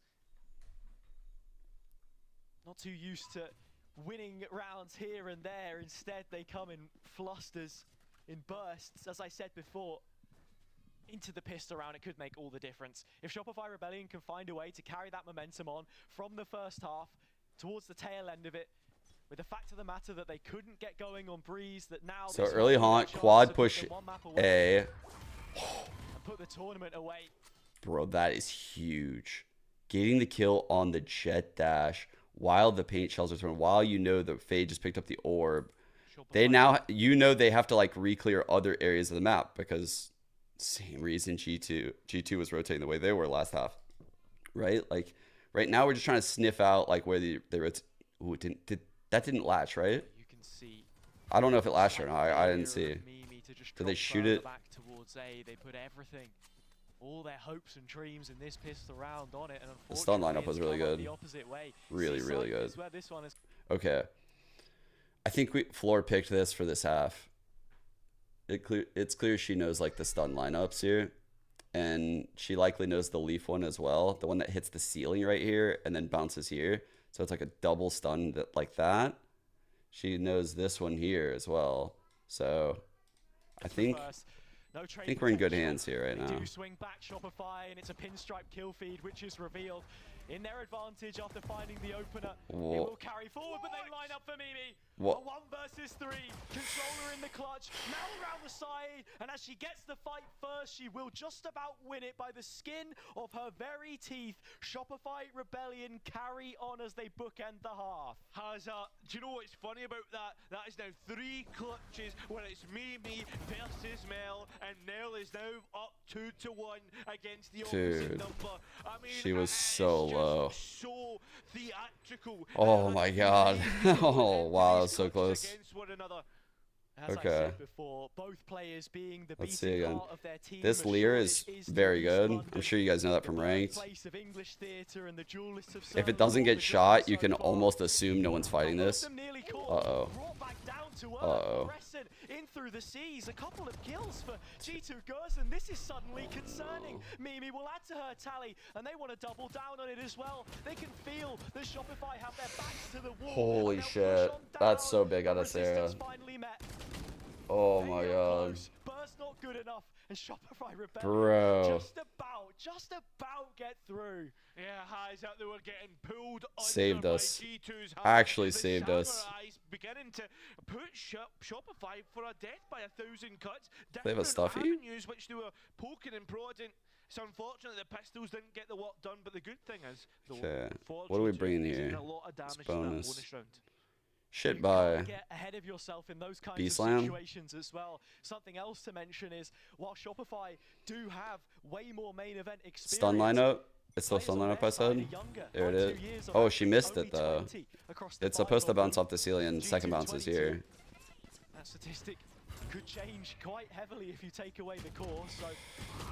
Not too used to winning rounds here and there. Instead, they come in flusters, in bursts. As I said before, into the pistol round, it could make all the difference. If Shopify Rebellion can find a way to carry that momentum on from the first half towards the tail end of it, with the fact of the matter that they couldn't get going on Breeze, that now So early haunt, quad push A. and put the tournament away. Bro, that is huge. Getting the kill on the jet dash while the paint shells are thrown, while you know the Fade just picked up the orb. They now, you know, they have to like re-clear other areas of the map because same reason G2 was rotating the way they were last half, right? Like right now we're just trying to sniff out like where they ooh, that didn't latch, right? You can see. I don't know if it latched or not. I didn't see. Did they shoot it? Back towards A. They put everything, all their hopes and dreams in this pistol round on it, and The stun unfortunately lineup was it's really come up good. the opposite way. Really, really good. Is where this one is. Okay. I think Floor picked this for this half. It's clear she knows like the stun lineups here. And she likely knows the Leaf one as well. The one that hits the ceiling right here and then bounces here. So it's like a double stun like that. She knows this one here as well. So I think we're in good hands here right now. They do swing back Shopify, and it's a pinstripe kill feed, which is revealed in their advantage after finding the opener. Whoa. It will carry forward, but they line up for Mimi. What? A 1 versus 3. Controller in the clutch. Now around the side, and as she gets the fight first, she will just about win it by the skin of her very teeth. Shopify Rebellion carry on as they bookend the half. Hazza, do you know what's funny about that? That is now 3 clutches where it's Mimi versus Mel, and Nell is now up 2-1 against the opposite number. I mean, she was so low. So theatrical. Oh my god. Oh wow, that was so close. As I Okay. said before, both players being the Let's see again. of their team. This Lear is very good. I'm sure you guys know that from ranked. If it doesn't get shot, you can almost assume no one's fighting this. Uh-oh. Uh-oh. In through the seas, a couple of kills for G2 Gerson. This is suddenly concerning. Mimi will add to her tally, and they want to double down on it as well. They can feel the Shopify have their backs to the wall. Holy shit. That's so big out of Sarah. Oh my god. Burst not good enough, and Shopify Rebellion Bro. just about get through. Yeah, highs out, they were getting pulled Saved under us. by G2's hand. Actually The saved us. Samurais beginning to put Shopify for a death by 1,000 cuts. They have a Different stuffy? avenues which they were poking and prodding. It's unfortunate the pistols didn't get the work done, but the good thing is, though, Okay. for What are we G2, bringing he's here? doing a lot of damage It's to that bonus. bonus round. Shit by. Get ahead of yourself in those kinds B-slam? of situations as well. Something else to mention is while Shopify do have way more main event experience. Stun lineup. It's still stun lineup, I said. There it is. Oh, she missed it though. It's supposed to bounce off the ceiling and second bounce is here. That statistic could change quite heavily if you take away the core. So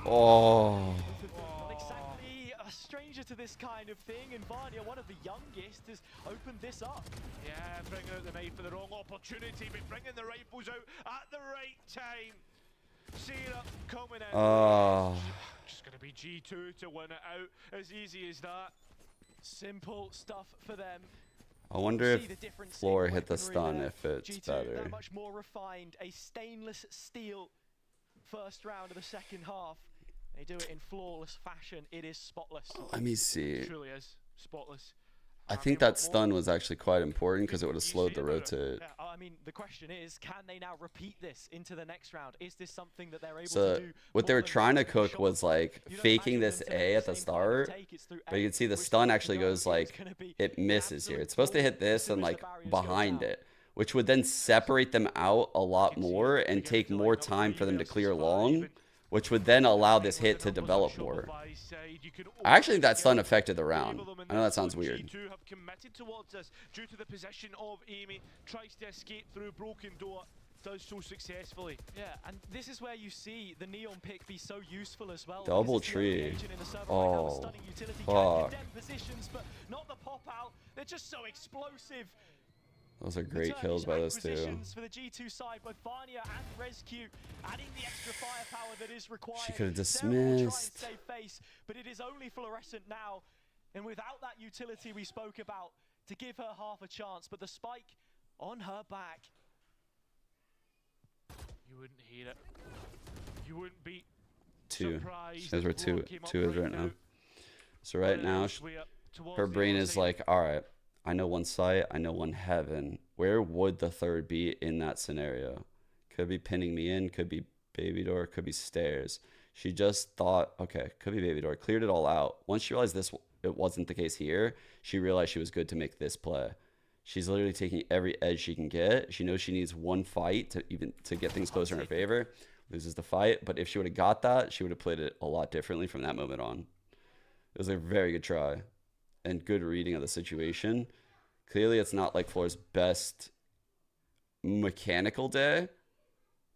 Oh. not exactly a stranger to this kind of thing, and Vanya, one of the youngest, has opened this up. Yeah, bringing out the knife for the wrong opportunity, but bringing the rifles out at the right time. Sarah coming in. Oh. Just going to be G2 to win it out. As easy as that. Simple stuff for them. I wonder if Floor hit the stun if it's G2, better. that much more refined. A stainless steel first round of the second half. They do it in flawless fashion. It is spotless. Let me see. It truly is spotless. I think that stun was actually quite important because it would have slowed the rotate. Yeah, I mean, the question is, can they now repeat this into the next round? Is this something that they're able to So do? what they were trying to cook was like faking this A at the start, but you can see the stun actually goes like, it misses here. It's supposed to hit this and like behind it, which would then separate them out a lot more and take more time for them to clear long. which would then allow this hit to develop more. I actually think that stun affected the round. I know that sounds weird. G2 have committed towards us due to the position of Amy. Tries to escape through broken door. Does so successfully. Yeah, and this is where you see the Neon pick be so useful as well. Double tree. Oh, fuck. Positions, but not the pop out. They're just so explosive. Those are great kills by those two. For the G2 side, both Vanya and Rescue adding the extra firepower that is required. She could have dismissed. Save face, but it is only fluorescent now, and without that utility we spoke about to give her half a chance, but the spike on her back. You wouldn't hate it. You wouldn't be surprised. Those were two is right now. So right now, her brain is like, all right, I know one site, I know one heaven. Where would the third be in that scenario? Could be pinning me in, could be baby door, could be stairs. She just thought, okay, could be baby door. Cleared it all out. Once she realized it wasn't the case here, she realized she was good to make this play. She's literally taking every edge she can get. She knows she needs one fight to get things closer in her favor. Loses the fight, but if she would have got that, she would have played it a lot differently from that moment on. It was a very good try and good reading of the situation. Clearly, it's not like Floor's best mechanical day,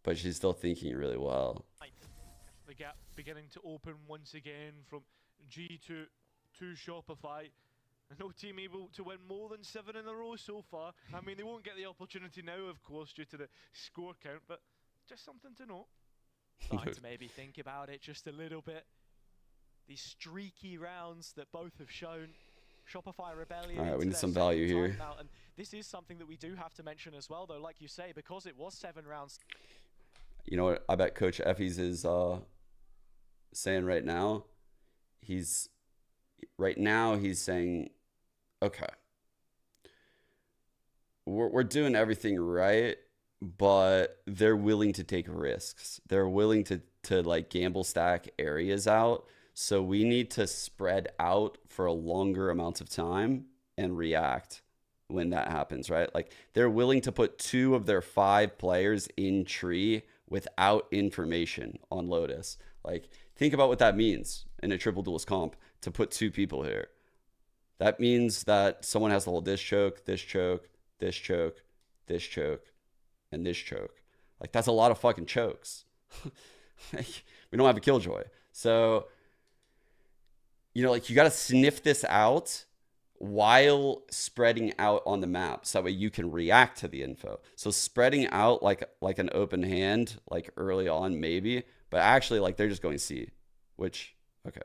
but she's still thinking really well. The gap beginning to open once again from G2 to Shopify. No team able to win more than 7 in a row so far. I mean, they won't get the opportunity now, of course, due to the score count, but just something to note. Starting to maybe think about it just a little bit. These streaky rounds that both have shown. Shopify Rebellion. All right, we need some value here. And this is something that we do have to mention as well, though, like you say, because it was 7 rounds. You know what I bet Coach Effie's is saying right now? He's saying, okay, we're doing everything right, but they're willing to take risks. They're willing to like gamble stack areas out. So we need to spread out for a longer amounts of time and react when that happens, right? Like they're willing to put 2 of their 5 players in tree without information on Lotus. Like think about what that means in a triple duelist comp to put 2 people here. That means that someone has to hold this choke, this choke, this choke, this choke, and this choke. Like that's a lot of fucking chokes. We don't have a killjoy. So, you know, like you got to sniff this out while spreading out on the map so that way you can react to the info. So spreading out like an open hand, like early on maybe, but actually like they're just going C, which, okay.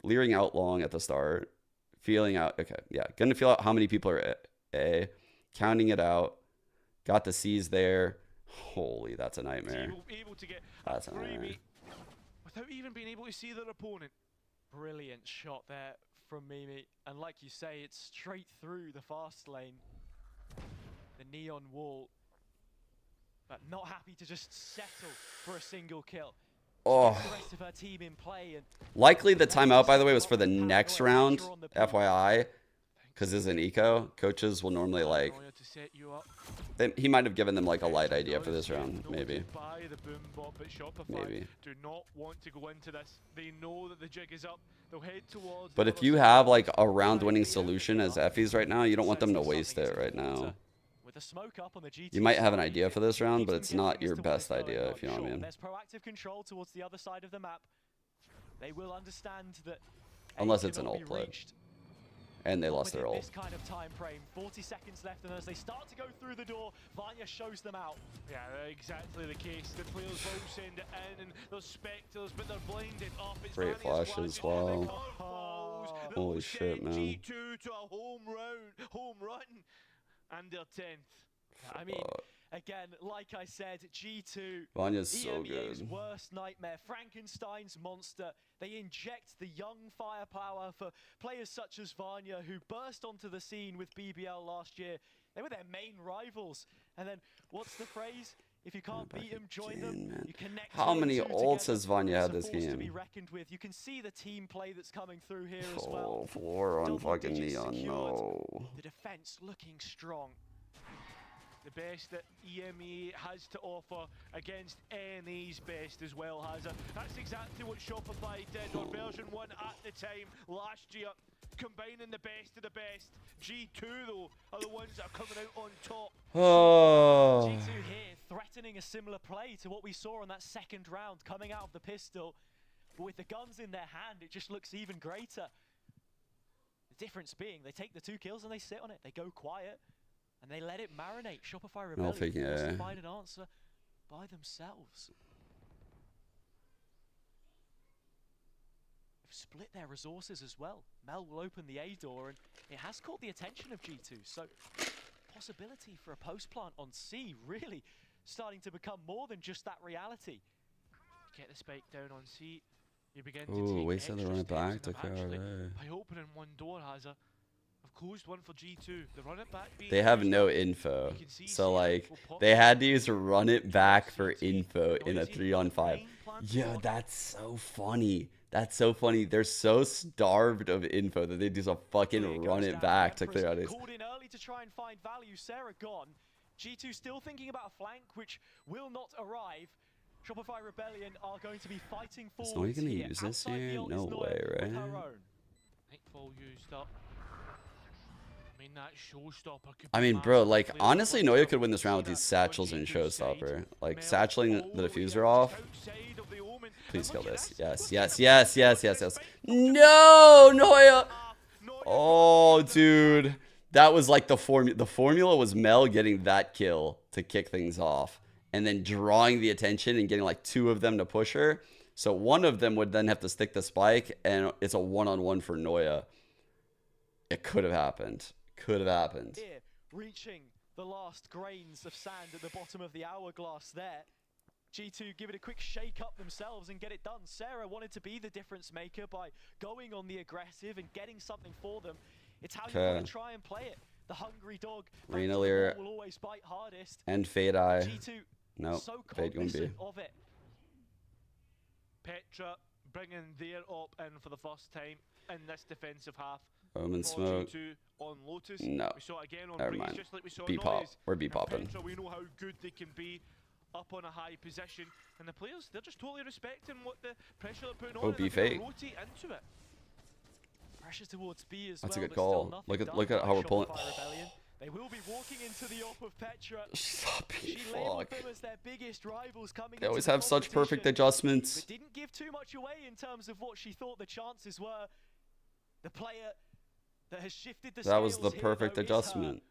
Leering out long at the start, feeling out, okay, yeah. Gonna feel out how many people are A, counting it out, got the C's there. Holy, that's a nightmare. Able to get that's a nightmare. Without even being able to see their opponent. Brilliant shot there from Mimi. And like you say, it's straight through the fast lane. The neon wall. But not happy to just settle for a single kill. Oh. The rest of her team in play and Likely the timeout, by the way, was for the next round, FYI, because this is an eco. Coaches will normally like, he might have given them like a light idea for this round, maybe. Maybe. Do not want to go into this. They know that the jig is up. They'll head towards. But if you have like a round-winning solution as Effie's right now, you don't want them to waste it right now. You might have an idea for this round, but it's not your best idea, if you know what I mean. There's proactive control towards the other side of the map. They will understand that. Unless it's an ult play. And they lost their ult. This kind of time frame, 40 seconds left, and as they start to go through the door, Vanya shows them out. Yeah, exactly the case. The players will send it in, and those specters, but they're blinded up. It's great flash as well. Holy shit, man. G2 to a home run. And their 10th. I mean, again, like I said, G2, Vanya's so EMEA's good. worst nightmare, Frankenstein's monster. They inject the young firepower for players such as Vanya, who burst onto the scene with BBL last year. They were their main rivals. And then, what's the phrase? If you can't beat them, join them. You connect. How many ults has Vanya had this game? To be reckoned with. You can see the team play that's coming through here as well. Oh, Floor on fucking Neon, no. The defense looking strong. the best that EME has to offer against NA's best as well, Hazza. That's exactly what Shopify did on version 1 at the time last year, combining the best of the best. G2 though are the ones that are coming out on top. Oh. G2 here threatening a similar play to what we saw in that second round, coming out of the pistol, but with the guns in their hand it just looks even greater. The difference being they take the 2 kills and they sit on it, they go quiet and they let it marinate. Shopify Rebellion forced to find an answer by themselves. Split their resources as well. Mel will open the A door and it has caught the attention of G2, so possibility for a post plant on C really starting to become more than just that reality. Get the spike down on C, you begin Ooh, to take wait till they run it back to actually, by opening one door, Hazza, I've closed one for G2. The run it back being They have no info, so like they had to use run it back for info in a 3-on-5. Yo, that's so funny. That's so funny. They're so starved of info that they just a fucking run it back to clear out his. Called in early to try and find value. Sarah gone. G2 still thinking about a flank which will not arrive. Shopify Rebellion are going to be fighting for. So are you gonna use this here? No way, right? Nightfall used up. I mean, that showstopper could I mean, bro, like honestly, Noya could win this round with these satchels and showstopper. Like satcheling the diffuser off. Please kill this. Yes, yes, yes, yes, yes, yes. No, Noya. Oh, dude. That was like the formula. The formula was Mel getting that kill to kick things off. And then drawing the attention and getting like 2 of them to push her. So one of them would then have to stick the spike. And it's a 1-on-1 for Noya. It could have happened. Could have happened. Here, reaching the last grains of sand at the bottom of the hourglass there. G2 give it a quick shake up themselves and get it done. Sarah wanted to be the difference maker by going on the aggressive and getting something for them. It's how you want to try and play it. The hungry dog Rena Lear will always bite hardest. and Fade Eye. G2 nope. so Fade gonna be. of it. Petra bringing their op in for the first time in this defensive half. Omen smoke. On Lotus. No. We saw it again on Never Breeze, mind. just like we saw B-pop. Noise. We're B-popping. Petra, we know how good they can be up on a high position, and the players, they're just totally respecting what the pressure they're putting on. B fake. Rotate into it. Pressure towards B as That's well. a good call. Look at how we're pulling. They will be walking into the op of Petra. Stop She labeled them as their biggest rivals coming They always into the have such perfect competition, adjustments. but didn't give too much away in terms of what she thought the chances were. The player that has shifted the That was scales the here, perfect though, is adjustment.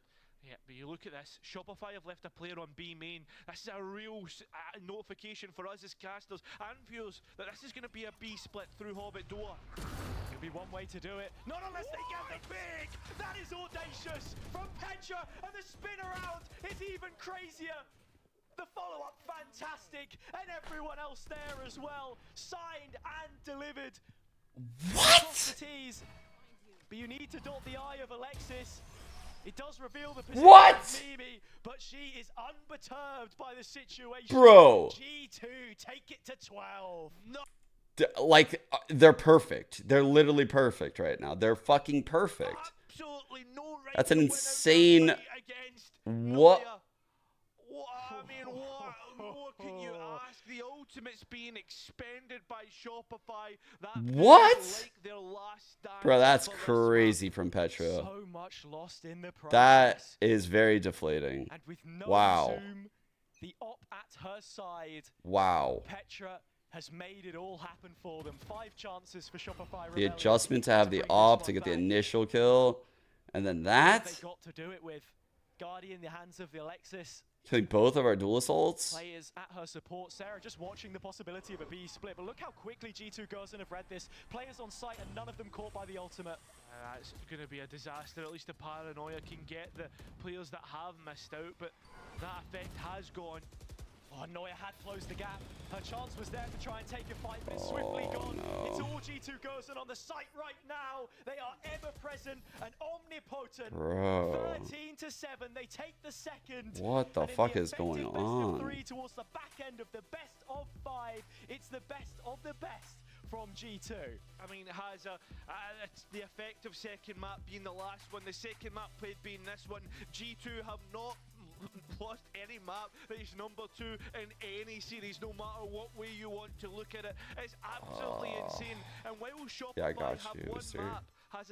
Yeah, but you look at this. Shopify have left a player on B main. This is a real notification for us as casters and viewers that this is going to be a B split through Hobbit door. Could be one way to do it. Not unless they get the big. That is audacious from Petra, and the spin around is even crazier. The follow-up fantastic, and everyone else there as well. Signed and delivered. What? But you need to dot the eye of Alexis. It does reveal the position of Mimi, but she is unperturbed by the situation. Bro. G2 take it to 12. No. Like, they're perfect. They're literally perfect right now. They're fucking perfect. Absolutely no right. That's an insane. What? I mean, what can you ask? The ultimate's being expended by Shopify. What? Like their last Bro, that's crazy from Petra. So much lost in the process. That is very deflating. And with no Wow. zoom, the op at her side. Wow. Petra has made it all happen for them. 5 chances for Shopify The Rebellion adjustment to have the op to get the initial kill. And then that. They got to do it with Guardian in the hands of the Alexis. Killing both of our duelist ults. Players at her support. Sarah just watching the possibility of a B split. But look how quickly G2 girls have read this. Players on site and none of them caught by the ultimate. That's going to be a disaster. At least the paranoia can get the players that have missed out. But that effect has gone. Oh, Noya had closed the gap. Her chance was there to try and take a fight, but it's swiftly gone. No. It's all G2 girls and on the site right now. They are ever present and omnipotent. Bro. 13-7. They take the second. What the fuck is going on? 3 towards the back end of the best of 5. It's the best of the best from G2. I mean, it has it's the effect of second map being the last one. The second map played being this one. G2 have not lost any map that is number 2 in any series, no matter what way you want to look at it. It's absolutely insane. And while Shopify have one map,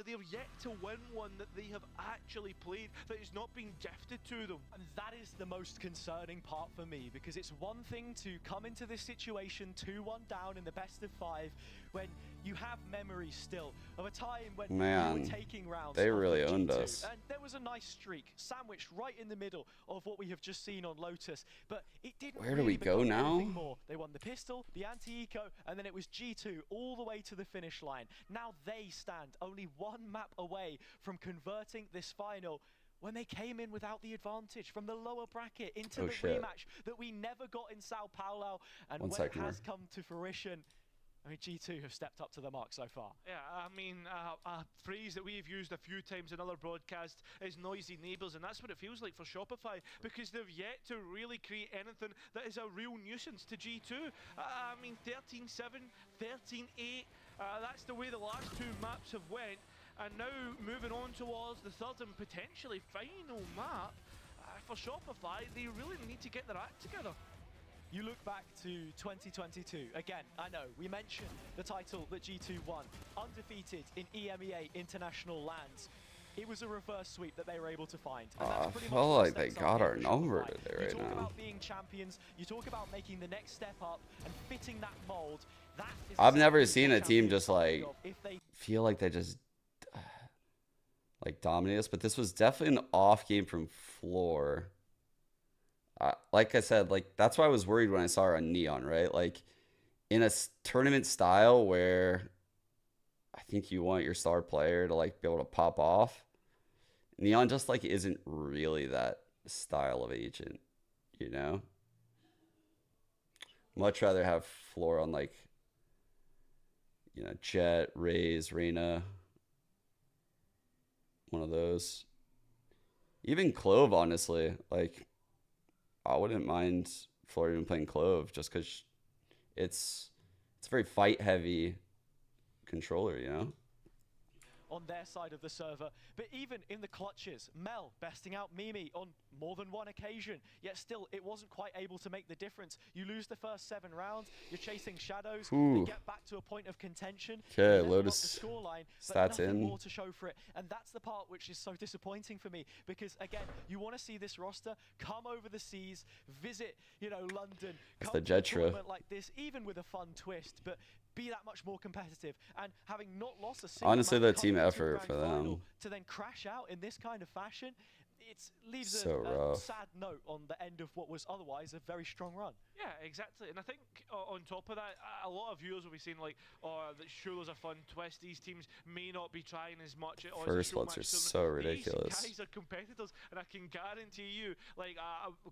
they've yet to win one that they have actually played that is not being gifted to them. And that is the most concerning part for me, because it's one thing to come into this situation 2-1 down in the best of 5 when you have memories still of a time when you were taking rounds. They really owned G2, us. and there was a nice streak sandwiched right in the middle of what we have just seen on Lotus, but it didn't Where do we go become now? anything more. They won the pistol, the anti-eco, and then it was G2 all the way to the finish line. Now they stand only one map away from converting this final when they came in without the advantage from the lower bracket into the rematch that we never got in Sao Paulo, and when it has come to fruition, I mean, G2 have stepped up to the mark so far. Yeah, I mean, a phrase that we've used a few times in other broadcasts is noisy neighbours, and that's what it feels like for Shopify, because they've yet to really create anything that is a real nuisance to G2. I mean, 13-7, 13-8, that's the way the last 2 maps have went, and now moving on towards the third and potentially final map, for Shopify, they really need to get their act together. You look back to 2022. Again, I know, we mentioned the title that G2 won. Undefeated in EMEA international lands. It was a reverse sweep that they were able to find. And I feel like they got our number today right now. You talk about being champions, you talk about making the next step up and fitting that mold. That is I've never seen a team just like feel like they just like dominate us, but this was definitely an off game from Floor. Like I said, like that's why I was worried when I saw her on Neon, right? Like in a tournament style where I think you want your star player to like be able to pop off, Neon just like isn't really that style of agent, you know? Much rather have Floor on like, you know, Jet, Raze, Reyna, one of those. Even Clove, honestly, like I wouldn't mind Floor even playing Clove just because it's a very fight heavy controller, you know? On their side of the server, but even in the clutches, Mel besting out Mimi on more than one occasion, yet still it wasn't quite able to make the difference. You lose the first 7 rounds, you're chasing shadows, they get back to a point of contention. Okay, Lotus stats in. More to show for it, and that's the part which is so disappointing for me, because again, you want to see this roster come over the seas, visit, you know, London, it's come the to a Jetra tournament like this, even with a fun twist, but be that much more competitive, and having not lost a single honestly match the team coming to effort the for grand final, them to then crash out in this kind of fashion, it leaves so a rough. sad note on the end of what was otherwise a very strong run. Yeah, exactly. And I think on top of that, a lot of viewers will be saying like, oh, that sure there's a fun twist. These teams may not be trying as much. First ones are so ridiculous. These guys are competitors, and I can guarantee you, like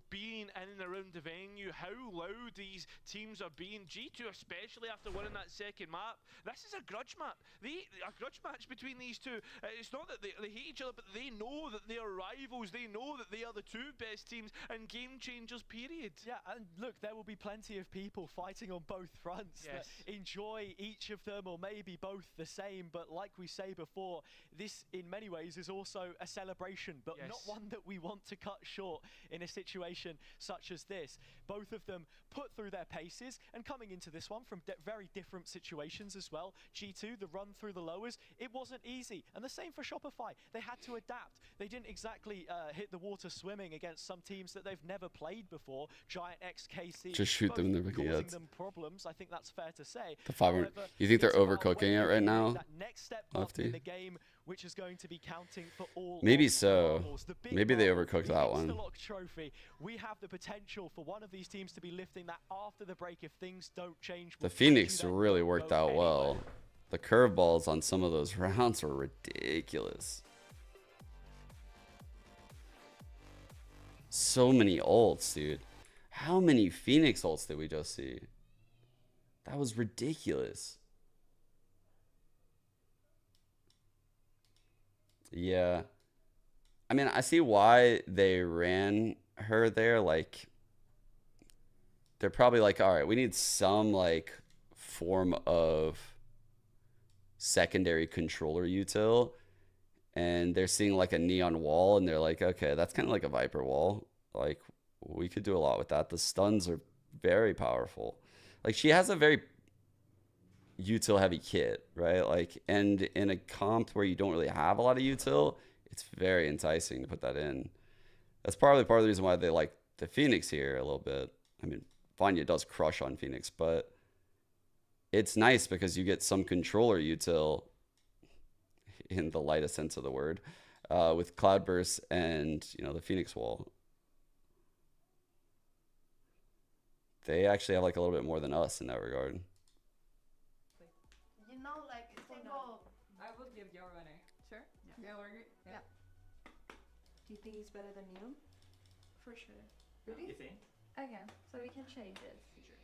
being in and around the venue, how loud these teams are being. G2, especially after winning that second map, this is a grudge map. A grudge match between these two. It's not that they hate each other, but they know that they are rivals. They know that they are the 2 best teams and game changers, period. Yeah, and look, there will be plenty of people fighting on both fronts that enjoy each of them, or maybe both the same, but like we say before, this in many ways is also a celebration, but not one that we want to cut short in a situation such as this. Both of them put through their paces, and coming into this one from very different situations as well. G2, the run through the lowers, it wasn't easy, and the same for Shopify. They had to adapt. They didn't exactly hit the water swimming against some teams that they've never played before. Giant XKC, just shoot them in the causing heads. them problems. I think that's fair to say. The 500. You think they're overcooking it right now? That next step up in the game, which is going to be counting for all. Maybe so. Maybe they overcooked that one. The Lock trophy. We have the potential for one of these teams to be lifting that after the break if things don't change. The Phoenix really worked out well. The curveballs on some of those rounds were ridiculous. So many ults, dude. How many Phoenix ults did we just see? That was ridiculous. Yeah. I mean, I see why they ran her there. Like, they're probably like, all right, we need some like form of secondary controller util. And they're seeing like a neon wall, and they're like, okay, that's kind of like a Viper wall. Like, we could do a lot with that. The stuns are very powerful. Like, she has a very util heavy kit, right? Like, and in a comp where you don't really have a lot of util, it's very enticing to put that in. That's probably part of the reason why they like the Phoenix here a little bit. I mean, Vanya does crush on Phoenix, but it's nice because you get some controller util in the lightest sense of the word, with Cloudburst and, you know, the Phoenix Wall. They actually have like a little bit more than us in that regard. You know, like, I would give your winner. Sure? Yeah, we're good. Yeah. do you think he's better than you? For sure. Really? You think? Okay, so we can change it.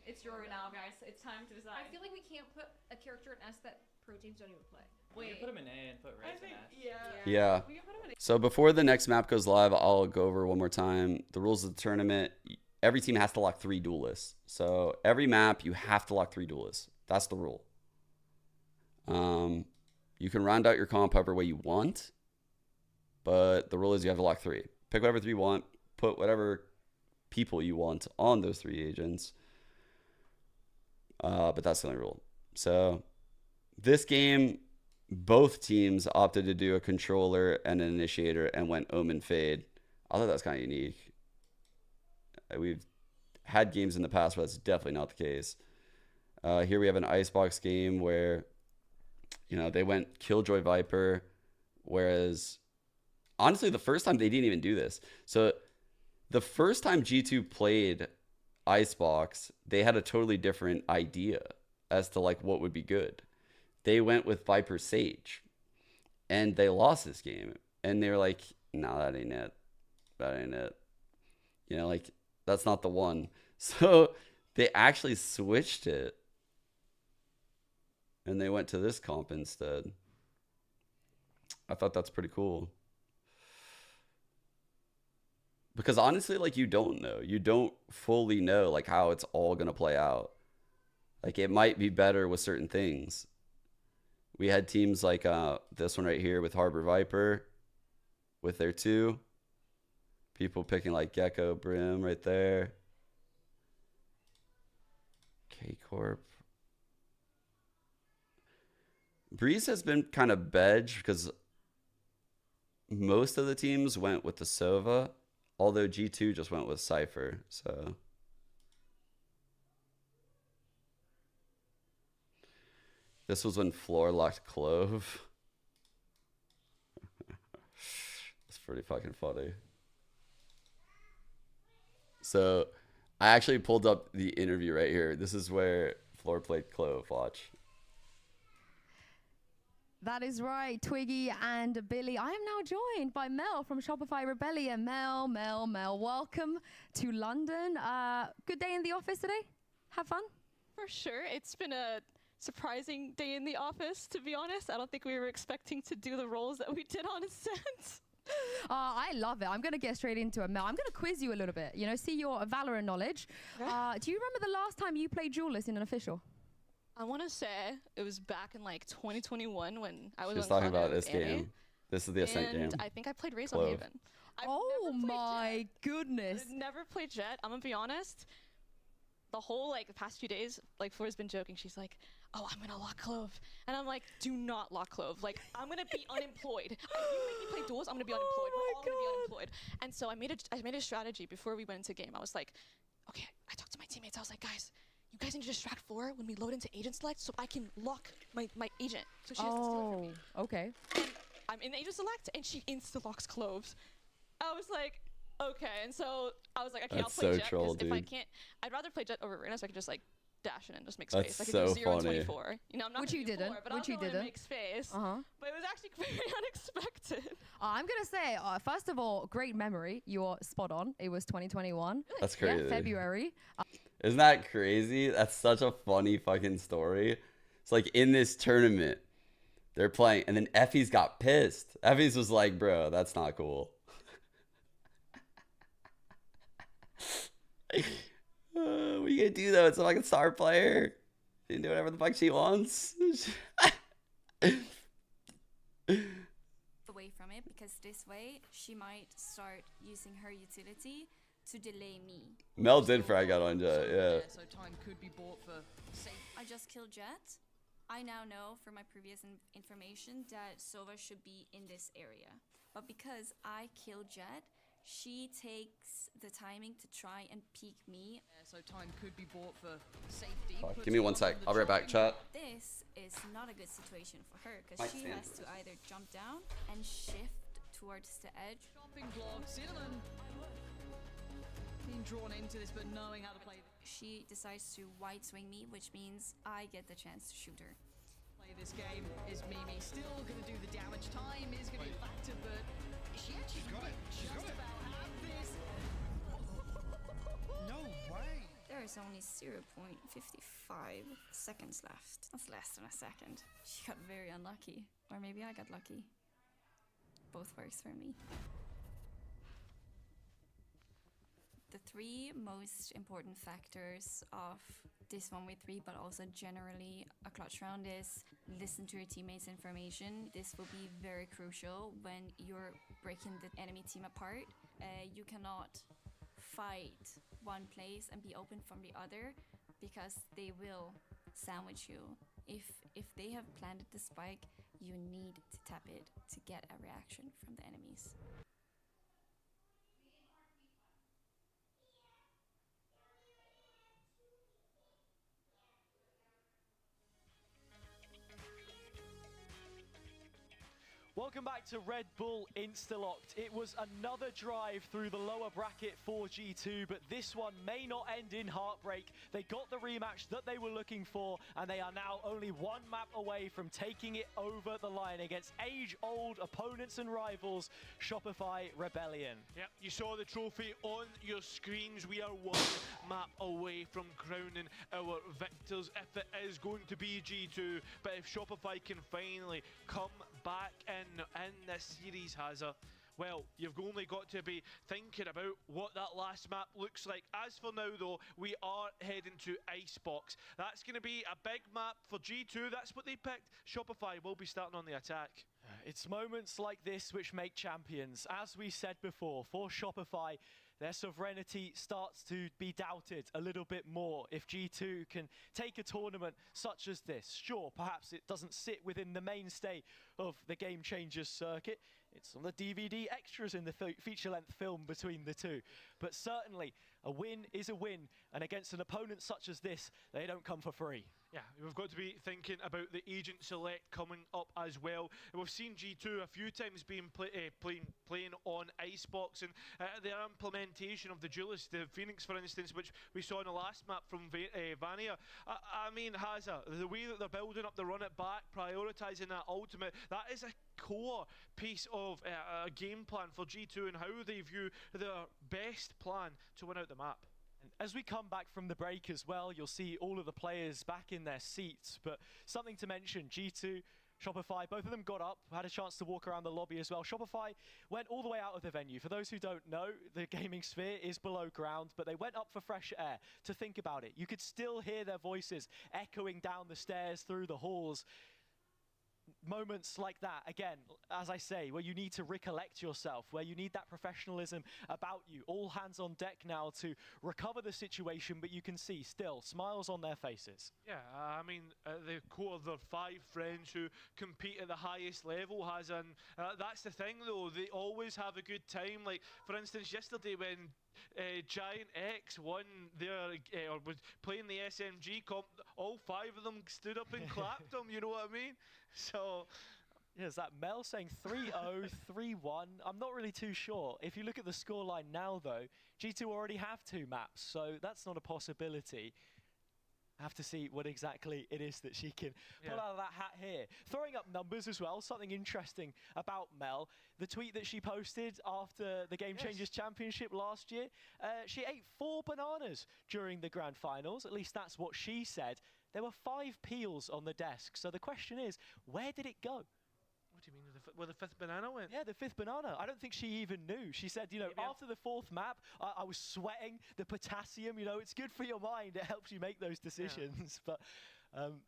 It's your now, guys. It's time to decide. I feel like we can't put a character in S that pro teams don't even play. You can put him in A and put Raze in S. Yeah. So before the next map goes live, I'll go over one more time the rules of the tournament. Every team has to lock 3 duelists. So every map you have to lock 3 duelists. That's the rule. You can round out your comp however way you want, but the rule is you have to lock 3. Pick whatever 3 you want, put whatever people you want on those 3 agents. But that's the only rule. So this game, both teams opted to do a controller and an initiator and went Omen Fade. I thought that was kind of unique. We've had games in the past where that's definitely not the case. Here we have an Icebox game where, you know, they went Killjoy Viper, whereas honestly the first time they didn't even do this. So the first time G2 played Icebox, they had a totally different idea as to like what would be good. They went with Viper Sage and they lost this game, and they were like, no, that ain't it. That ain't it. You know, like, that's not the one. So they actually switched it and they went to this comp instead. I thought that's pretty cool. Because honestly, like, you don't know. You don't fully know, like, how it's all going to play out. Like, it might be better with certain things. We had teams like this one right here with Harbor Viper with their 2. People picking, like, Gecko Brim right there. K-Corp. Breeze has been kind of bedged because most of the teams went with the Sova, although G2 just went with Cypher, so. This was when Floor locked Clove. It's pretty fucking funny. So I actually pulled up the interview right here. This is where Floor played Clove. Watch. That is right, Twiggy and Billy. I am now joined by Mel from Shopify Rebellion. Mel, welcome to London. Good day in the office today? Have fun? For sure. It's been a surprising day in the office, to be honest. I don't think we were expecting to do the roles that we did on Ascent. I love it. I'm going to get straight into it, Mel. I'm going to quiz you a little bit, you know, see your Valorant knowledge. Do you remember the last time you played Duelist in an official? I want to say it was back in like 2021 when I was She was talking about this game. This is the Ascent game. I think I played Raze on Haven. Oh my goodness. I've never played Jet. I'm going to be honest. The whole, like, the past few days, like, Flora's been joking. She's like, oh, I'm going to lock Clove. And I'm like, do not lock Clove. Like, I'm going to be unemployed. If you make me play duels, I'm going to be unemployed. We're all going to be unemployed. And so I made a strategy before we went into game. I was like, okay, I talked to my teammates. I was like, guys, you guys need to distract Flora when we load into agent select so I can lock my agent. So she doesn't steal it from me. Okay. And I'm in agent select, and she insta-locks Cloves. I was like, okay, and so I was like, okay, I'll play Jet, because if I can't, I'd rather play Jet over Reyna so I can just, like, dash in and just make space. That's I could so do 0 and funny. 24. You know, I'm not Which gonna you do didn't. 4, but Which I'll you go in and didn't. make space. Uh-huh. But it was actually very unexpected. I'm going to say, first of all, great memory. You're spot on. It was 2021. That's crazy. Yeah, February. Isn't that crazy? That's such a funny fucking story. It's like in this tournament, they're playing, and then Effie's got pissed. Effie's was like, bro, that's not cool. What are you gonna do though? It's like a star player. She can do whatever the fuck she wants. Away from it, because this way she might start using her utility to delay me. Mel did frag out on Jet, yeah. So time could be bought for safe. I just killed Jet. I now know from my previous information that Sova should be in this area. But because I killed Jet, she takes the timing to try and peek me. So time could be bought for safety. Fuck, give me 1 sec. I'll be right back, chat. This is not a good situation for her because Might she stand has for to this. either jump down and shift towards the edge. Shopping block, Cinnamon being drawn into this but knowing how to play. She decides to wide swing me, which means I get the chance to shoot her. Play this game is Mimi still going to do the damage. Time is going to be a factor, but she actually got it. She's got it. about have this. No way. There is only 0.55 seconds left. That's less than a second. She got very unlucky. Or maybe I got lucky. Both works for me. The 3 most important factors of this 1v3, but also generally a clutch round, is listen to your teammates' information. This will be very crucial when you're breaking the enemy team apart. You cannot fight one place and be open from the other because they will sandwich you. If they have planted the spike, you need to tap it to get a reaction from the enemies. Welcome back to Red Bull Instalocked. It was another drive through the lower bracket for G2, but this one may not end in heartbreak. They got the rematch that they were looking for, and they are now only 1 map away from taking it over the line against age-old opponents and rivals, Shopify Rebellion. Yep, you saw the trophy on your screens. We are 1 map away from crowning our victors if it is going to be G2. But if Shopify can finally come back in this series, Hazza, well, you've only got to be thinking about what that last map looks like. As for now, though, we are heading to Icebox. That's going to be a big map for G2. That's what they picked. Shopify will be starting on the attack. It's moments like this which make champions. As we said before, for Shopify, their sovereignty starts to be doubted a little bit more if G2 can take a tournament such as this. Sure, perhaps it doesn't sit within the mainstay of the Game Changers circuit. It's on the DVD extras in the feature-length film between the two. But certainly, a win is a win, and against an opponent such as this, they don't come for free. Yeah, we've got to be thinking about the agent select coming up as well. And we've seen G2 a few times being playing on Icebox, and their implementation of the duelist, the Phoenix for instance, which we saw in the last map from Vania. I mean, Hazza, the way that they're building up the run it back, prioritising that ultimate, that is a core piece of a game plan for G2 and how they view their best plan to win out the map. And as we come back from the break as well, you'll see all of the players back in their seats. But something to mention, G2, Shopify, both of them got up, had a chance to walk around the lobby as well. Shopify went all the way out of the venue. For those who don't know, the gaming sphere is below ground, but they went up for fresh air to think about it. You could still hear their voices echoing down the stairs, through the halls. Moments like that, again, as I say, where you need to recollect yourself, where you need that professionalism about you. All hands on deck now to recover the situation, but you can see still smiles on their faces. Yeah, I mean, the core of their 5 friends who compete at the highest level has, and that's the thing though, they always have a good time. Like, for instance, yesterday when Giant X won their, or was playing the SMG comp, all 5 of them stood up and clapped them, you know what I mean? So... Yes, that Mel saying 3-0, 3-1. I'm not really too sure. If you look at the scoreline now, though, G2 already have 2 maps, so that's not a possibility. I have to see what exactly it is that she can pull out of that hat here. Throwing up numbers as well, something interesting about Mel. The tweet that she posted after the Game Changers Championship last year, she ate 4 bananas during the grand finals. At least that's what she said. There were 5 peels on the desk. So the question is, where did it go? What do you mean, where the 5th banana went? Yeah, the 5th banana. I don't think she even knew. She said, you know, after the 4th map, I was sweating. The potassium, you know, it's good for your mind. It helps you make those decisions. But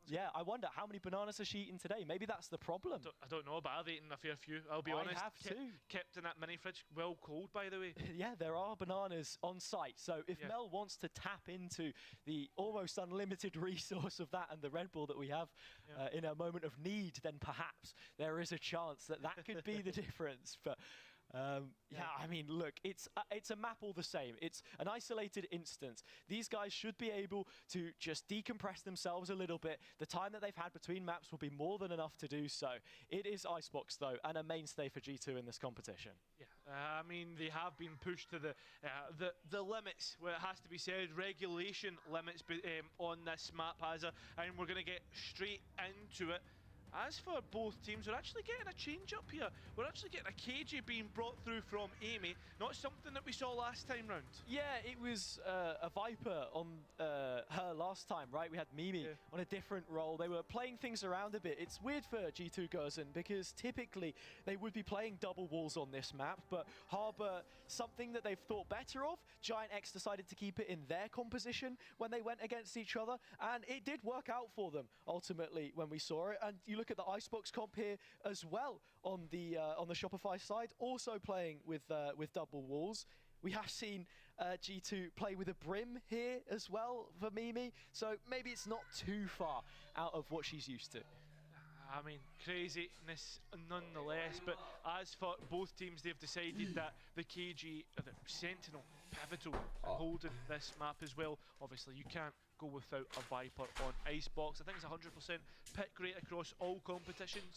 Yeah, I wonder how many bananas has she eaten today? Maybe that's the problem. I don't know, but I've eaten a fair few. I'll be honest. I have too. Kept in that mini fridge, well cold, by the way. Yeah, there are bananas on site. So if Mel wants to tap into the almost unlimited resource of that and the Red Bull that we have in a moment of need, then perhaps there is a chance that that could be the difference. But yeah, I mean, look, it's a map all the same. It's an isolated instance. These guys should be able to just decompress themselves a little bit. The time that they've had between maps will be more than enough to do so. It is Icebox, though, and a mainstay for G2 in this competition. Yeah, I mean, they have been pushed to the limits, where it has to be said, regulation limits on this map, and we're going to get straight into it. As for both teams, we're actually getting a change up here. We're actually getting a KJ being brought through from Amy, not something that we saw last time round. Yeah, it was a Viper on her last time, right? We had Mimi on a different role. They were playing things around a bit. It's weird for G2 Gerson because typically they would be playing double walls on this map, but Harbor, something that they've thought better of, Giant X decided to keep it in their composition when they went against each other, and it did work out for them ultimately when we saw it. And you look at the Icebox comp here as well on the Shopify side, also playing with double walls. We have seen G2 play with a brim here as well for Mimi, so maybe it's not too far out of what she's used to. I mean, craziness nonetheless, but as for both teams, they've decided that the KG, the Sentinel, pivotal, holding this map as well. Obviously, you can't go without a Viper on Icebox. I think it's 100% pick rate across all competitions.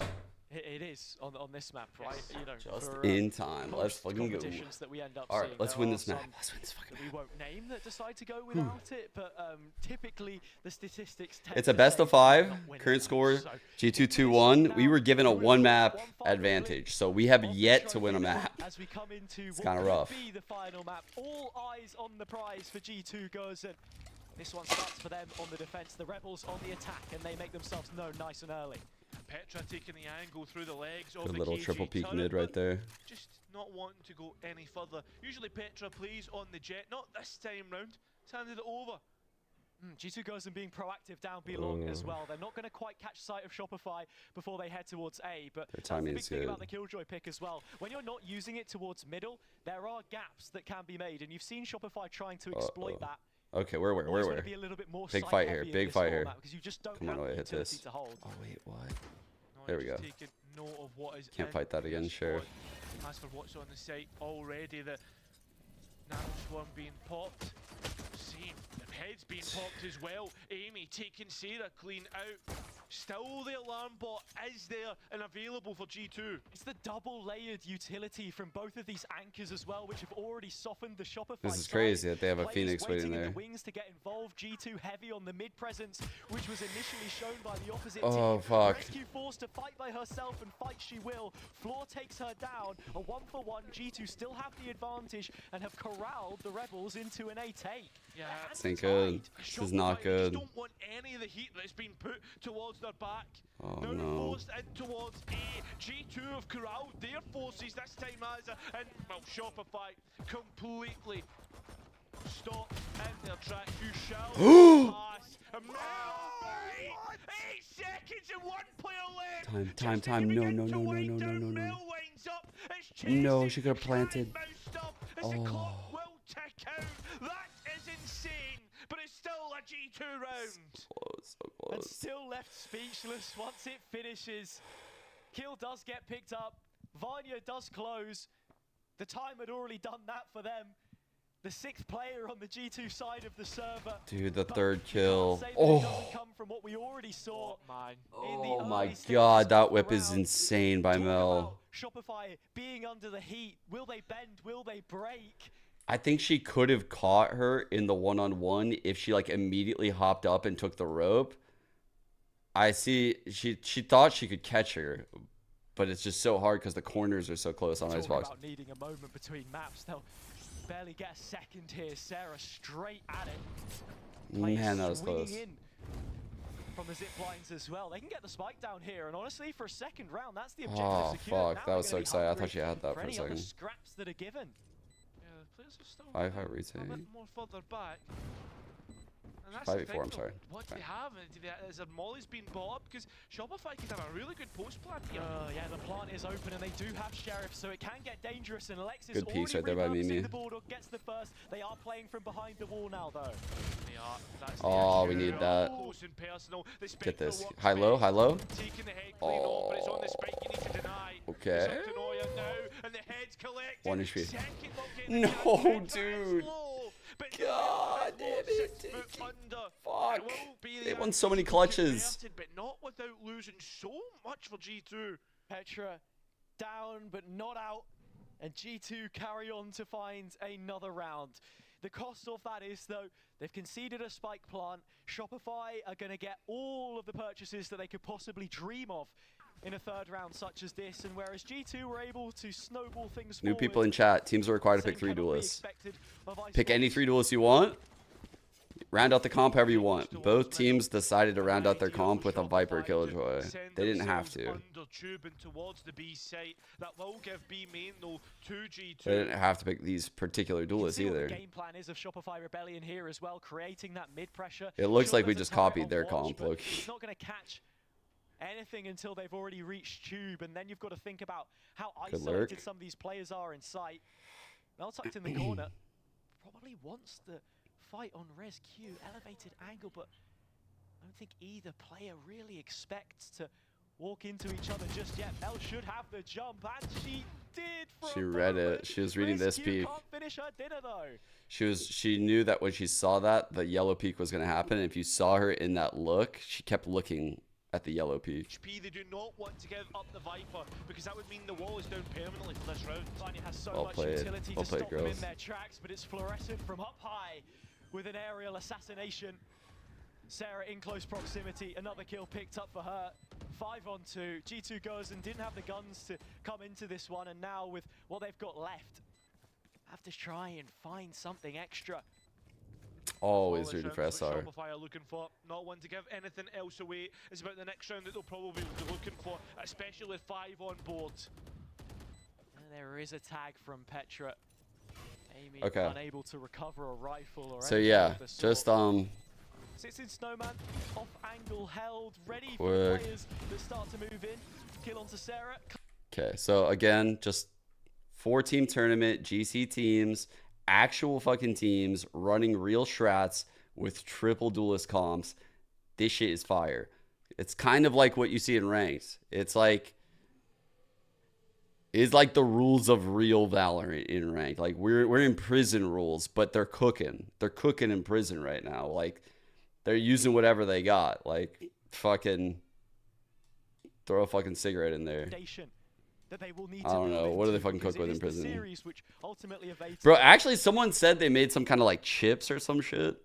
It is on this map, right? Yes. You know, Just for, in time. Let's fucking go. That we end up All right, seeing. let's There win are this map. some Let's win this fucking that map. we won't name that decide to go without it, but typically the statistics tend It's a to best say of 5. we're not winning Current that. score So G2 2-1. We were given a one map advantage, so we have yet to win a map. As we come into It's what kind of could rough. be the final map, all eyes on the prize for G2 Gerson. This one starts for them on the defense, the Rebels on the attack, and they make themselves known nice and early. Petra taking the angle through the legs of Good the little KG triple peek turret, mid right but there. just not wanting to go any further. Usually Petra plays on the jet, not this time round. He's handed it over. G2 Gerson being proactive down B long as well. They're not going to quite catch sight of Shopify before they head towards A, but Their that's timing the big is thing good. about the Killjoy pick as well. When you're not using it towards middle, there are gaps that can be made, and you've seen Shopify trying to exploit that. Okay, where? Always wanna be a little bit more Big fight here. site-heavy in Big this fight here. format because you just don't Come on, have wait, the hit utility this. to hold. Oh wait, what? No, There we go. taking note of what is Can't in fight that again, this sure. squad. As for what's on the site already, the Nano Swarm being popped. Same. The head's being popped as well. Amy taking Sarah clean out. Still the alarm bot is there and available for G2. It's the double layered utility from both of these anchors as well, which have already softened the Shopify This is side. crazy that they have a Players Phoenix waiting in there. the wings to get involved. G2 heavy on the mid presence, which was initially shown by the opposite Oh, team. fuck. Rescue forced to fight by herself, and fight she will. Floor takes her down. A 1-for-1. G2 still have the advantage and have corralled the Rebels into an A take. Yeah, This ain't good. This is not Shopify good. just don't want any of the heat that's been put towards their back. Oh, Now no. forced in towards A. G2 have corralled their forces this time as and well, Shopify completely stopped in their tracks. You shall pass. Mel, 8 seconds and 1 player left. Time. No. No, she could have planted. As the clock will tick out. That is insane, but it's still a G2 round. Close, so And close. still left speechless once it finishes. Kill does get picked up. Vanya does close. The time had already done that for them. The 6th player on the G2 side of the server. Dude, the But third you can't kill. say that it Oh. doesn't come from what we already saw. Man. in the Oh my early stages god, that of the whip is round. insane by Talk Mel. about Shopify being under the heat. Will they bend? Will they break? I think she could have caught her in the one-on-one if she like immediately hopped up and took the rope. I see she thought she could catch her, but it's just so hard because the corners are so close on Talk Icebox. about needing a moment between maps. They'll barely get a second here. Sarah straight at it. Man, that was Swinging close. in from the zip lines as well. They can get the spike down here, and honestly, for a second round, that's the objective Oh secured. fuck, Now that was they're so gonna be exciting. I hungry thought she had that for a any other second. scraps that are given. Yeah, the players are still 5-5 a retake. bit more further back. And that's the 5v4, thing, I'm sorry. What do they have? Is there Molly's been bought up? Because Shopify could have a really good post plan here. Yeah, the plant is open and they do have Sheriff, so it can get dangerous. And Alexis Good piece right there by already Mimi. the board or gets the first. They are playing from behind the wall now, though. They are. That's Oh, we need that. close and personal. The Get this. Spectre High low, high low. taking the head clean off, but it's on the spike you need to deny. Okay. It's up to Noya now, and the head's collected. 1 HP. Second ball getting the No, chance, dude. slow, but God damn it. 6 foot under. Fuck. It won't be They the won so many answer clutches. converted, but not without losing so much for G2. Petra down but not out, and G2 carry on to find another round. The cost of that is, though, they've conceded a spike plant. Shopify are going to get all of the purchases that they could possibly dream of in a third round such as this, and whereas G2 were able to snowball things New forward, people in chat. Teams are required to pick 3 duelists. Pick any 3 duelists you want. Round out the comp however you want. Both teams decided to round out their comp with a Viper Killjoy. They didn't have to. Under tube and towards the B site. That will give B main though to G2. They didn't have to pick these particular duelists see what either. the game plan is of Shopify Rebellion here as well, creating that mid pressure. It looks Sure, like we there's a just turret copied on their watch, comp, but look. It's not going to catch anything until they've already reached tube, and then you've got to think about how Good isolated lurk. some of these players are in sight. Mel tucked in the corner, probably wants the fight on Res Q, elevated angle, but I don't think either player really expects to walk into each other just yet. Mel should have the jump, and she did. For She a read moment. it. She was reading this Res Q peak. can't finish her dinner though. She knew that when she saw that, the yellow peak was going to happen. And if you saw her in that look, she kept looking at the yellow peak. HP, they do not want to give up the Viper because that would mean the wall is down permanently for this round. Vanya has so Well much played. utility Well to played, stop them in girls. their tracks, but it's fluorescent from up high with an aerial assassination. Sarah in close proximity, another kill picked up for her. 5 on 2. G2 goes and didn't have the guns to come into this one, and now with what they've got left, have to try and find something extra. Always All rooting this for round's what SR. Shopify are looking for, not one to give anything else away. It's about the next round that they'll probably be looking for, especially with 5 on board. And there is a tag from Petra. Amy Okay. unable to recover a rifle or So anything yeah, of the sort. just Sits in Snowman, off angle held, ready for Quick. the players that start to move in. Kill onto Sarah. Okay, so again, just 4-team tournament, GC teams, actual fucking teams running real strats with triple duelist comps. This shit is fire. It's kind of like what you see in ranked. It's like the rules of real Valorant in ranked. Like we're in prison rules, but they're cooking. They're cooking in prison right now. Like they're using whatever they got. Like fucking throw a fucking cigarette in there. That they will need I don't to know. build What do they into, fucking because cook with it in is the prison? series which ultimately evades Bro, actually, someone said they made some kind of like chips or some shit,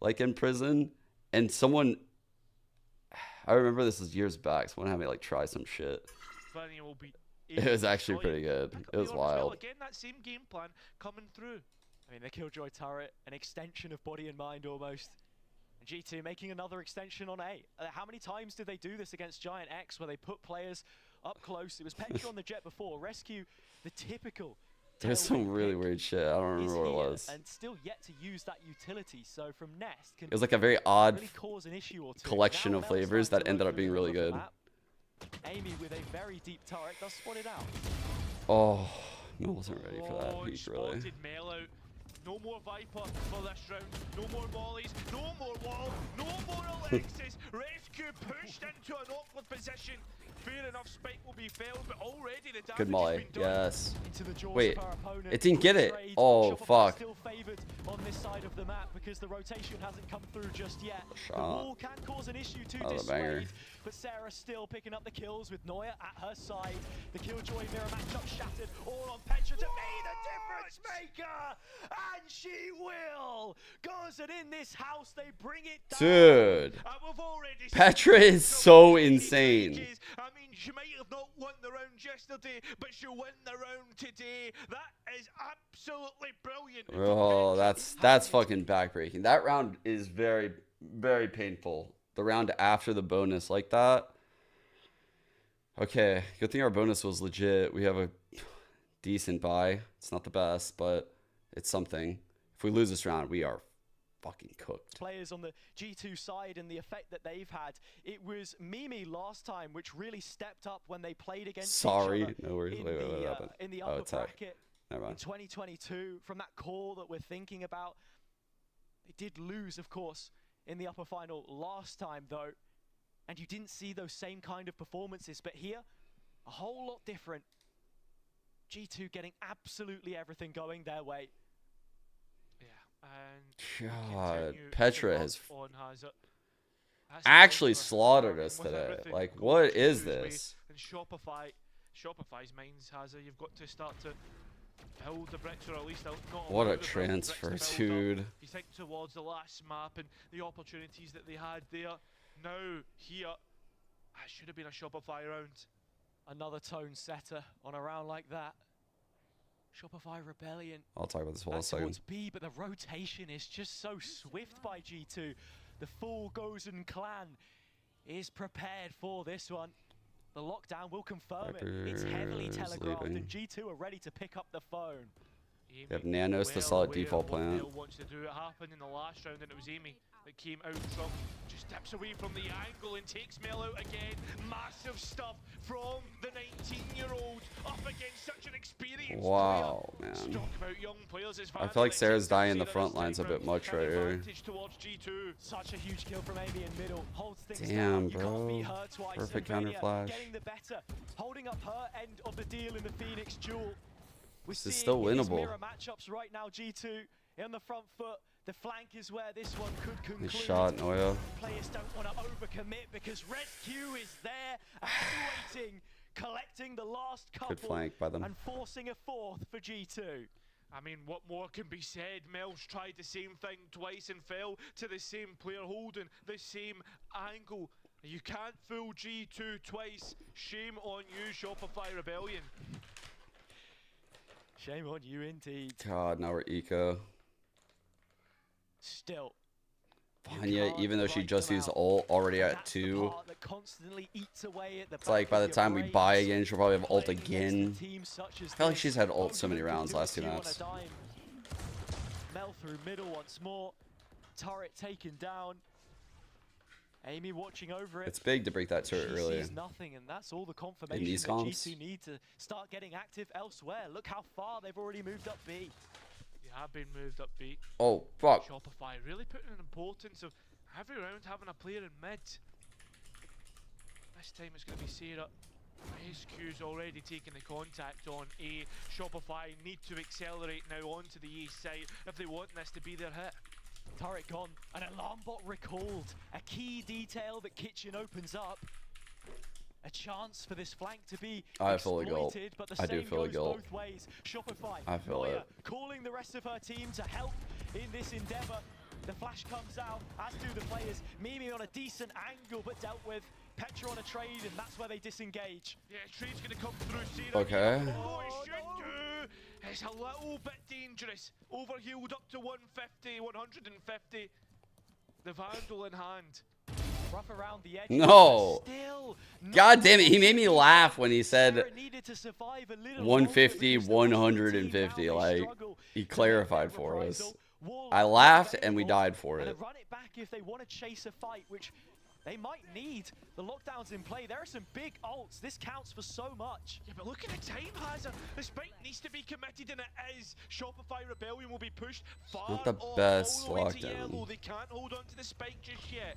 like in prison. And someone, I remember this was years back. Someone had me like try some shit. Vanya will be It was actually pretty good. It was wild. Again, that same game plan coming through. I mean, the Killjoy turret, an extension of body and mind almost. And G2 making another extension on A. How many times did they do this against Giant X where they put players up close? It was Petra on the jet before. Rescue, the typical. There's some really weird shit. I don't is remember what it here was. And still yet to use that utility. So from Nest can It was like a very odd really cause an issue or two. collection Now of Mel's flavors starting that to ended work up being through the really middle good. of the map. Amy with a very deep turret does spot it out. Oh, Mel wasn't ready for that Oh, peak, really. spotted Mel out. No more Viper for this round. No more Mollies. No more Wall. No more Alexis. Rescue pushed into an awkward position. Fair enough, Spike will be failed, but already the damage Good Molly. has been done. Yes. Into the jaws Wait, of our opponent. it didn't get it. Trade. Oh, Shopify fuck. Still favored on this side of the map because the rotation hasn't come through just yet. The Shot. wall can cause an issue to That was a banger. Dissuade, but Sarah still picking up the kills with Noya at her side. The Killjoy mirror matchup shattered, all on Petra to be the difference maker, and she will. Goes and in this house they bring it down. Dude. And we've already Petra is so insane. I mean, she might have not won the round yesterday, but she'll win the round today. That is absolutely brilliant. Oh, that's fucking backbreaking. That round is very, very painful. The round after the bonus like that. Okay, good thing our bonus was legit. We have a decent buy. It's not the best, but it's something. If we lose this round, we are fucking cooked. Players on the G2 side and the effect that they've had. It was Mimi last time which really stepped up when they played against each other No worries. Wait, what happened? in the Oh, upper attack. bracket Never in mind. 2022. From that core that we're thinking about, they did lose, of course, in the upper final last time though, and you didn't see those same kind of performances. But here, a whole lot different. G2 getting absolutely everything going their way. And God, Petra has on Hazard. actually slaughtered us today. Like, what is this? And Shopify's minds, Hazard. You've got to start to build the bricks, or at least not. What allow a the transfer, bricks to build dude. up. You think towards the last map and the opportunities that they had there. Now here, that should have been a Shopify round. Another tone setter on a round like that. Shopify Rebellion. I'll talk about this for a That's second. towards B, but the rotation is just so swift by G2. The full Gozen clan is prepared for this one. The lockdown will confirm it. It's heavily telegraphed, leaving. and G2 are ready to pick up the phone. They have Nanos to sell at default plan. Wants to do it happen in the last round, and it was Amy that came out from, just steps away from the angle and takes Mel out again. Massive stuff from the 19-year-old up against such an experienced Wow, player. man. Talk about young players as I feel like Sarah's dying in the front lines a bit much right here. advantage towards G2. Such a huge kill from Amy in middle. Holds things Damn, down. You can't beat bro. her twice. Perfect and counter Vania flash. Getting the better. Holding up her end of the deal in the Phoenix duel. We're This is seeing still these winnable. mirror matchups right now. G2 on the front foot. The flank is where this one could conclude. Nice shot, Noya. Players don't want to overcommit because Rescue is there, actuating, collecting the last couple, Good flank by them. and forcing a fourth for G2. I mean, what more can be said? Mel's tried the same thing twice and fell to the same player holding the same angle. You can't fool G2 twice. Shame on you, Shopify Rebellion. Shame on you indeed. God, now we're eco. Still. Vanya, even though she just used ult, already at 2. It's like by the time we buy again, she'll probably have ult again. I feel like she's had ult so many rounds last 2 maps. Mel through middle once more. Turret taken down. Amy watching over it. It's big to break that turret She early. sees nothing, and that's all the confirmation these that comps. G2 need to start getting active elsewhere. Look how far they've already moved up B. You have been moved up beat. Oh, fuck. Shopify really putting an importance of every round having a player in mid. This time it's going to be Sarah. SQ's already taken the contact on A. Shopify need to accelerate now onto the east side if they want this to be their hit. Turret gone, an alarm bot recalled. A key detail that Kitchen opens up. A chance for this flank to be I feel a gulp. exploited, but the I do same feel a goes gulp. both ways. Shopify, I feel Noya it. calling the rest of her team to help in this endeavor. The flash comes out, as do the players. Mimi on a decent angle, but dealt with. Petra on a trade, and that's where they disengage. Yeah, trade's going to come through Sarah. Okay. Oh, it should do. It's a little bit dangerous. Overhealed up to 150, 150. The Vandal in hand. Rough around the edge. No. Still, God damn it. He made me laugh when he said Sarah needed to survive a little 150, 150. Like, he clarified for us. I laughed and we died for and it. run it back if they want to chase a fight, which they might need. The lockdown's in play. There are some big ults. This counts for so much. Yeah, but look at the time, Hazard. The spike needs to be committed, and it is. Shopify Rebellion will be pushed far Not the off, best all the way to lockdown. yellow. They can't hold on to the spike just yet.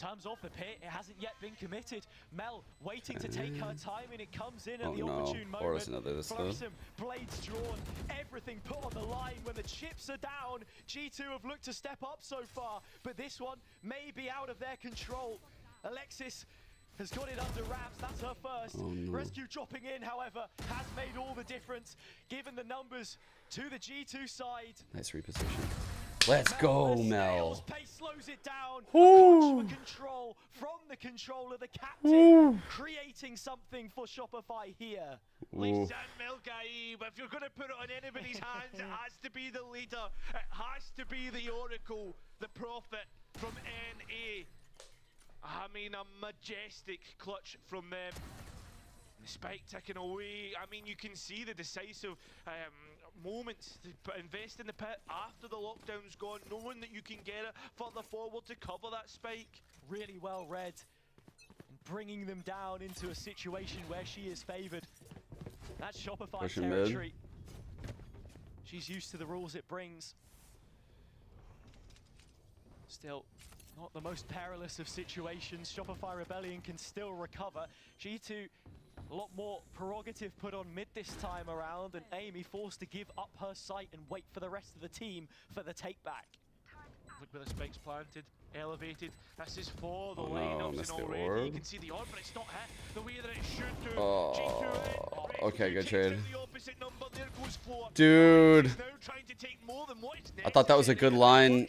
In terms of the pit, it hasn't yet been committed. Mel waiting to take her time, and it comes in at the opportune moment. Or doesn't know this though. Blossom, blades drawn, everything put on the line. When the chips are down, G2 have looked to step up so far, but this one may be out of their control. Alexis has got it under wraps. That's her first. Oh, no. Rescue dropping in, however, has made all the difference, given the numbers to the G2 side. Nice reposition. Let's go, Mel. Pace slows it down. Woo. For control from the controller, the captain creating something for Shopify here. Listen, Melgai, if you're going to put it on anybody's hands, it has to be the leader. It has to be the Oracle, the Prophet from NA. I mean, a majestic clutch from them. The spike ticking away. I mean, you can see the decisive moments to invest in the pit after the lockdown's gone, knowing that you can get it further forward to cover that spike. Really well read, and bringing them down into a situation where she is favored. That's Shopify Pushing territory. She's used to the rules it brings. Still, not the most perilous of situations. Shopify Rebellion can still recover. G2, a lot more prerogative put on mid this time around, and Amy forced to give up her sight and wait for the rest of the team for the take back. Look where the spike's planted, elevated. This is for the Oh no, lineups, missed and the already orb. you can see the orb, but it's not hit the way that it should do. Oh, okay, good trade. The opposite number. There goes Floor. Dude, Now trying to take more than what is I thought that was a good line.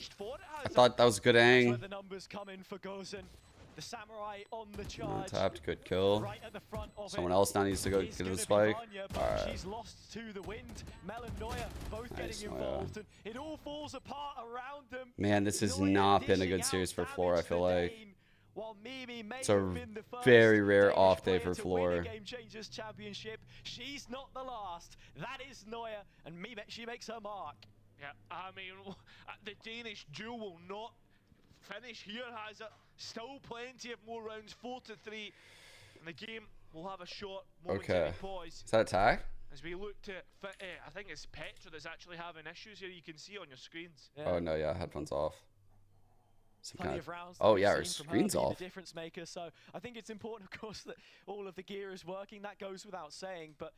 I thought that was a good ang. The numbers come in for Gozen. The Samurai on the charge. Tapped, good kill. Right at the front of Someone else now needs to go get to the spike. Alright. She's lost to the wind. Mel and Neuer both Nice, getting involved, and it all falls apart around them. Man, this has not been a good series for Floor, I feel like. While Mimi may It's a have been the first very rare Danish off day player for to win a Floor. Game Changers Championship, she's not the last. That is Neuer, and she makes her mark. Yeah, I mean, the Danish duel will not finish here, has it? Still plenty of more rounds, 4-3. And the game will have a short momentary pause. Is that attack? As we look to fit, I think it's Petra that's actually having issues here. You can see on your screens. Oh no, yeah, headphones off. Some Plenty kind of rounds. Oh that yeah, we've her seen from screen's being off. The difference maker. So I think it's important, of course, that all of the gear is working. That goes without saying. But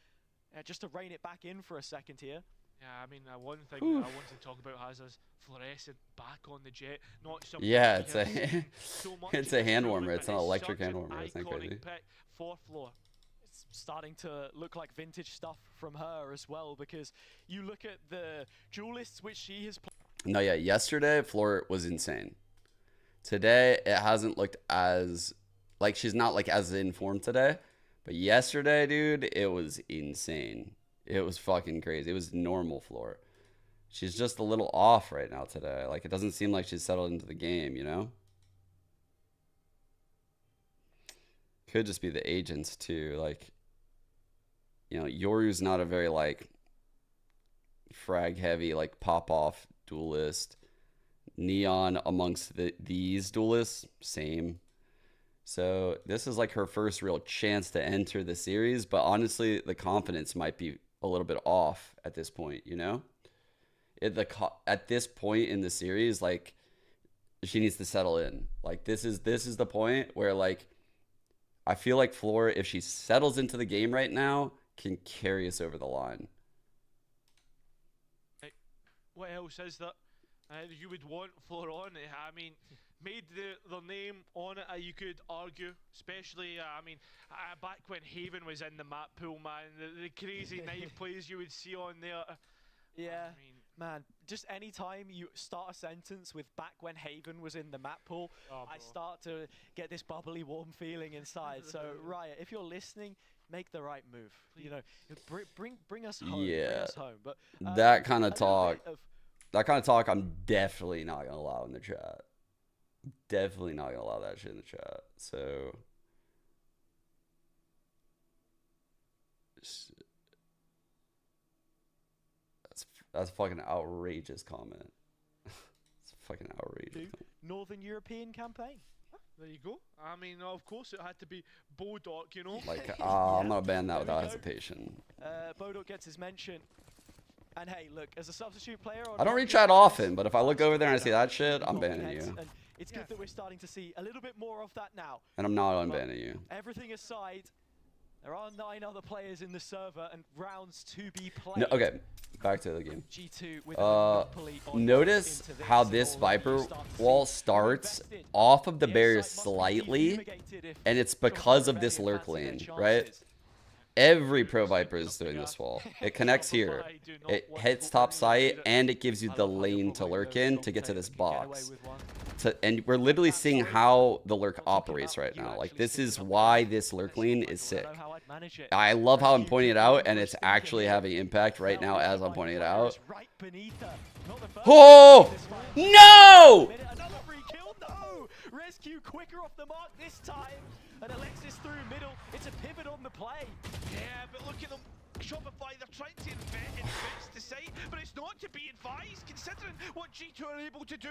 just to rein it back in for a second here. Yeah, I mean, one thing that I wanted to talk about has us fluorescent back on the jet. Not something Yeah, we it's have a seen so much it's a in hand this warmer. tournament, It's an but electric such hand an warmer. It's not iconic crazy. pick for Floor. It's starting to look like vintage stuff from her as well, because you look at the duelists which she has played. No, yeah, yesterday Floor was insane. Today it hasn't looked as like she's not like as in form today, but yesterday, dude, it was insane. It was fucking crazy. It was normal Floor. She's just a little off right now today. Like, it doesn't seem like she's settled into the game, you know? Could just be the agents, too. Like, you know, Yoru's not a very, like, frag-heavy, like, pop-off duelist. Neon amongst these duelists, same. So, this is, like, her first real chance to enter the series. But, honestly, the confidence might be a little bit off at this point, you know? At this point in the series, like, she needs to settle in. Like, this is the point where, like, I feel like Floor, if she settles into the game right now, can carry us over the line. What else is that you would want Floor on? I mean, made their name on it, you could argue, especially, I mean, back when Haven was in the map pool, man, the crazy knife plays you would see on there. Yeah, I mean, man, just any time you start a sentence with back when Haven was in the map pool, I start to get this bubbly, warm feeling inside. So, Riot, if you're listening, make the right move. Please. You know, bring us home. Yeah, bring us home. But that kind of talk, I'm definitely not gonna allow in the chat. Definitely not gonna allow that shit in the chat. So. That's a fucking outrageous comment. It's fucking outrageous. Northern European campaign. There you go. I mean, of course it had to be Bodok, you know. Like, I'm gonna ban that without hesitation. Bodok gets his mention. And hey, look, as a substitute player, I don't read chat often, but if I look over there and I see that shit, I'm banning you. And it's good that we're starting to see a little bit more of that now. And I'm not unbanning you. Everything aside, there are 9 other players in the server and rounds to be played. No, okay, back to the game. G2 with notice how this Viper wall starts off of the barrier slightly, and it's because of this lurk lane, right? Every pro Viper is doing this wall. It connects here, it hits top site, and it gives you the lane to lurk in to get to this box. And we're literally seeing how the lurk operates right now. Like, this is why this lurk lane is sick. I love how I'm pointing it out, and it's actually having impact right now as I'm pointing it out. Oh! No! Rescue quicker off the mark this time. And Alexis through middle. It's a pivot on the play. Yeah, but look at them Shopify, they're trying to invest the site, but it's not to be advised, considering what G2 are able to do.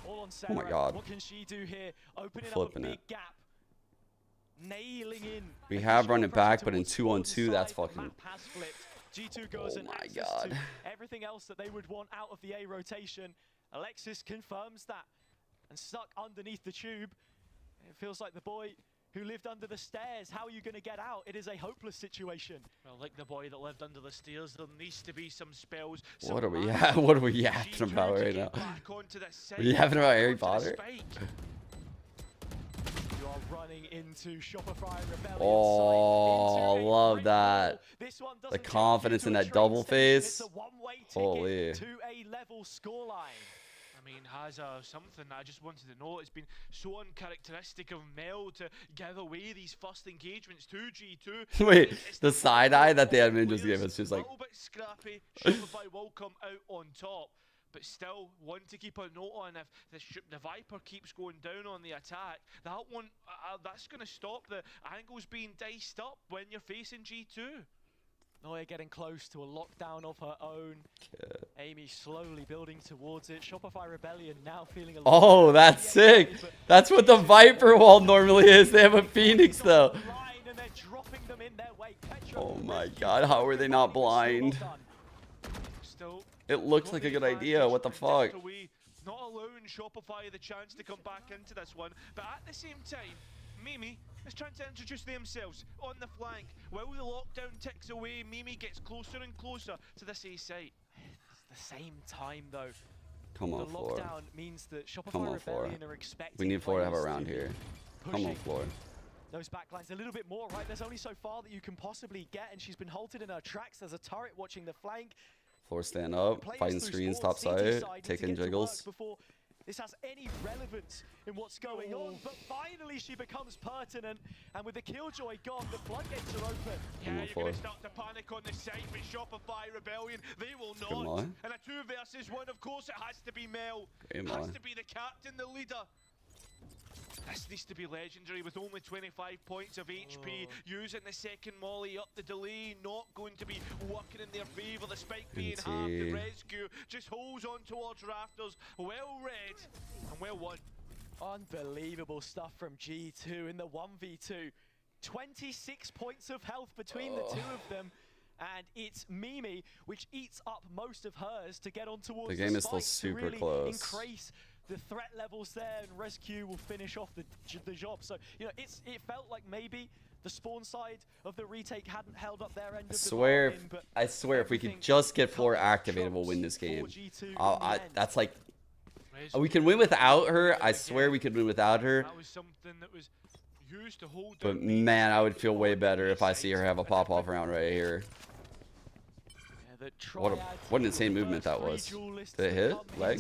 All on Sarah. Oh my God. What can she do here? Opening Flipping up a it. big gap. Nailing in. We have run it back, but in 2-on-2, that's fucking. Map has flipped. G2 goes Oh and my access God. to everything else that they would want out of the A rotation. Alexis confirms that. And stuck underneath the tube. It feels like the boy who lived under the stairs. How are you going to get out? It is a hopeless situation. Well, like the boy that lived under the stairs, there needs to be some spells. What are we yapping about right now? Are you yapping about Harry Potter? You are running into Shopify Rebellion. Oh, I love that. This one The doesn't confidence in that double face. Holy. To a level scoreline. I mean, has something that I just wanted to know. It's been so uncharacteristic of Mel to give away these first engagements to G2. Wait, the side eye that the admin just gave us, just like. A little bit scrappy. Shopify will come out on top, but still one to keep a note on. If the Viper keeps going down on the attack, that one that's going to stop the angles being diced up when you're facing G2. Noya getting close to a lockdown of her own. Amy slowly building towards it. Shopify Rebellion now feeling a Oh, that's sick. That's what the Viper wall normally is. They have a Phoenix though. Oh my God, how are they not blind? It looks like a good idea. What the fuck? Not allowing Shopify the chance to come back into this one, but at the same time, Mimi is trying to introduce themselves on the flank. While the lockdown ticks away, Mimi gets closer and closer to this A site. At the same time, though, Come on, the floor. lockdown means that Shopify Come on, floor. Rebellion are expecting We need floor to have a players round here. Come on, floor. those backlines a little bit more, right? There's only so far that you can possibly get, and she's been halted in her tracks. There's a turret watching the flank. Floor stand up, fighting screens top side, taking jiggles. Before this has any relevance in what's going on, but finally she becomes pertinent, and with the Killjoy gone, the floodgates are open. Yeah, you're going to start to panic on the site, but Shopify Rebellion, they will not. And a 2 versus 1, of course it has to be Mel. It has to be the captain, the leader. This needs to be legendary with only 25 points of HP, using the second molly up the delay, not going to be working in their favour. The spike being half, the rescue just holds on towards rafters. Well read and well won. Unbelievable stuff from G2 in the 1v2. 26 points of health between the two of them. And it's Mimi, which eats up most of hers to get on towards the game is still spike super to really close. Increase the threat levels there, and Rescue will finish off the job. So, you know, it felt like maybe the spawn side of the retake hadn't held up their end of the bargain, but I swear, if we could just get floor activated, we'll win this game. That's like, we can win without her. I swear we could win without her. That was something that was used to hold But man, I would feel way better if I see her have a pop-off round right here. What an insane movement that was. Did it hit? Leg?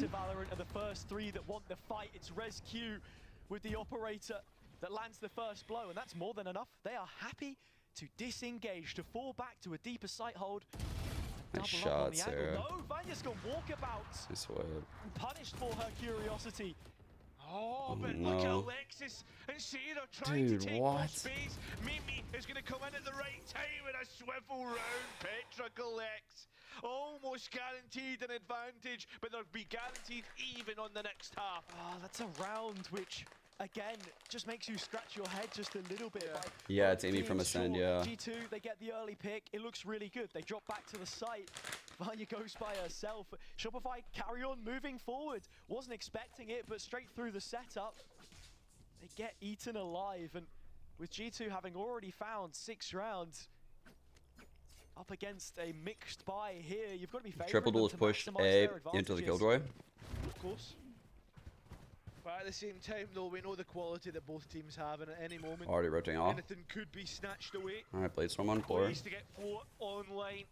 The first 3 that want the fight. It's Rescue with the operator that lands the first blow, and that's more than enough. They are happy to disengage, to fall back to a deeper sight hold. Nice shot, Sarah. No, Vanya's got walkabouts. Nice whip. Punished for her curiosity. Oh, but look at Alexis and Sarah trying to take more space. Mimi is going to come in at the right time with a swivel round. Petra collects. Almost guaranteed an advantage, but they'll be guaranteed even on the next half. Oh, that's a round which, again, just makes you scratch your head just a little bit. Yeah, it's Amy from Ascend, yeah. G2, they get the early pick. It looks really good. They drop back to the site. Vanya goes by herself. Shopify carry on moving forward. Wasn't expecting it, but straight through the setup, they get eaten alive. And with G2 having already found 6 rounds, up against a mixed buy here, you've got to be favoring Triple duel is pushed A into the Killjoy. Of course. But at the same time, though, we know the quality that both teams have, and at any moment, Already rotating off. anything could be snatched away. Alright, Blade Storm on floor. Ways to get floor online.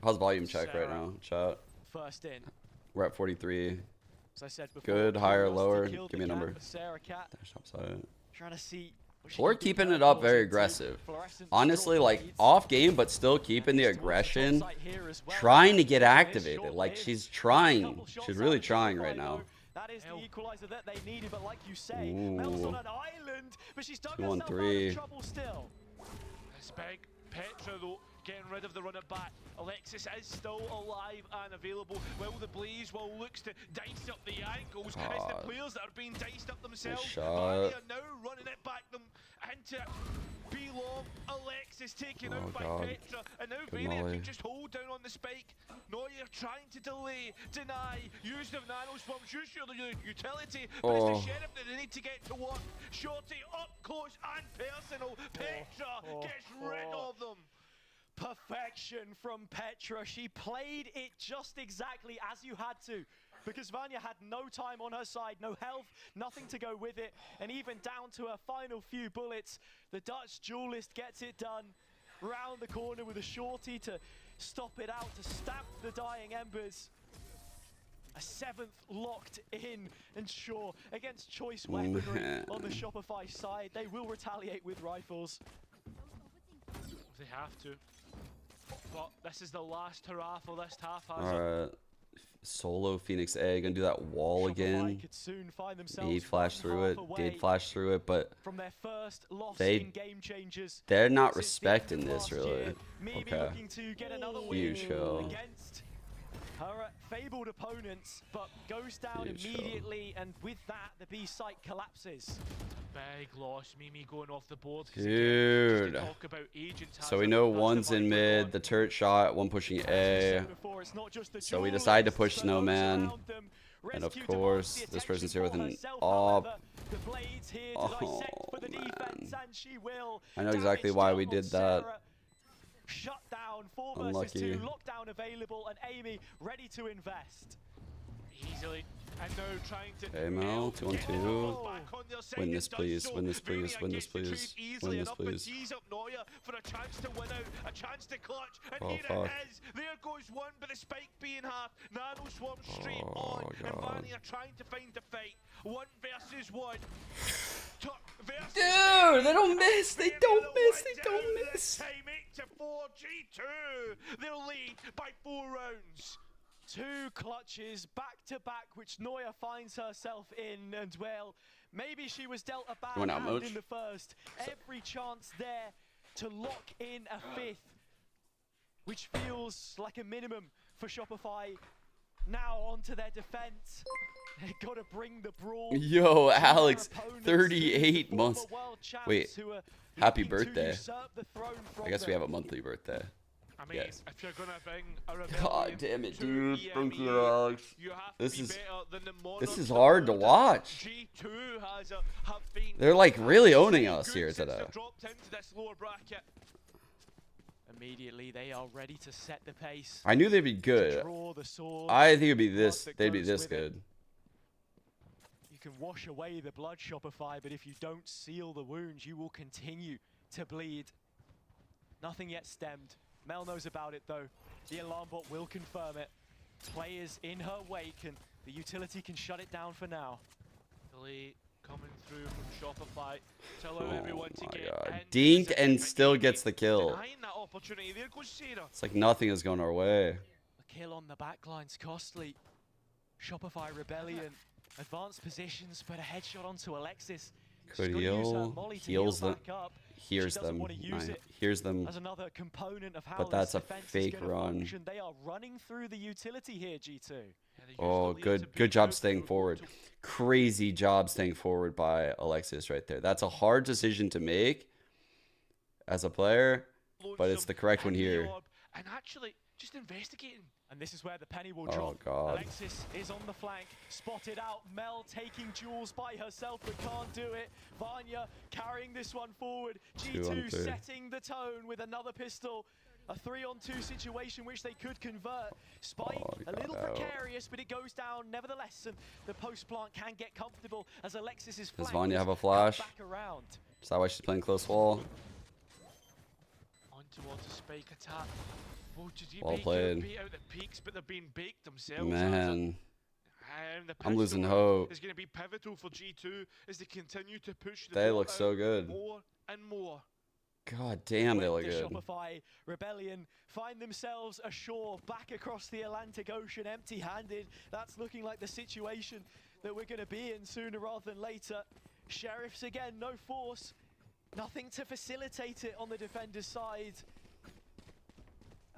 How's volume check right now, chat? First in. We're at 43. As I said before, good, higher, lower. Give me a number. Sarah Cat. Dash top side. Trying to see. Floor keeping it up very aggressive. Honestly, like off game, but still keeping the aggression. Trying to get activated. Like she's trying. She's really trying right now. That is the equalizer that they needed, but like you say, Mel's on an island. but she's dug 2-1-3. herself out of trouble still. It's big. Petra, though, getting rid of the runner back. Alexis is still alive and available. Will the Blaze looks to dice up the ankles. It's the players that are being diced up themselves. They are now running it back them into B-Long. Alexis taken out by Petra. And now Vania can just hold down on the spike. Neuer trying to delay, deny, use the nano swamps, use your utility, but it's the Sheriff that they need to get to work. Shorty up close and personal. Petra gets rid of them. Perfection from Petra. She played it just exactly as you had to, because Vanya had no time on her side, no health, nothing to go with it, and even down to her final few bullets, the Dutch duelist gets it done. Round the corner with a shorty to stop it out, to stamp the dying embers. A 7th locked in, and sure, against choice weaponry on the Shopify side, they will retaliate with rifles. They have to. But this is the last hurrah for this half. Alright. Solo Phoenix A gonna do that wall again. Could soon find He flashed through it, did flash through it, but from their first loss they, in game changes, they're not respecting this really. Okay. To get another huge kill. Against her fabled opponents, but goes down Huge immediately, and with that, the B site collapses. Big loss, Mimi going off the board. Dude. So we know one's in mid, the turret shot, one pushing A. So we decide to push Snowman. And of course, this person's here with an op. Oh, man. I know exactly why we did that. Shut down, 4 versus Unlucky. 2, lockdown available, and Amy ready to invest. Easily. And now trying to Mel, 2-on-2. Win this, please. Win this, please. Win this, please. Win this, please. Tease up Neuer for a chance to win out, a chance to clutch, and here fuck. it is. There goes one, but the spike being half. Nano Swarm straight on, and Vania trying to find the fight. 1 versus 1. Dude, they don't miss. They don't miss. They don't miss. Time 8-4 G2. They'll lead by 4 rounds. 2 clutches back to back, which Neuer finds herself in, and well, maybe she was dealt a bad hand in the first. Every chance there to lock in a 5th, which feels like a minimum for Shopify. Now onto their defense. They gotta bring the brawl. Yo, Alex, 38 months. Wait, happy birthday. I guess we have a monthly birthday. I mean, yes. if you're gonna bring a God damn it, dude. Thank you, Alex. This is hard to watch. They're like really owning us here today. Immediately, they are ready to set the pace. I knew they'd be good. I think it'd be this. They'd be this good. You can wash away the blood, Shopify, but if you don't seal the wounds, you will continue to bleed. Nothing yet stemmed. Mel knows about it though. The alarm bot will confirm it. Players in her wake, and the utility can shut it down for now. Delay coming through from Shopify to allow everyone to get Dinked and still gets the kill. Denying that opportunity. There goes Sarah. It's like nothing is going our way. The kill on the backline's costly. Shopify Rebellion. Advanced positions, but a headshot onto Alexis. Could heal. Heals them. Hears them. Hears them. As another component of how but that's a defense fake is gonna run. function. They are running through the utility here, G2. Oh, good job staying forward. Crazy job staying forward by Alexis right there. That's a hard decision to make as a player, but it's the correct one here. And actually, just investigating. And this is where the penny will drop. Oh, God. Alexis is on the flank, spotted out. Mel taking Jules by herself, but can't do it. Vanya carrying this one forward. G2 setting the tone with another pistol. A 3-on-2 situation which they could convert. Spike a little precarious, but it goes down nevertheless. And the post plant can get comfortable as Alexis is Does Vanya have a flash? back around. Is that why she's playing close wall? On towards a spike attack. Well played. Out the peaks, but they're being baked themselves. Man. The I'm losing pistol hope. Is going to be pivotal for G2 as they continue to push the They ball look so out good. more and more. God damn, they look The good. Shopify Rebellion find themselves ashore back across the Atlantic Ocean empty-handed. That's looking like the situation that we're going to be in sooner rather than later. Sheriffs again, no force. Nothing to facilitate it on the defender's side.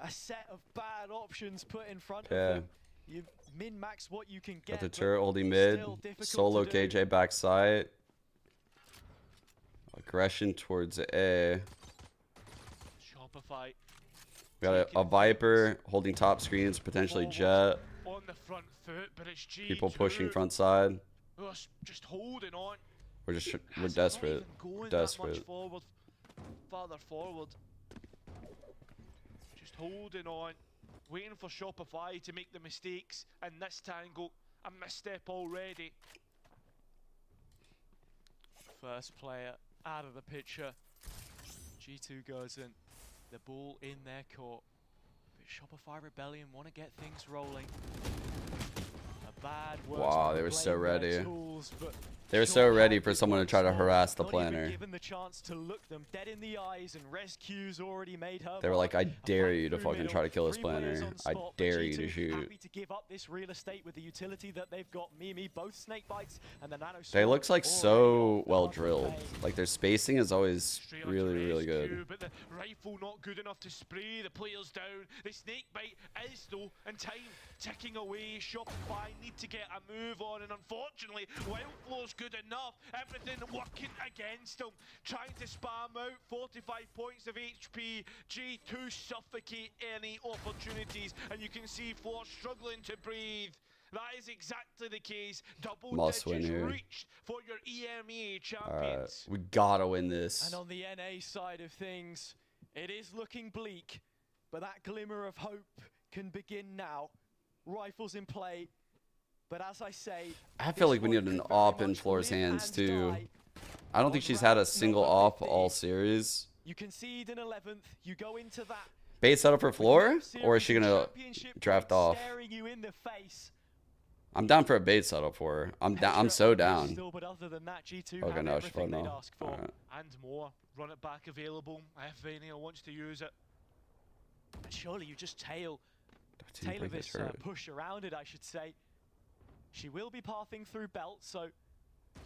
A set of bad options put in front of them. You min-max what you can get. Got the turret holding mid. Solo KJ backside. Aggression towards A. Shopify. We got a Viper holding top screens, potentially Jet. On the front foot, but it's G2. People pushing front side. Just holding on. We're desperate. Desperate. Farther forward. Just holding on. Waiting for Shopify to make the mistakes. And this tango, a misstep already. First player out of the picture. G2 goes in. The ball in their court. But Shopify Rebellion want to get things rolling. A bad wow, they were so ready. They were so ready for someone to try to harass the Not planner. even given the chance to look them dead in the eyes, and Rescue's already made her. They were like, I mark. dare you to fucking try to kill this planner. I dare you to shoot. Happy to give up this real estate with the utility that they've got. Mimi, both snake bites, and the nano. They looks like so well drilled. Like their spacing is always really, really good. But the rifle not good enough to spray the players down. The snake bite is though, and time ticking away. Shopify need to get a move on, and unfortunately, Wildflow's good enough. Everything working against them. Trying to spam out 45 points of HP. G2 suffocate any opportunities, and you can see Floor struggling to breathe. That is exactly the case. Double Must win digits here. reached for your EMEA champions. Alright, we gotta win this. And on the NA side of things, it is looking bleak, but that glimmer of hope can begin now. Rifles in play, but as I say, I feel like we need an op in Floor's hands too. I don't think she's had a single op all series. You concede in 11th, you go into that Bait setup for Floor, or is she gonna draft off? staring you in the face. I'm down for a bait setup for her. I'm so down. Still, but other than that, G2 Okay, have no, she's everything fine they'd now. ask for. Alright. And more. Run it back available if Vania wants to use it. And surely you just tailor break this this turret. push around it, I should say. She will be pathing through belt, so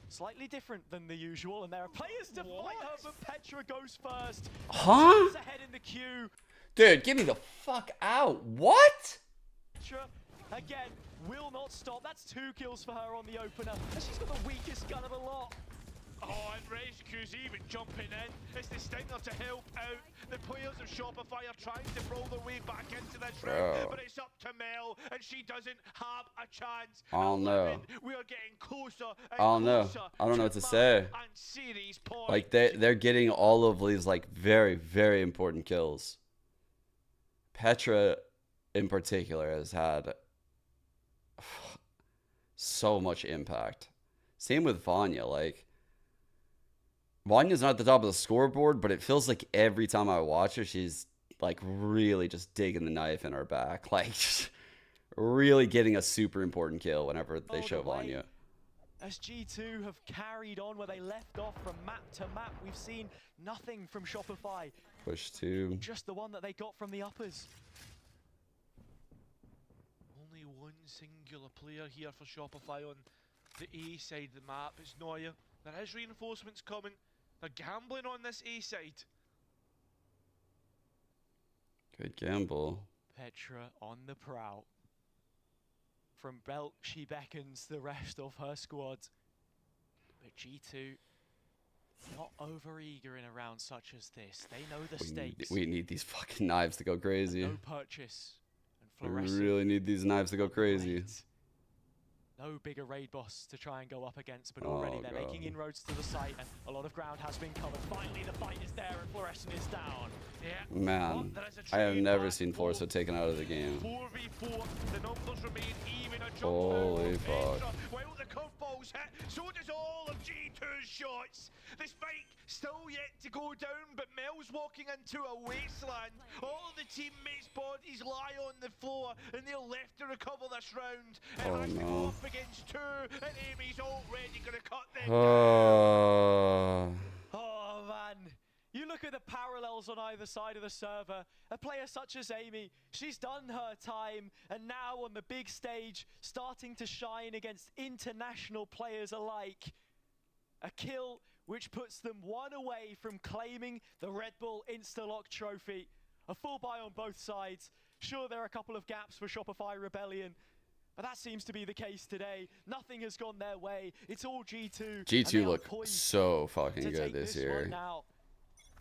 slightly different than the usual. And there are players to fight her, but Petra goes first. Huh? She's ahead in the queue. Dude, get me the fuck out. What? Petra, again, will not stop. That's 2 kills for her on the opener. And she's got the weakest gun of the lot. Oh, and Rescue's even jumping in. It's the Stinger to help out. The players of Shopify are trying to brawl their way back into this round, but it's up to Mel, and she doesn't have a chance. I don't know. We are getting closer and I don't know. closer I don't know what to map say. and series points. Like they're getting all of these like very, very important kills. Petra in particular has had so much impact. Same with Vanya. Like Vanya's not at the top of the scoreboard, but it feels like every time I watch her, she's like really just digging the knife in her back. Like really getting a super important kill whenever they show Vanya. As G2 have carried on where they left off from map to map, we've seen nothing from Shopify. Push 2. Just the one that they got from the uppers. Only one singular player here for Shopify on the A side of the map. It's Neuer. There is reinforcements coming. They're gambling on this A side. Good gamble. Petra on the prowl. From belt, she beckons the rest of her squad. But G2, not over-eager in a round such as this. They know the stakes. We need these fucking knives to go crazy. No purchase. And We fluorescent. really need these knives to go crazy. No bigger raid boss to try and go up against, but already they're making inroads to the site, and a lot of ground has been covered. Finally, the fight is there, and Fluorescent is down. Yeah. Man, I have never seen Forza taken out of the game. 4v4, the numbers remain even. A jump Holy out fuck. Petra. Well, the curveballs hit, so does all of G2's shots. The spike still yet to go down, but Mel's walking into a wasteland. All the teammates' bodies lie on the floor, and they're left to recover this round. It has to go up against 2, and Amy's already going to cut them down. Oh man, you look at the parallels on either side of the server. A player such as Amy, she's done her time, and now on the big stage, starting to shine against international players alike. A kill which puts them one away from claiming the Red Bull Instalock trophy. A full buy on both sides. Sure, there are a couple of gaps for Shopify Rebellion, but that seems to be the case today. Nothing has gone their way. It's all G2. G2 look so fucking good this year.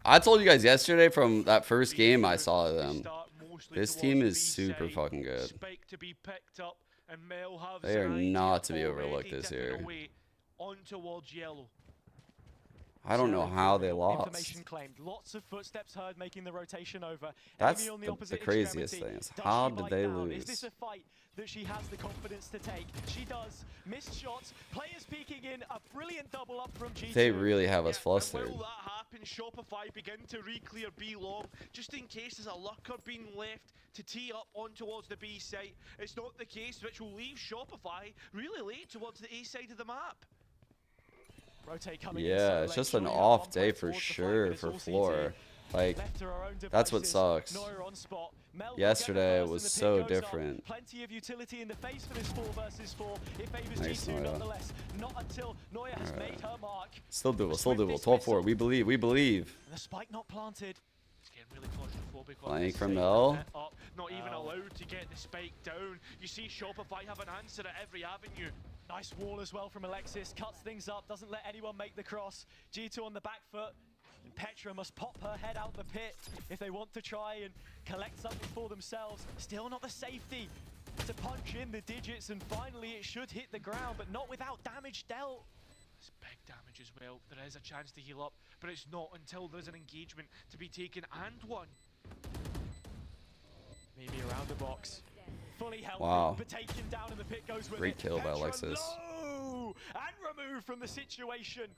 I told you guys yesterday from that first game I saw them. This team is super fucking good. They are not to be overlooked this year. On towards yellow. I don't know how they lost. Information claimed. Lots of footsteps heard making the rotation over. That's the craziest thing. Is how did they lose? Is this a fight that she has the confidence to take? She does. Missed shots. Players peeking in. A brilliant double up from G2. They really have us flustered. Will that happen? Shopify begin to re-clear B long, just in case there's a lurker being left to tee up on towards the B side. It's not the case, which will leave Shopify really late towards the A side of the map. Yeah, it's just an off day for sure for Floor. Like, that's what sucks. Yesterday was so different. Plenty of utility in the face for this 4 versus 4. It favors Nice, G2 Noya. nonetheless. Not until Noya has made her mark. Still doable, still doable. 12-4. We believe, we believe. The spike not planted. It's getting really claustrophobic. Flank from Mel. Not even allowed to get the spike down. You see Shopify have an answer at every avenue. Nice wall as well from Alexis. Cuts things up. Doesn't let anyone make the cross. G2 on the back foot. And Petra must pop her head out the pit if they want to try and collect something for themselves. Still not the safety to punch in the digits, and finally it should hit the ground, but not without damage dealt. It's big damage as well. There is a chance to heal up, but it's not until there's an engagement to be taken and won. Maybe around the box. Fully healthy, Wow. but taken down in the pit goes with Great it. kill by Petra Alexis. low and removed from the situation.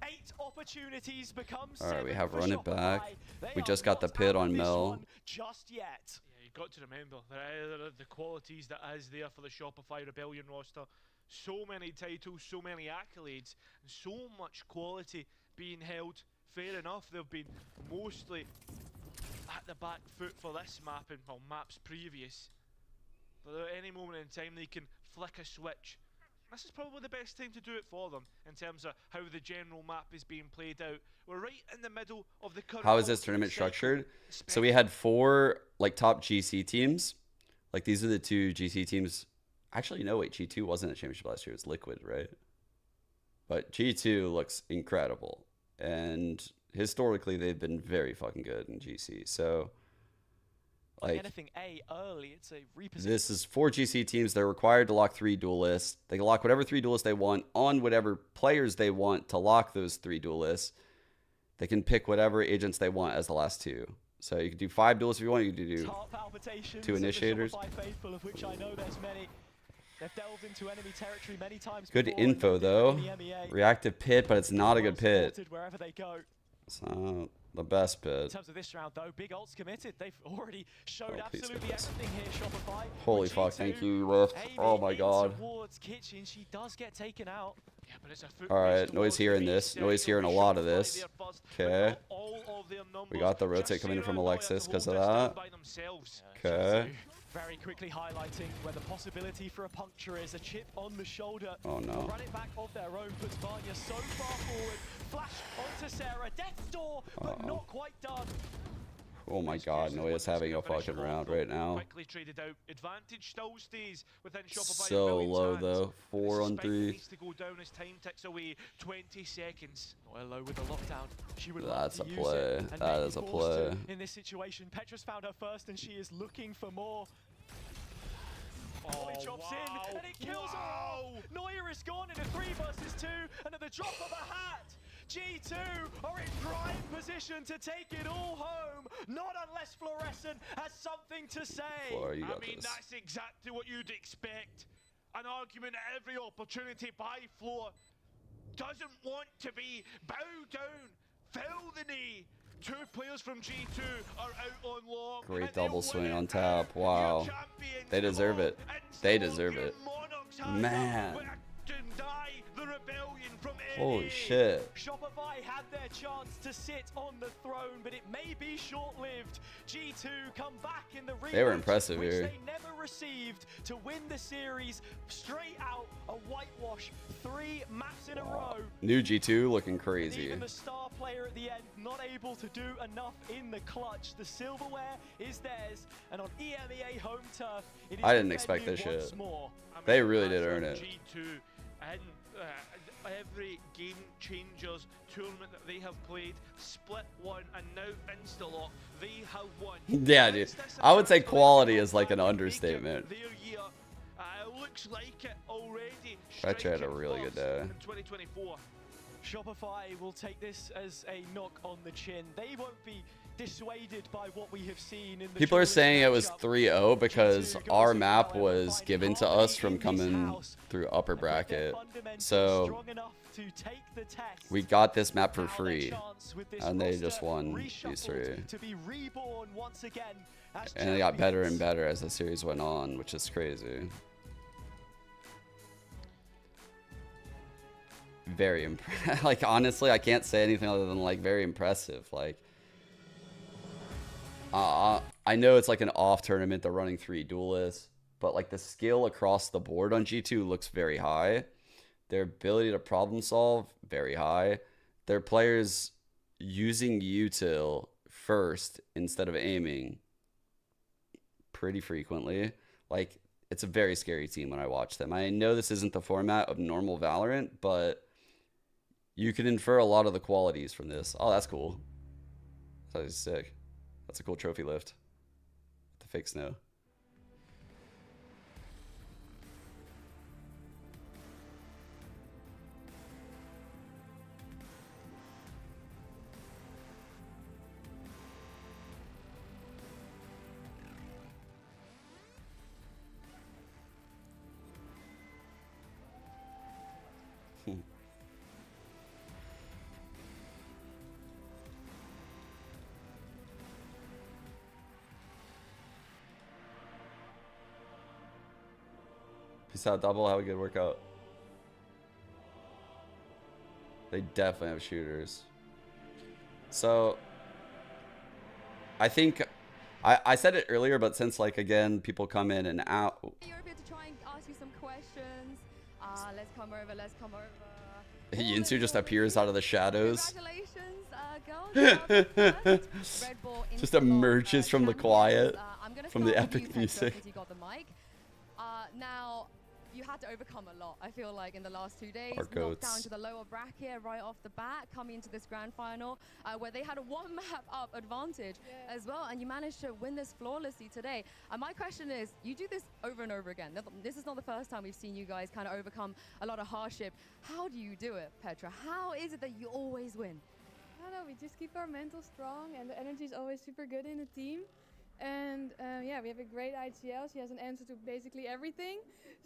8 opportunities become 7. Alright, we have for run it Shopify. back. They We are just got the not pit out of on this Mel. one just yet. Yeah, you've got to remember, there are the qualities that is there for the Shopify Rebellion roster. So many titles, so many accolades, and so much quality being held. Fair enough, they've been mostly at the back foot for this map and well, maps previous. But at any moment in time they can flick a switch. This is probably the best time to do it for them in terms of how the general map is being played out. We're right in the middle of the current. How is this tournament structured? So we had 4 like top GC teams. Like these are the 2 GC teams. Actually, no, wait, G2 wasn't a championship last year. It was Liquid, right? But G2 looks incredible. And historically, they've been very fucking good in GC. So, like, anything A early, it's a reposition. this is 4 GC teams. They're required to lock 3 duelists. They can lock whatever 3 duelists they want on whatever players they want to lock those 3 duelists. They can pick whatever agents they want as the last 2. So you can do 5 duelists if you want. You can do 2 initiators. Faithful, of which I know there's many. They've delved into enemy territory many times. Good info though. Reactive pit, but it's not a good pit. Wherever they go. It's not the best pit. In terms of this round though, big ult's committed. They've already showed absolutely everything here, Shopify. Holy fuck, thank you, Lift. Oh my god. Towards Kitchen, she does get taken out. Yeah, but it's a Alright, noise here in this. Noise here in a lot of this. Okay. We got the rotate coming in from Alexis because of that. Okay. Very quickly highlighting where the possibility for a puncture is. A chip on the shoulder. Oh no. Run it back of their own puts Vanya so far forward. Flash onto Sarah. Death's door, but not quite done. Oh my god, Noya's having a fucking round right now. Quickly traded out. Advantage still stays within Shopify. So low though. 4 on 3. Needs to go down as time ticks away. 20 seconds. Not low with the lockdown. She would That's a use play. it, and That may is a be forced to play. in this situation, Petra's found her first, and she is looking for more. He chops in, and it kills her off. Noya is gone in a 3 versus 2, and at the drop of a hat, G2 are in prime position to take it all home. Not unless Fluorescent has something to say. Floor, you got I mean, this. that's exactly what you'd expect. An argument at every opportunity by Floor. Doesn't want to be bow down, fill the knee. 2 players from G2 are out on long. Great double swing on top. Wow. They deserve it. They deserve it. Man. the rebellion from Holy NA. shit. Shopify had their chance to sit on the throne, but it may be short-lived. G2 come back in the They were rematch, impressive which here. they never received, to win the series straight out, a whitewash, 3 maps in a row. New G2 looking And crazy. even the star player at the end not able to do enough in the clutch. The silverware is theirs, and on EMEA home turf, it is I didn't expect this defended once shit. more. They really did earn it. G2 and every Game Changers tournament that they have played, split one, and now Instalock, they have won. Yeah, dude. I would say quality is like an understatement. Their year looks like it already. Retro had a really good day. In 2024. Shopify will take this as a knock on the chin. They won't be dissuaded by what we have seen in the People are duelist saying it was matchup. 3-0 because our map was given to us from coming through upper bracket. So we got this map for free, and they just won these 3. To be reborn once again as And they got better and better as the series went on, which is crazy. Very impressive. Like, honestly, I can't say anything other than like very impressive. Like, I know it's like an off tournament, they're running 3 duelists, but like the skill across the board on G2 looks very high. Their ability to problem solve, very high. Their players using util first instead of aiming pretty frequently. Like, it's a very scary team when I watch them. I know this isn't the format of normal Valorant, but you can infer a lot of the qualities from this. Oh, that's cool. That is sick. That's a cool trophy lift. The fake snow. Peace out, double. Have a good workout. They definitely have shooters. So, I think I said it earlier, but since like again people come in and out. You're here to try and ask you some questions. Let's come over. Let's come over. Yinsu just appears out of the shadows. Congratulations, girls. Red Bull Just emerges from the quiet, from the epic music. You got the mic. Now, you had to overcome a lot, I feel like, in the last 2 days. Our Knocked goats. down to the lower bracket right off the bat, coming into this grand final, where they had a 1 map up advantage as well, and you managed to win this flawlessly today. My question is, you do this over and over again. This is not the first time we've seen you guys kind of overcome a lot of hardship. How do you do it, Petra? How is it that you always win? I don't know, we just keep our mental strong, and the energy is always super good in the team. And yeah, we have a great IGL. She has an answer to basically everything.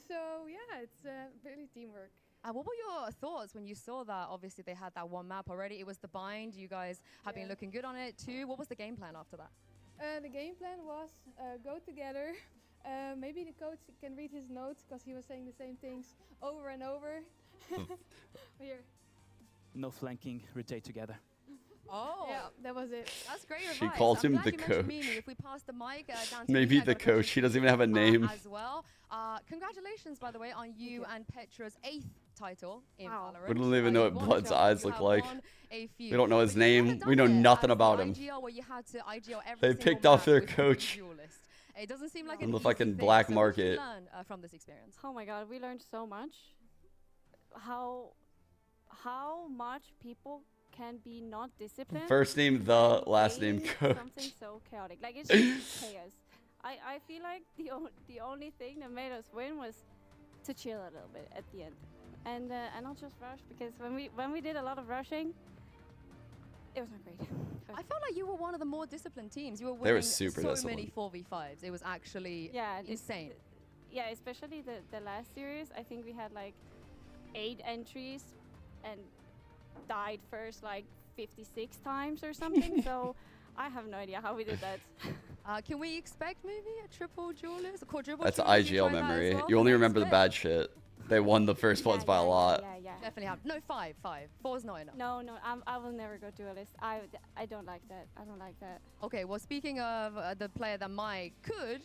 So yeah, it's really teamwork. What were your thoughts when you saw that? Obviously, they had that 1 map already. It was the bind. You guys have been looking good on it too. What was the game plan after that? The game plan was go together. Maybe the coach can read his notes because he was saying the same things over and over. Here. No flanking, rotate together. Oh, yeah, that was it. That's great She advice. calls him I'm the glad you mentioned coach. Mimi. If we pass the mic down to Maybe Mimi, the coach. He doesn't even have a name. as well. Congratulations, by the way, on you and Petra's 8th title in Valorant. We don't even know what Blood's eyes look like. We We don't know his name. We know nothing about him. where you had to IGL every They single picked off map their with the coach duelist. It doesn't seem like on an the easy fucking thing. black So what did you market. learn from this experience? Oh my god, we learned so much. How much people can be not disciplined. First name the, and last name gain coach. Something so chaotic. Like, it's just chaos. I feel like the only thing that made us win was to chill a little bit at the end, and not just rush, because when we did a lot of rushing, it was not great. I felt like you were one of the more disciplined teams. You were They were winning super so many 4v5s. It was actually insane. Yeah, especially the last series. I think we had like 8 entries and died first like 56 times or something. So I have no idea how we did that. Can we expect maybe a triple duelist, a quadruple? That's duelist? You IGL tried that as memory. well You for only next remember the split? bad shit. They won the first ones by a lot. Yeah. Definitely have. No, 5. 4 is not enough. No, I will never go duelist. I don't like that. I don't like that. Okay, well, speaking of the player that could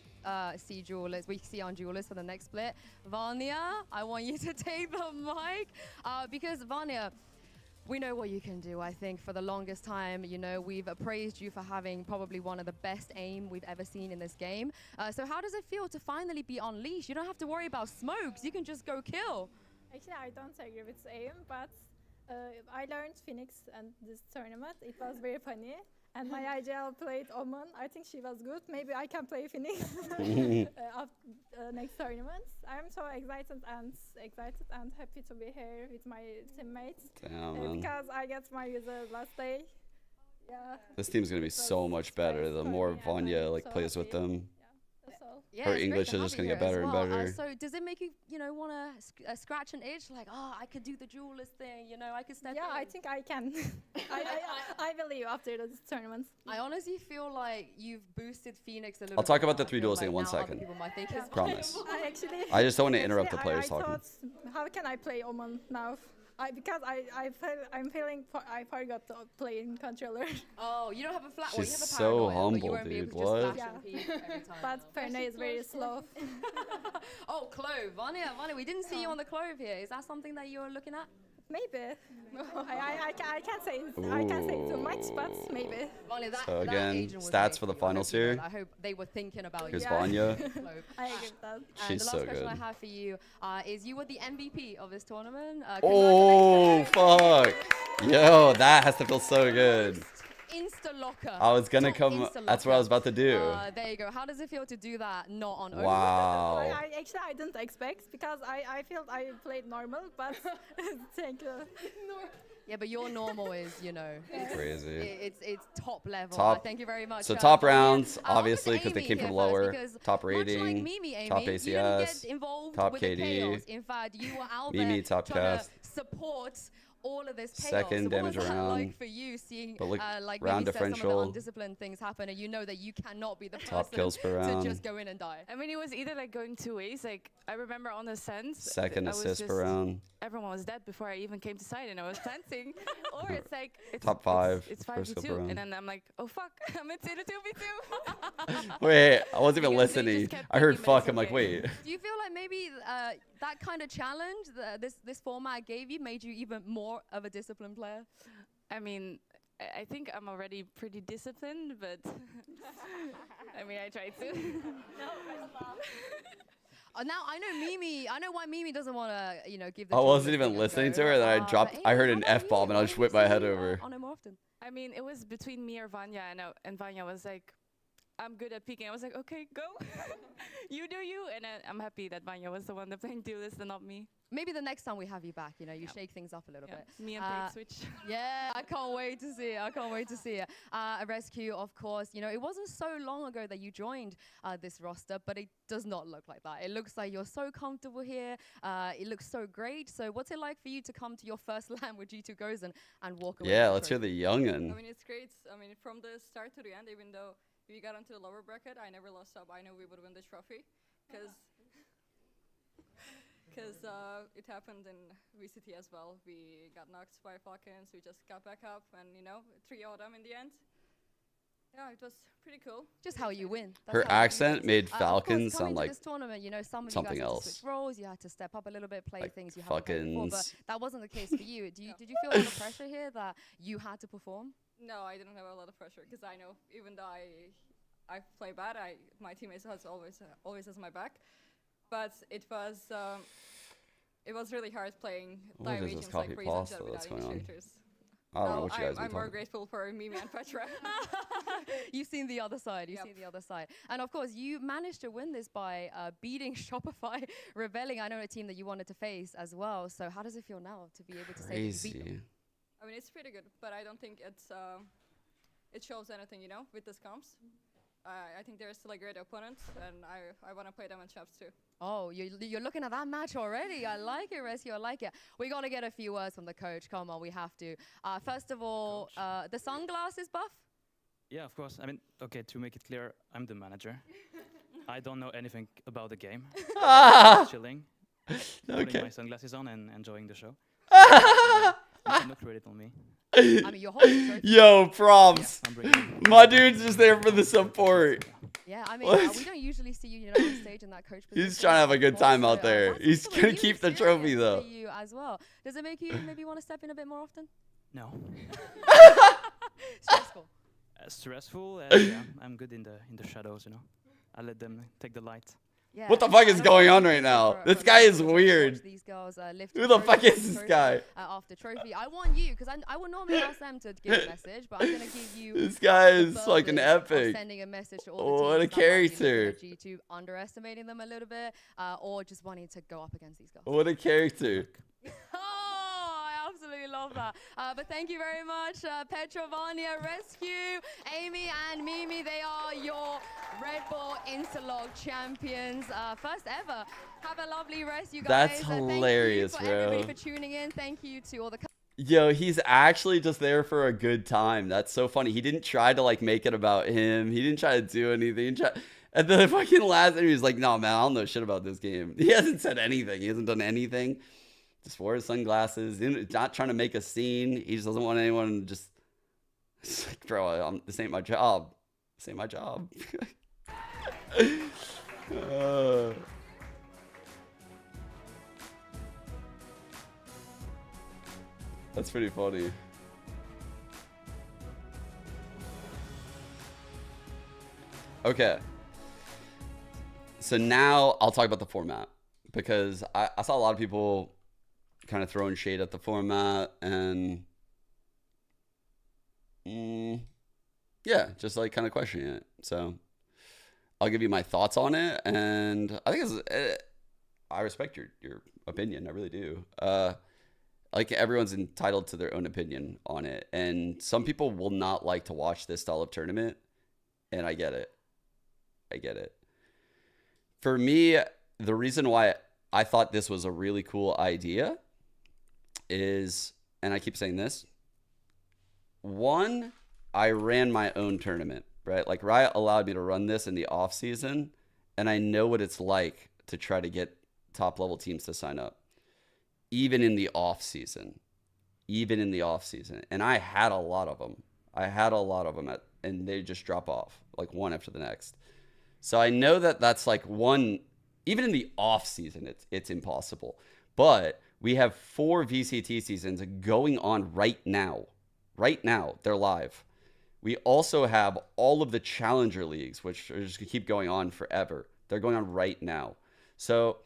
see duelist, we see on duelist for the next split, Vanya, I want you to take the mic because Vanya, we know what you can do. I think for the longest time, you know, we've praised you for having probably one of the best aim we've ever seen in this game. So how does it feel to finally be unleashed? You don't have to worry about smokes. You can just go kill. Actually, I don't agree with aim, but I learned Phoenix and this tournament. It was very funny. And my IGL played Omen. I think she was good. Maybe I can play Phoenix next tournament. I'm so excited and happy to be here with my teammates. Damn, man. Because I get my user last day. Yeah. This team's gonna be so much better the more Vanya like plays with them. Yeah, Her it's great English to is have just you gonna get here as better and well. better. So does it make you, you know, want to scratch an itch? Like, oh, I could do the duelist thing, you know, I could step in. I think I can. I believe after this tournament. I honestly feel like you've boosted Phoenix a little I'll talk more. about the I 3 feel duels like in 1 now other second. people might think it's Promise. I I just don't want to interrupt the players I talking. thought, how can I play Omen now? Because I'm feeling I forgot to play in controller. Oh, you don't have a flat. She's you have a so paranoia, but you humble, won't be able dude. to just What? flash and peek every time. But paranoia is very slow. Oh, Clove, Vanya, we didn't see you on the Clove here. Is that something that you're looking at? Maybe. I can't say I can't say too much, but maybe. Vanya, So again, stats for the finals here. I hope they were thinking about Here's you. Vanya. I agree with that. She's the last so question good. I have for you is you were the MVP of this tournament. Oh, fuck. Yo, that has to feel so good. Insta locker. I was gonna come. That's what I was about to do. There you go. How does it feel to do that? Not on. Wow. I didn't expect because I felt I played normal, but thank you. Yeah, but your normal is, you know, Crazy. It's top level. Top. Thank you very much. So top rounds, I'll obviously, go to because they Amy came here from first, lower. because Top much like rating. Mimi, Amy, Top you didn't ACS. get involved Top with the chaos. KD. In fact, you were out Mimi, there top trying cast. to support all of this chaos. Second So damage what was that round. like for you, seeing But look, like round Mimi said, some of differential. the undisciplined things happen, and you know that you cannot be the person Top kills per to round. just go in and die. I mean, it was either like going 2 ways. Like I remember on the sense, Second I was assist just- per round. Everyone was dead before I even came to side, and I was planting. Or it's like it's Top 5 It's first 5v2, kill per round. and then I'm like, oh fuck, I'm in 2v2. Wait, I wasn't even Because they listening. just kept I heard thinking, but it's fuck. I'm like, okay. wait. Do you feel like maybe that kind of challenge this format gave you made you even more of a disciplined player? I mean, I think I'm already pretty disciplined, but I mean, I tried to. Now I know Mimi. I know why Mimi doesn't want to, you know, give. The I wasn't duelist even thing a listening go. to her, and then I But dropped. Amy, I heard how an about F bomb, you? and I Why just do whipped you my see head you over. on him often? I mean, it was between me or Vanya, and Vanya was like, I'm good at peeking. I was like, okay, go. You do you. And I'm happy that Vanya was the one that playing duelist and not me. Maybe the next time we have you back, you know, you shake things up a little bit. Me and Peg switch. Yeah, I can't wait to see it. I can't wait to see it. A rescue, of course. You know, it wasn't so long ago that you joined this roster, but it does not look like that. It looks like you're so comfortable here. It looks so great. So what's it like for you to come to your first LAN with G2 Goes and walk away? Yeah, with let's hear trophy? the youngin. I mean, it's great. I mean, from the start to the end, even though we got into the lower bracket, I never lost up. I knew we would win the trophy, because it happened in VCT as well. We got knocked by Falcons. We just got back up, and you know, 3-0'd them in the end. Yeah, it was pretty cool. Just how you win. That's Her how you accent win. made Of course, Falcons coming sound to like this tournament, you know, some of something you guys had else. to switch roles. You had to step up a little bit, play Like things you haven't played before. But Falcons. that wasn't the case for you. Did you feel a lot of pressure here that you had to perform? No, I didn't have a lot of pressure, because I know even though I play bad, my teammates always has my back. But it was really hard playing What dive is this agents copy like Freeze and pasta Jet that's without going on? initiators. I don't know what you guys are I'm more talking. grateful for Mimi and Petra. You've seen the other side. You've seen the other side. And of course, you managed to win this by beating Shopify, Rebelling. I know a team that you wanted to face as well. So how does it feel now to be able to say that you beat them? Crazy. I mean, it's pretty good, but I don't think it shows anything, you know, with this comps. I think they're still a great opponent, and I want to play them in chaps too. Oh, you're looking at that match already. I like it, Rescue. I like it. We got to get a few words from the coach. Come on, we have to. First of all, the sunglasses buff? Yeah, of course. I mean, okay, to make it clear, I'm the manager. I don't know anything about the game. Chilling. putting my sunglasses on and enjoying the show. You can look credit on me. I mean, you're holding trophy. Yo, props. Yeah, My dude's just there for the support. Yeah, I mean, we don't usually see you, on stage in that coach position. He's trying to have a good time out there. That's He's also a gonna new keep the trophy experience though. for you as well. Does it make you maybe want to step in a bit more often? No. Stressful. Stressful. Yeah, I'm good in the shadows. I let them take the light. Yeah, What the fuck is going on right now? This guy is weird. These girls lift Who the fuck is this trophy guy? After trophy. I want you, because I would normally ask them to give a message, but I'm going to give you This guy the is like an burden of epic. sending a message to all the What a teams that might be looking character. at you to underestimating them a little bit, or just wanting to go up against these girls. What a character. I absolutely love that. But thank you very much, Petrovania Rescue, Amy and Mimi. They are your Red Bull Interlog champions. First ever. Have a lovely rest, you guys. That's hilarious, thank you for everybody bro. for tuning in. Thank you to all the... Yo, he's actually just there for a good time. That's so funny. He didn't try to like make it about him. He didn't try to do anything. And the fucking last interview, he's like, no, man, I don't know shit about this game. He hasn't said anything. He hasn't done anything. Just wore his sunglasses. Not trying to make a scene. He just doesn't want anyone to just... It's like, bro, this ain't my job. This ain't my job. That's pretty funny. Okay. So now I'll talk about the format, because I saw a lot of people kind of throwing shade at the format, and yeah, just like kind of questioning it. So I'll give you my thoughts on it, and I think I respect your opinion. I really do. Like, everyone's entitled to their own opinion on it, and some people will not like to watch this style of tournament, and I get it. I get it. For me, the reason why I thought this was a really cool idea is, and I keep saying this, one, I ran my own tournament, right? Like, Riot allowed me to run this in the off season, and I know what it's like to try to get top level teams to sign up. Even in the off season, and I had a lot of them. And they just drop off like one after the next. So I know that that's like one, even in the off season, it's impossible. But we have 4 VCT seasons going on right now. Right now, they're live. We also have all of the challenger leagues, which are just gonna keep going on forever. They're going on right now. So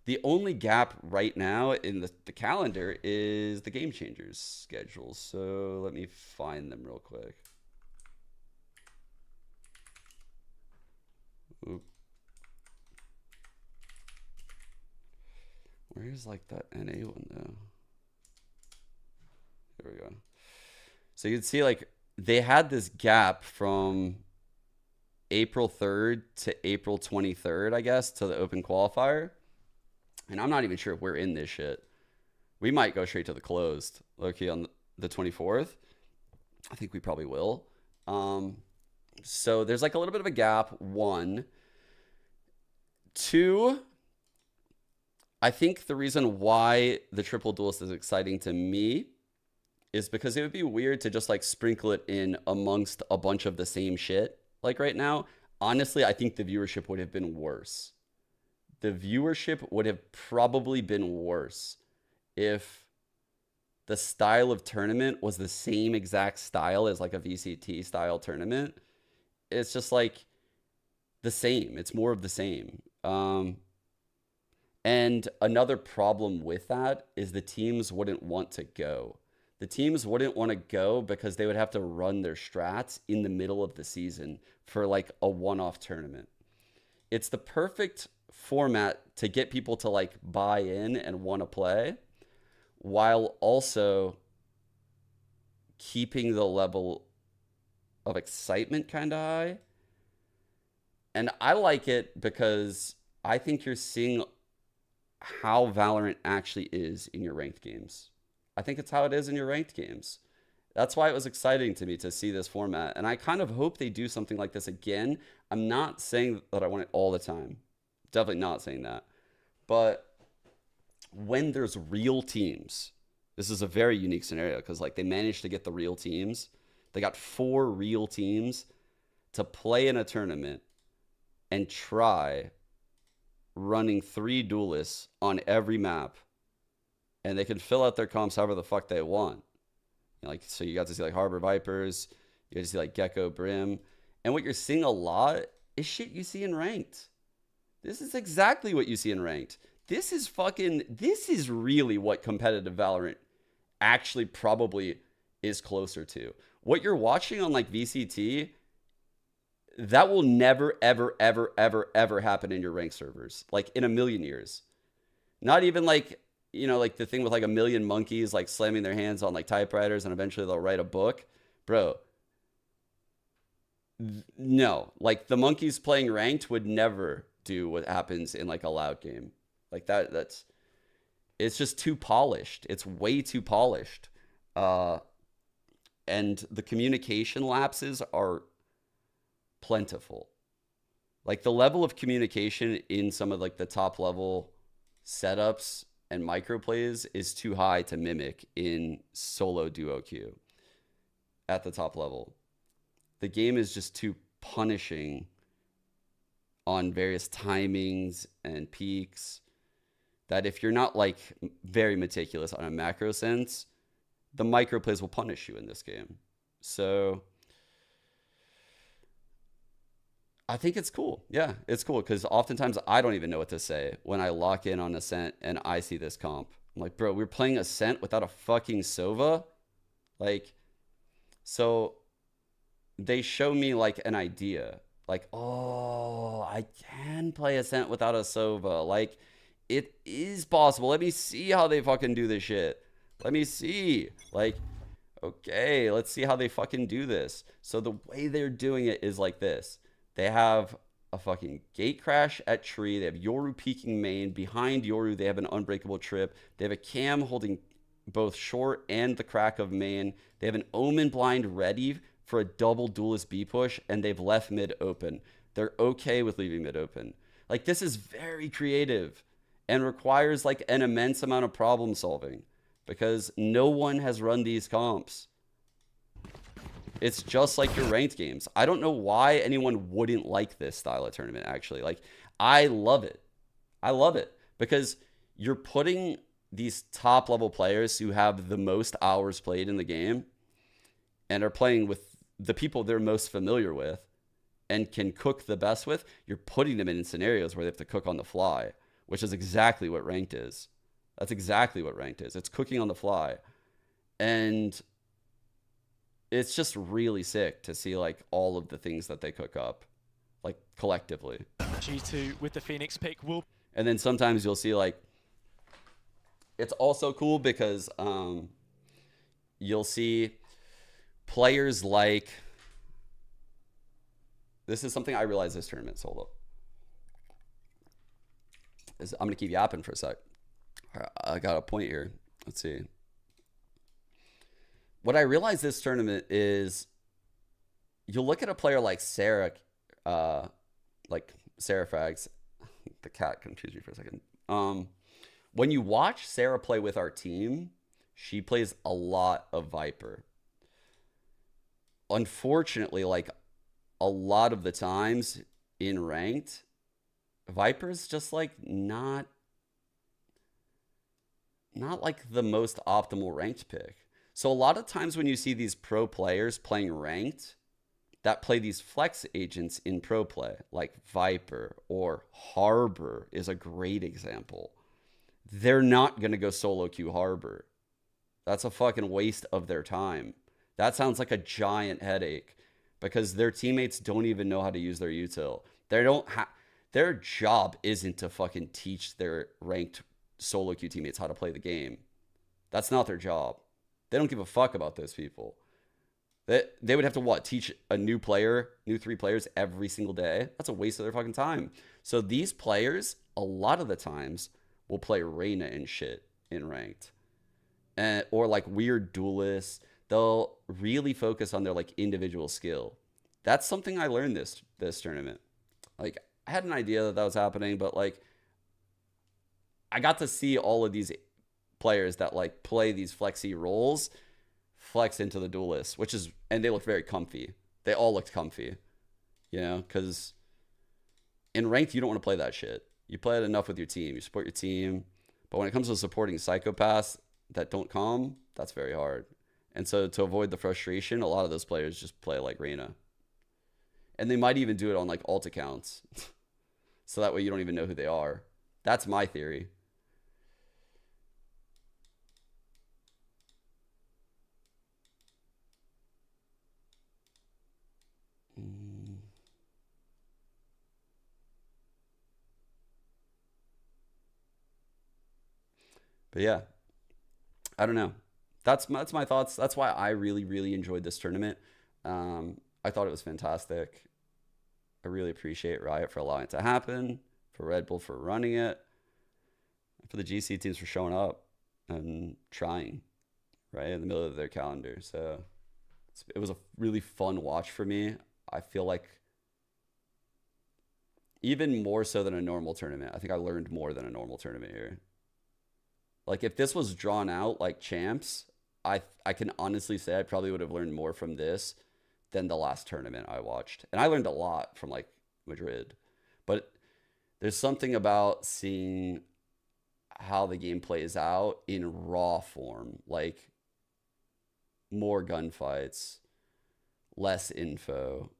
the only gap right now in the calendar is the Game Changers schedule. So let me find them real quick. Oop. Where's like that NA one though? There we go. So you can see like they had this gap from April 3rd to April 23rd, I guess, to the open qualifier. And I'm not even sure if we're in this shit. We might go straight to the closed, low-key, on the 24th. I think we probably will. So there's like a little bit of a gap, 1. 2, I think the reason why the triple duelist is exciting to me is because it would be weird to just like sprinkle it in amongst a bunch of the same shit. Like right now, honestly, I think the viewership would have been worse. The viewership would have probably been worse if the style of tournament was the same exact style as like a VCT style tournament. It's just like the same. It's more of the same. And another problem with that is the teams wouldn't want to go. The teams wouldn't want to go because they would have to run their strats in the middle of the season for like a one-off tournament. It's the perfect format to get people to like buy in and want to play, while also keeping the level of excitement kind of high. And I like it because I think you're seeing how Valorant actually is in your ranked games. I think it's how it is in your ranked games. That's why it was exciting to me to see this format. And I kind of hope they do something like this again. I'm not saying that I want it all the time. Definitely not saying that. But when there's real teams, this is a very unique scenario because like they managed to get the real teams. They got 4 real teams to play in a tournament and try running 3 duelists on every map, and they can fill out their comps however the fuck they want. Like, so you got to see like Harbor Vipers, you got to see like Gecko Brim, and what you're seeing a lot is shit you see in ranked. This is exactly what you see in ranked. This is really what competitive Valorant actually probably is closer to. What you're watching on like VCT, that will never, ever, ever, ever, ever happen in your ranked servers. Like in a million years. Not even like, you know, like the thing with like a million monkeys like slamming their hands on like typewriters and eventually they'll write a book. Bro. No. Like the monkeys playing ranked would never do what happens in like a loud game. Like that's it's just too polished. It's way too polished. And the communication lapses are plentiful. Like the level of communication in some of like the top level setups and micro plays is too high to mimic in solo duo queue at the top level. The game is just too punishing on various timings and peaks that if you're not like very meticulous on a macro sense, the micro plays will punish you in this game. So I think it's cool. Yeah, it's cool because oftentimes I don't even know what to say when I lock in on Ascent and I see this comp. I'm like, bro, we're playing Ascent without a fucking Sova? Like, so they show me like an idea. Like, oh, I can play Ascent without a Sova. Like, it is possible. Let me see how they fucking do this shit. Let me see. Like, okay, let's see how they fucking do this. So the way they're doing it is like this. They have a fucking gate crash at tree. They have Yoru peeking main. Behind Yoru, they have an unbreakable trip. They have a cam holding both short and the crack of main. They have an omen blind ready for a double duelist B push, and they've left mid open. They're okay with leaving mid open. Like, this is very creative and requires like an immense amount of problem solving because no one has run these comps. It's just like your ranked games. I don't know why anyone wouldn't like this style of tournament, actually. Like, I love it. I love it because you're putting these top level players who have the most hours played in the game and are playing with the people they're most familiar with and can cook the best with. You're putting them in scenarios where they have to cook on the fly, which is exactly what ranked is. That's exactly what ranked is. It's cooking on the fly. And it's just really sick to see like all of the things that they cook up, like collectively. G2 with the Phoenix pick will. And then sometimes you'll see like, it's also cool because you'll see players like, this is something I realized this tournament, so hold up. I'm gonna keep yapping for a sec. I got a point here. Let's see. What I realized this tournament is you'll look at a player like Sarah, like Sarah Frags. The cat confused me for a second. When you watch Sarah play with our team, she plays a lot of Viper. Unfortunately, like a lot of the times in ranked, Viper's just like not like the most optimal ranked pick. So a lot of times when you see these pro players playing ranked that play these flex agents in pro play, like Viper or Harbor is a great example. They're not going to go solo queue Harbor. That's a fucking waste of their time. That sounds like a giant headache because their teammates don't even know how to use their util. Their job isn't to fucking teach their ranked solo queue teammates how to play the game. That's not their job. They don't give a fuck about those people. They would have to what? Teach a new 3 players every single day? That's a waste of their fucking time. So these players, a lot of the times, will play Reyna and shit in ranked. Or like weird duelists. They'll really focus on their like individual skill. That's something I learned this tournament. Like, I had an idea that was happening, but like, I got to see all of these players that like play these flexy roles flex into the duelist, and they look very comfy. They all looked comfy, you know, because in ranked, you don't want to play that shit. You play it enough with your team. You support your team. But when it comes to supporting psychopaths that don't calm, that's very hard. And so to avoid the frustration, a lot of those players just play like Reyna. And they might even do it on like alt accounts. So that way you don't even know who they are. That's my theory. But yeah, I don't know. That's my thoughts. That's why I really, really enjoyed this tournament. I thought it was fantastic. I really appreciate Riot for allowing it to happen, for Red Bull for running it, and for the GC teams for showing up and trying, right, in the middle of their calendar. So it was a really fun watch for me. I feel like even more so than a normal tournament. I think I learned more than a normal tournament here. Like, if this was drawn out like champs, I can honestly say I probably would have learned more from this than the last tournament I watched. And I learned a lot from, like, Madrid. But there's something about seeing how the game plays out in raw form. Like, more gunfights, less info.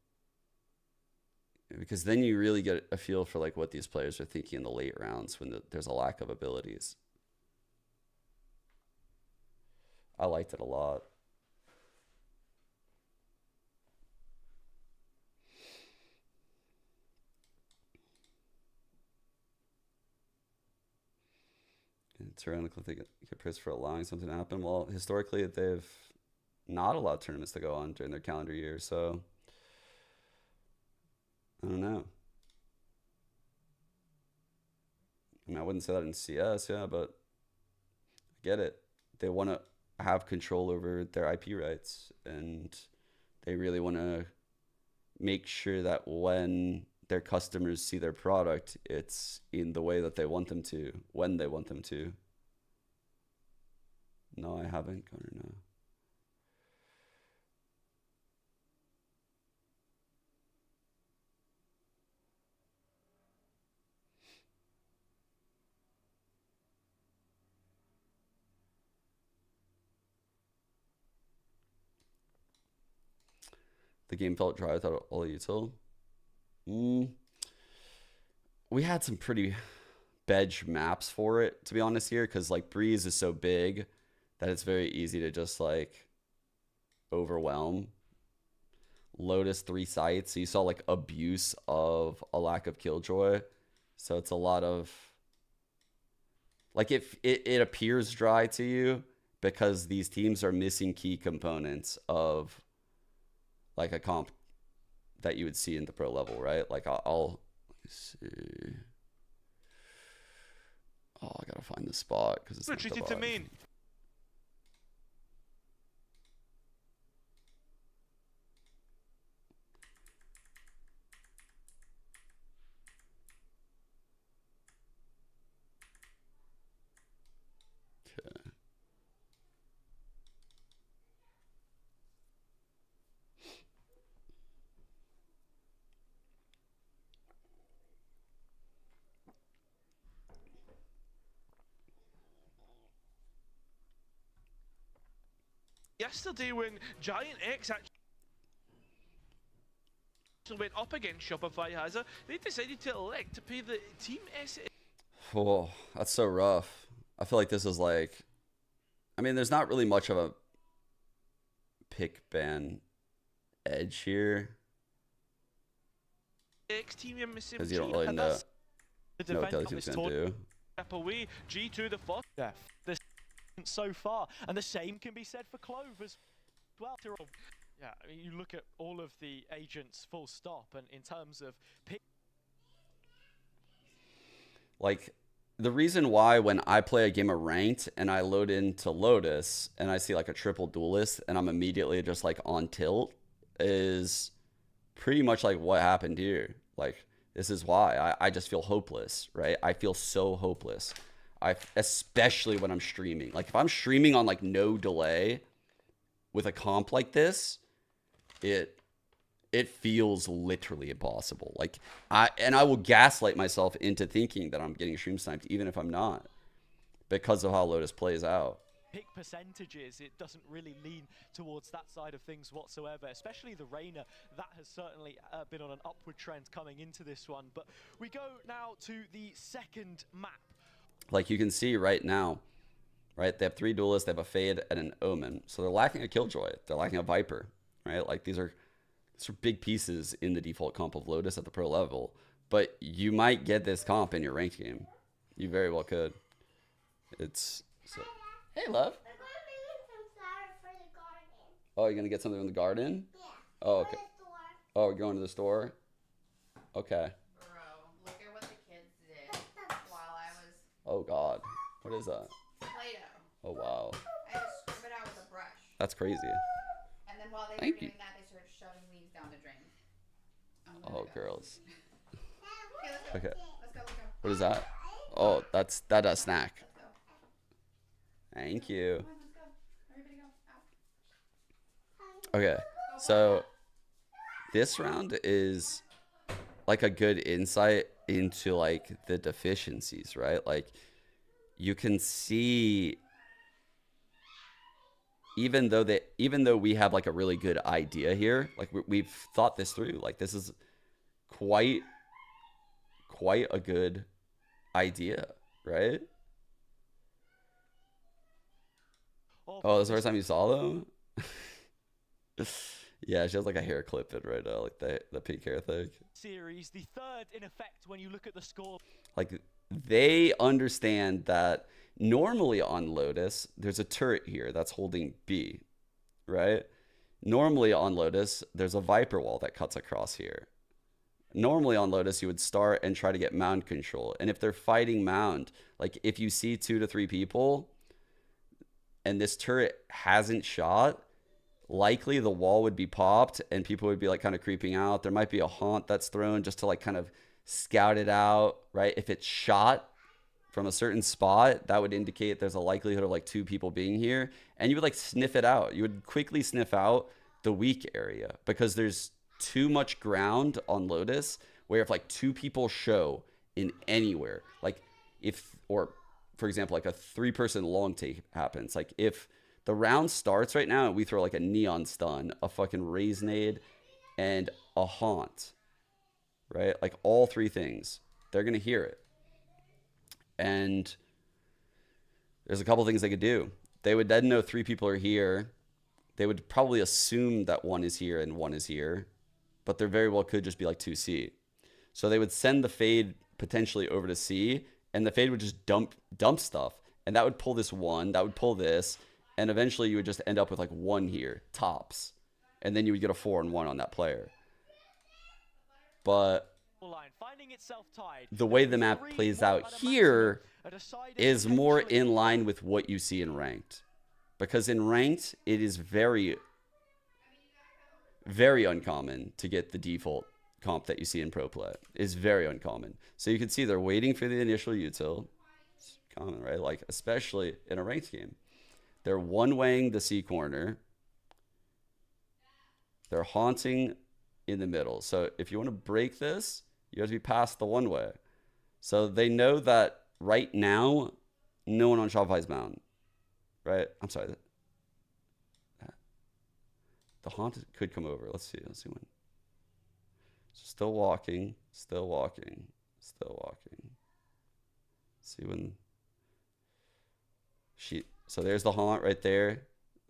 Because then you really get a feel for, like, what these players are thinking in the late rounds when there's a lack of abilities. I liked it a lot. And tyrannically, they get praised for allowing something to happen. Well, historically, they've not allowed tournaments to go on during their calendar year, so I don't know. I mean, I wouldn't say that in CS, yeah, but I get it. They want to have control over their IP rights, and they really want to make sure that when their customers see their product, it's in the way that they want them to, when they want them to. No, I haven't, Gunner, no. The game felt dry without all util. We had some pretty bedge maps for it, to be honest here, because like Breeze is so big that it's very easy to just like overwhelm. Lotus 3 sites, so you saw like abuse of a lack of killjoy. So it's a lot of like it appears dry to you because these teams are missing key components of like a comp that you would see in the pro level, right? Like I'll see. Oh, I gotta find the spot because it's retreated to main. Okay. Yesterday when Giant X actually went up against Shopify Hazard, they decided to elect to pay the team S. Oh, that's so rough. I feel like this is like, I mean, there's not really much of a pick ban edge here because you don't really know what the other team's gonna do. Step away, G2 the first. Yeah, this so far, and the same can be said for Clove as well. Yeah, I mean, you look at all of the agents full stop, and in terms of pick, like the reason why when I play a game of ranked and I load into Lotus and I see like a triple duelist and I'm immediately just like on tilt is pretty much like what happened here. Like, this is why I just feel hopeless, right? I feel so hopeless. especially when I'm streaming. Like if I'm streaming on like no delay with a comp like this, it feels literally impossible. Like I will gaslight myself into thinking that I'm getting stream sniped even if I'm not, because of how Lotus plays out. Pick percentages, it doesn't really lean towards that side of things whatsoever, especially the Reyna. That has certainly been on an upward trend coming into this one. But we go now to the second map. Like you can see right now, right? They have 3 duelists, they have a Fade and an Omen. So they're lacking a Killjoy, they're lacking a Viper, right? Like these are big pieces in the default comp of Lotus at the pro level. But you might get this comp in your ranked game. You very well could. It's so. Hey, love. Oh, you're gonna get something in the garden? Yeah. Oh, okay. Oh, we're going to the store? Okay. Bro, look at what the kids did while I was... Oh, God. What is that? Play-Doh. Oh, wow. I had to scrub it out with a brush. That's crazy. And then while they were doing that, they started shoving leaves down the drain. Oh, girls. Okay, Okay. Let's go. What is that? Oh, that's a snack. Thank you. Okay, so this round is like a good insight into like the deficiencies, right? Like you can see, even though we have like a really good idea here, like we've thought this through, like this is quite a good idea, right? Oh, that's the first time you saw them? Yeah, she has like a hair clip in right now, like the pink hair thing. Series, the third in effect when you look at the score. Like they understand that normally on Lotus, there's a turret here that's holding B, right? Normally on Lotus, there's a Viper wall that cuts across here. Normally on Lotus, you would start and try to get mound control. And if they're fighting mound, like if you see 2 to 3 people and this turret hasn't shot, likely the wall would be popped and people would be like kind of creeping out. There might be a haunt that's thrown just to like kind of scout it out, right? If it's shot from a certain spot, that would indicate there's a likelihood of like 2 people being here, and you would like sniff it out. You would quickly sniff out the weak area because there's too much ground on Lotus where if like 2 people show in anywhere, like if, or for example, like a 3-person long take happens, like if the round starts right now and we throw like a neon stun, a fucking raisinade, and a haunt, right? Like all 3 things, they're going to hear it. And there's a couple things they could do. They would then know 3 people are here. They would probably assume that 1 is here and 1 is here, but there very well could just be like 2C. So they would send the Fade potentially over to C, and the Fade would just dump stuff. And that would pull this 1, that would pull this, and eventually you would just end up with like 1 here, tops. And then you would get a 4 and 1 on that player. But the way the map plays out here is more in line with what you see in ranked. Because in ranked, it is very, very uncommon to get the default comp that you see in pro play. It's very uncommon. So you can see they're waiting for the initial util. It's common, right? Like, especially in a ranked game. They're one-waying the C corner. They're haunting in the middle. So if you want to break this, you have to be past the one-way. So they know that right now, no one on Shopify's mound. Right? I'm sorry. The haunt could come over. Let's see. Let's see when. Still walking. Still walking. Still walking. See when. So there's the haunt right there,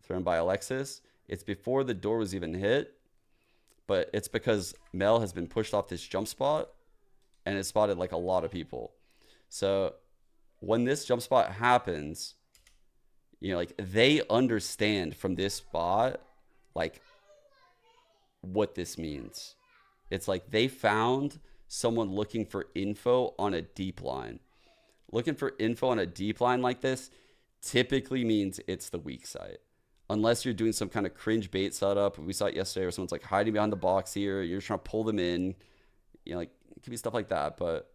thrown by Alexis. It's before the door was even hit, but it's because Mel has been pushed off this jump spot, and it spotted like a lot of people. So when this jump spot happens, you know, like they understand from this spot, like what this means. It's like they found someone looking for info on a deep line. Looking for info on a deep line like this typically means it's the weak side. Unless you're doing some kind of cringe bait setup. We saw it yesterday where someone's like hiding behind the box here. You're trying to pull them in. You know, like it could be stuff like that. But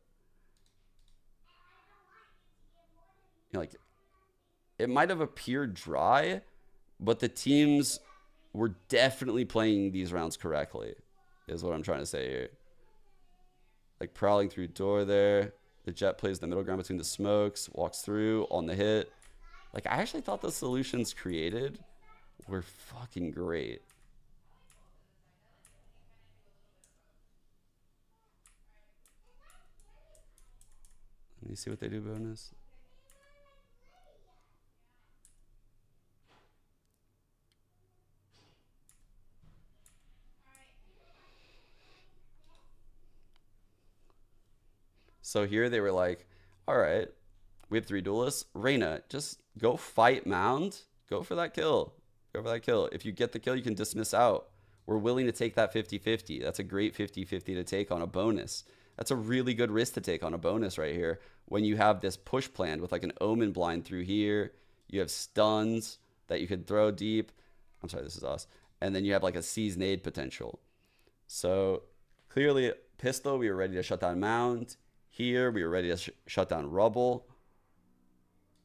like, it might have appeared dry, but the teams were definitely playing these rounds correctly, is what I'm trying to say here. Like, prowling through door there. The Jet plays the middle ground between the smokes, walks through on the hit. Like, I actually thought the solutions created were fucking great. Let me see what they do bonus. So here they were like, all right, we have 3 duelists. Reyna, just go fight Mound. Go for that kill. Go for that kill. If you get the kill, you can dismiss out. We're willing to take that 50-50. That's a great 50-50 to take on a bonus. That's a really good risk to take on a bonus right here. When you have this push plan with like an Omen blind through here. You have stuns that you could throw deep. I'm sorry, this is us. And then you have like a Seize nade potential. So clearly, Pistol, we were ready to shut down Mound. Here, we were ready to shut down Rubble.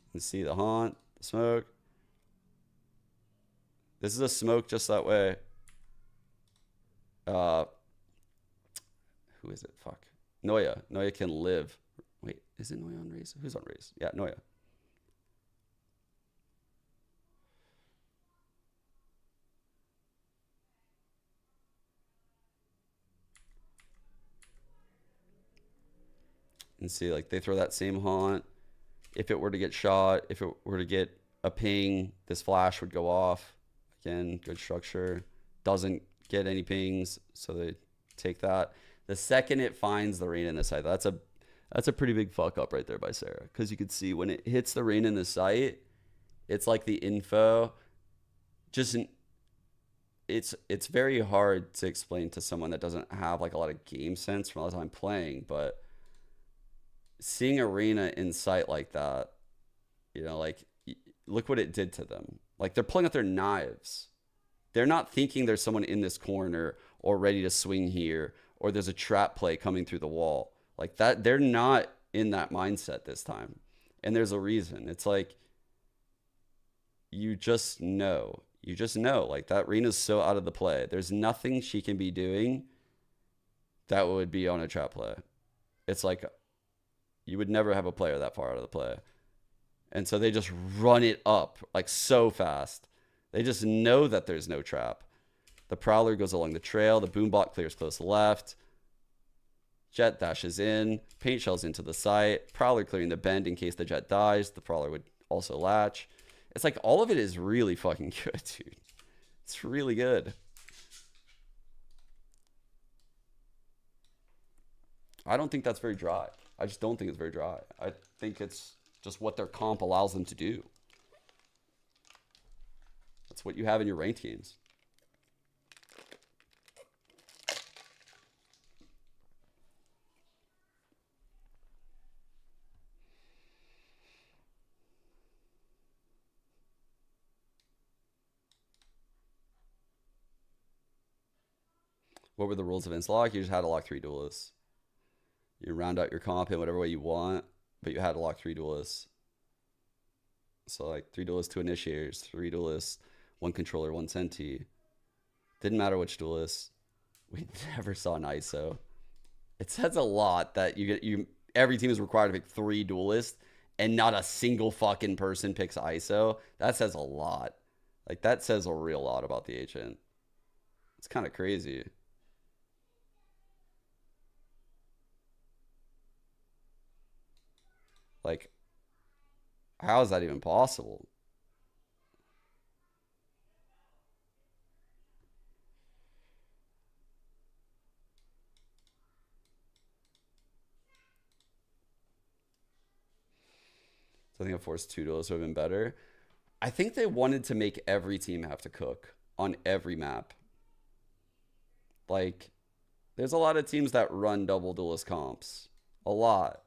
You can see the Haunt, the smoke. This is a smoke just that way. Who is it? Fuck. Noya. Noya can live. Wait, is it Noya on race? Who's on race? Yeah, Noya. And see, like, they throw that same Haunt. If it were to get shot, if it were to get a ping, this flash would go off. Again, good structure. Doesn't get any pings, so they take that. The second it finds the Reyna in the site, that's a pretty big fuck up right there by Sarah. Because you could see when it hits the Reyna in the site, it's like the info just... It's very hard to explain to someone that doesn't have like a lot of game sense from all the time playing, but seeing Arena in sight like that, you know, like, look what it did to them. Like, they're pulling out their knives. They're not thinking there's someone in this corner or ready to swing here, or there's a trap play coming through the wall. Like that, they're not in that mindset this time. And there's a reason. It's like, you just know. You just know. Like, that Rena's so out of the play. There's nothing she can be doing that would be on a trap play. It's like, you would never have a player that far out of the play. And so they just run it up like so fast. They just know that there's no trap. The Prowler goes along the trail. The Boombot clears close left. Jet dashes in. Paint shells into the site. Prowler clearing the bend in case the Jet dies. The Prowler would also latch. It's like all of it is really fucking good, dude. It's really good. I don't think that's very dry. I just don't think it's very dry. I think it's just what their comp allows them to do. That's what you have in your ranked games. What were the rules of Inslock? You just had to lock 3 duelists. You round out your comp in whatever way you want, but you had to lock 3 duelists. So like 3 duelists, 2 initiators, 3 duelists, 1 controller, 1 senti. Didn't matter which duelist. We never saw an ISO. It says a lot that every team is required to pick 3 duelists and not a single fucking person picks ISO. That says a lot. Like, that says a real lot about the agent. It's kind of crazy. Like, how is that even possible? So I think a force 2 duelists would have been better. I think they wanted to make every team have to cook on every map. Like, there's a lot of teams that run double duelist comps. A lot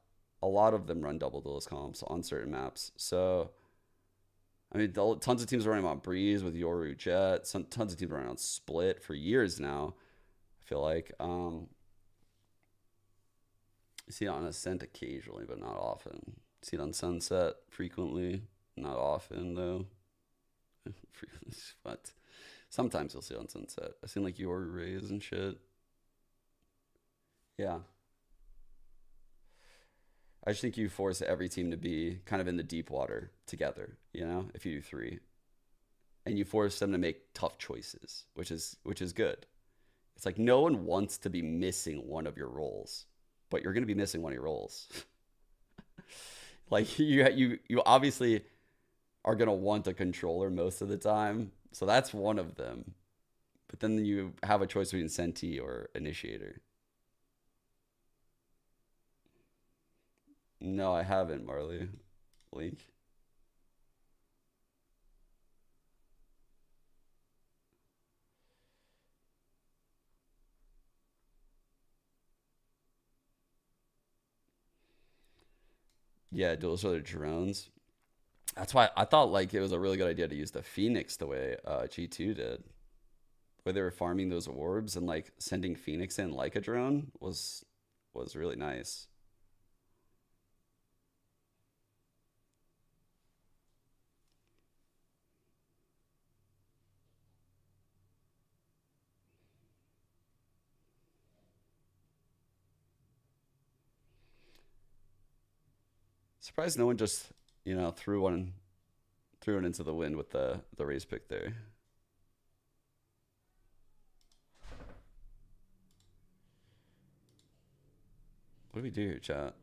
of them run double duelist comps on certain maps. So, I mean, tons of teams are running on Breeze with Yoru Jet. Tons of teams are running on Split for years now. I feel like you see it on Ascent occasionally, but not often. See it on Sunset frequently. Not often, though. But sometimes you'll see it on Sunset. I've seen like your rays and shit. Yeah. I just think you force every team to be kind of in the deep water together, you know, if you do 3. And you force them to make tough choices, which is good. It's like no one wants to be missing one of your roles, but you're going to be missing one of your roles. Like you obviously are going to want a controller most of the time. So that's one of them. But then you have a choice between Senti or Initiator. No, I haven't, Marley. Link. Yeah, duels are the drones. That's why I thought like it was a really good idea to use the Phoenix the way G2 did. Where they were farming those orbs and like sending Phoenix in like a drone was really nice. Surprised no one just, you know, threw it into the wind with the race pick there. What do we do here, chat?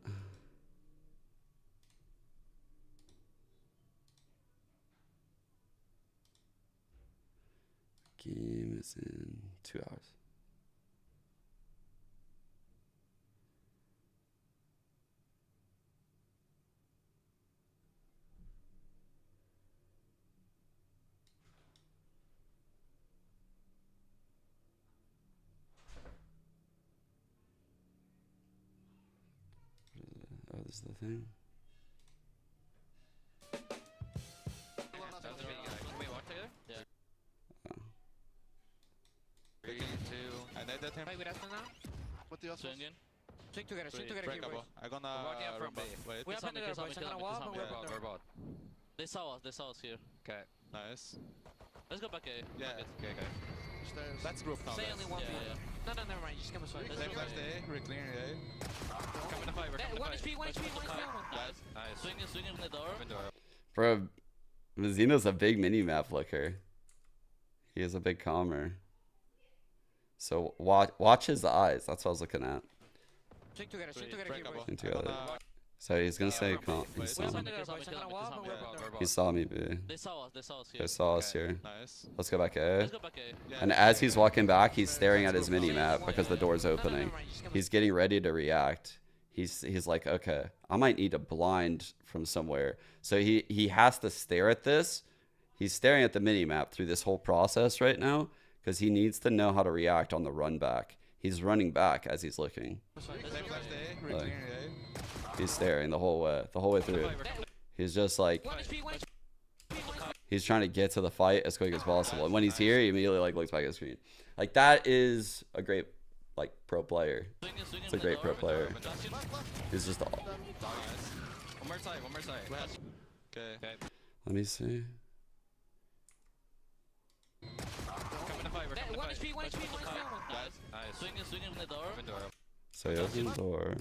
Game is in 2 hours. Oh, this is the thing. What do you also? Swing together here, boys. I'm gonna from B. Wait. We open there, boys. I'm gonna walk and we're bot. They saw us here. Okay. Nice. Let's go back A. Yeah. Okay. Stairs. Let's group now. Stay only one. No, never mind. Just come aside. They flash A. We're clearing A. Come in the fight. One HP. Nice. Swing in the door. Bro, Mazino's a big mini-map looker. He is a big calmer. So watch his eyes. That's what I was looking at. Swing together here, boys. Swing together. So he's gonna say he saw me. He saw me, B. They saw us here. They saw us here. Nice. Let's go back A. And as he's walking back, he's staring at his mini-map because the door's opening. He's getting ready to react. He's like, okay, I might need a blind from somewhere. So he has to stare at this. He's staring at the mini-map through this whole process right now because he needs to know how to react on the run back. He's running back as he's looking. Like, he's staring the whole way through. He's just like, he's trying to get to the fight as quick as possible. And when he's here, he immediately like looks back at the screen. Like that is a great like pro player. It's a great pro player. He's just all. One more side. Okay. Let me see. One HP. Nice. Swing in the door. So he opens the door.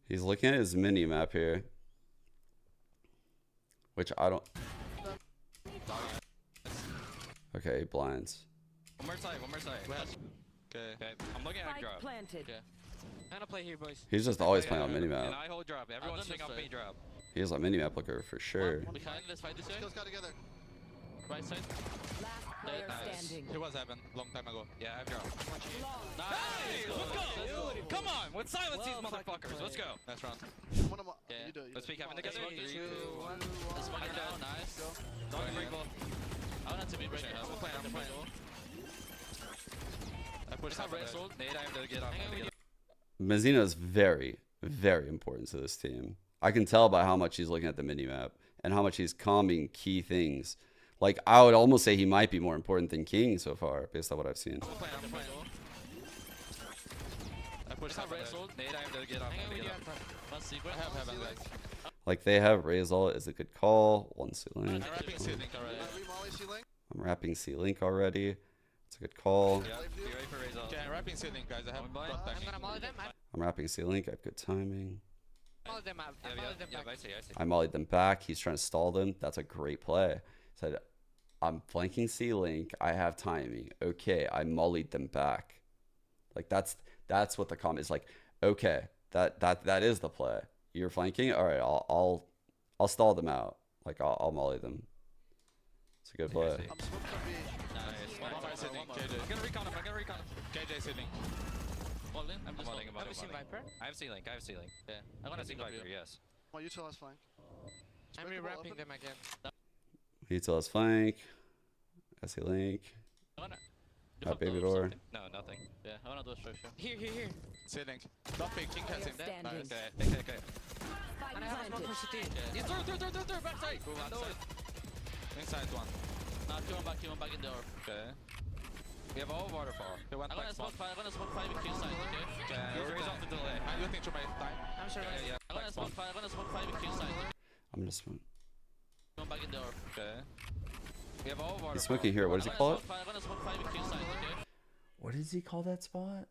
He's looking at his mini map here, which I don't. Okay, he blinds. One more side. Okay. I'm looking at drop. Planted. Okay. I'm gonna play here, boys. He's just always playing on mini And map. I hold drop. Everyone swing on B drop. He's a mini map looker for sure. Behind, let's fight this way. Skills got together. Right side. Nice. It was happened long time ago. Yeah, I've dropped. Nice. Let's go. Come on, let's silence these motherfuckers. Let's go. Next round. Okay. Let's peek having together. 3, 2, 1. Let's fight down. Nice. Don't break ball. I don't have to be breaking. I'm playing. I pushed up. Nate, I have to get off. Mazzino is very, very important to this team. I can tell by how much he's looking at the minimap and how much he's calming key things. Like, I would almost say he might be more important than King so far, based on what I've seen. Push top wrestle. Nade, I have to get off. One secret. I have heaven, guys. Like they have Razal is a good call. One C-Link. I'm wrapping C-Link already. I'm wrapping C-Link already. It's a good call. Yeah, be ready for Razal. Okay, I'm wrapping C-Link, guys. I have I'm gonna molly them. I'm wrapping C-Link. I have good timing. Molly them up. I see. I mollied them back. He's trying to stall them. That's a great play. Said, I'm flanking C-Link. I have timing. Okay, I mollied them back. Like that's what the comment is like. Okay, that is the play. You're flanking. All right, I'll stall them out. Like I'll molly them. It's a good play. Nice. One more sitting. KJ. I'm gonna recon him. KJ sitting. I'm just mollying. Have you seen Viper? I have C-Link. Yeah. I wanna see Viper. Yes. Well, you tell us flank. I'm rewrapping them again. Utilize flank. SC Link. Baby door. No, nothing. Yeah, I wanna do a structure. Here. C-Link. Don't pick. King has him. Standing. Okay. And I have smoke for CT. Yeah, through, backside. Inside one. Now kill him back in the orb. Okay. We have all waterfall. I'm gonna smoke 5 with Q side, okay? Okay, raise off the delay. I'm looking through my time. I'm sure. Yeah. I'm gonna smoke 5 with Q side. I'm gonna smoke. Come back in the orb. Okay. We have all waterfall. He's smoking here. What does he call it? I'm gonna smoke 5 with Q side, okay? What does he call that spot?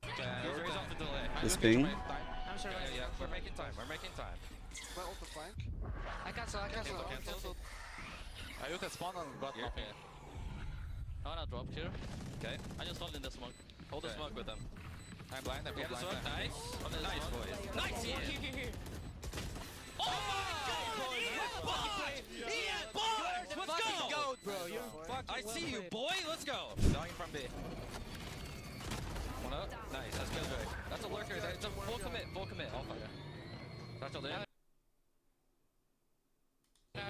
Okay, raise off the delay. This ping? I'm sure. Yeah, we're making time. My ult the flank. I cancel. I ult at spawn and got nothing. I wanna drop here. Okay. I just hold in the smoke. Hold the smoke with them. I'm blind. We have the smoke. Nice. Nice, boys. Nice. Here. Oh my god! Ian, boys! Let's go! Goat, bro. I see you, boy. Let's go. Dying from B. One up. Nice. That's good. That's a lurker. That's a full commit. I'll fire. That's all there. No.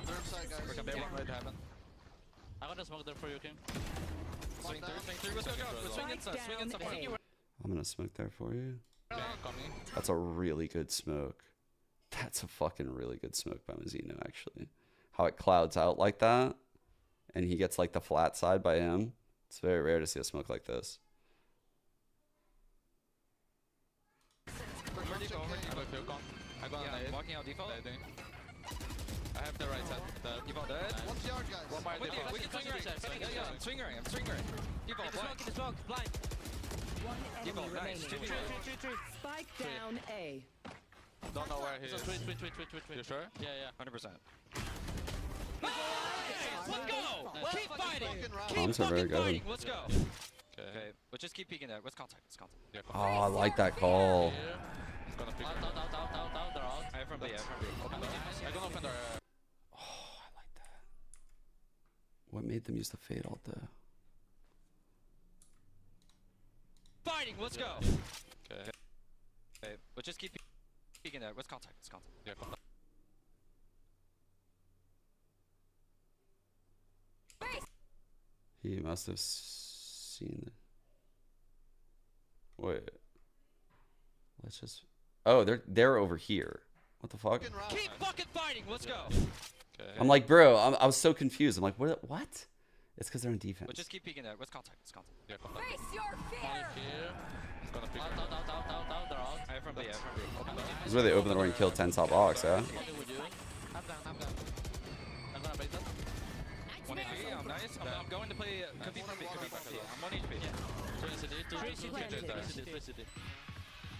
Third side, guys. We're coming right to heaven. I want to smoke there for you, King. Swing through. Let's go. Swing inside. I'm gonna smoke there for you. Okay, coming. That's a really good smoke. That's a fucking really good smoke by Mazzino, actually. How it clouds out like that, and he gets like the flat side by him. It's very rare to see a smoke like this. Where do you go? I got I'm walking out default. I have the right side. The default dead. 1 yard, guys. One by default. We can swing ring. I'm swing ring. Default blind. In the smoke. Blind. Default. Nice. 2 Spike down A. Don't know where he is. Tweet. You sure? Yeah. 100%. Let's go! Keep fighting! Bombs are very good. Let's go! Okay. We'll just keep peeking there. Let's contact. Yeah, Oh, I like that call. He's gonna peek. Down. They're out. I have from B. I don't open their... Oh, I like that. What made them use the fade alt though? Fighting! Let's go! Okay. We'll just keep peeking there. Let's contact. Yeah, contact. He must have seen it. Wait. Let's just... Oh, they're over here. What the fuck? Keep fucking fighting! Let's go! Okay. I'm like, bro, I was so confused. I'm like, what? It's because they're on defense. We'll just keep peeking there. Let's contact. Yeah, contact. Face your fear! He's gonna peek. Down. They're out. I have from B. This is where they open the door and kill 10 top box, yeah? I'm down. I'm gonna bait them. 1 HP, I'm nice. I'm going to play. Could be from B. I'm 1 HP. Yeah.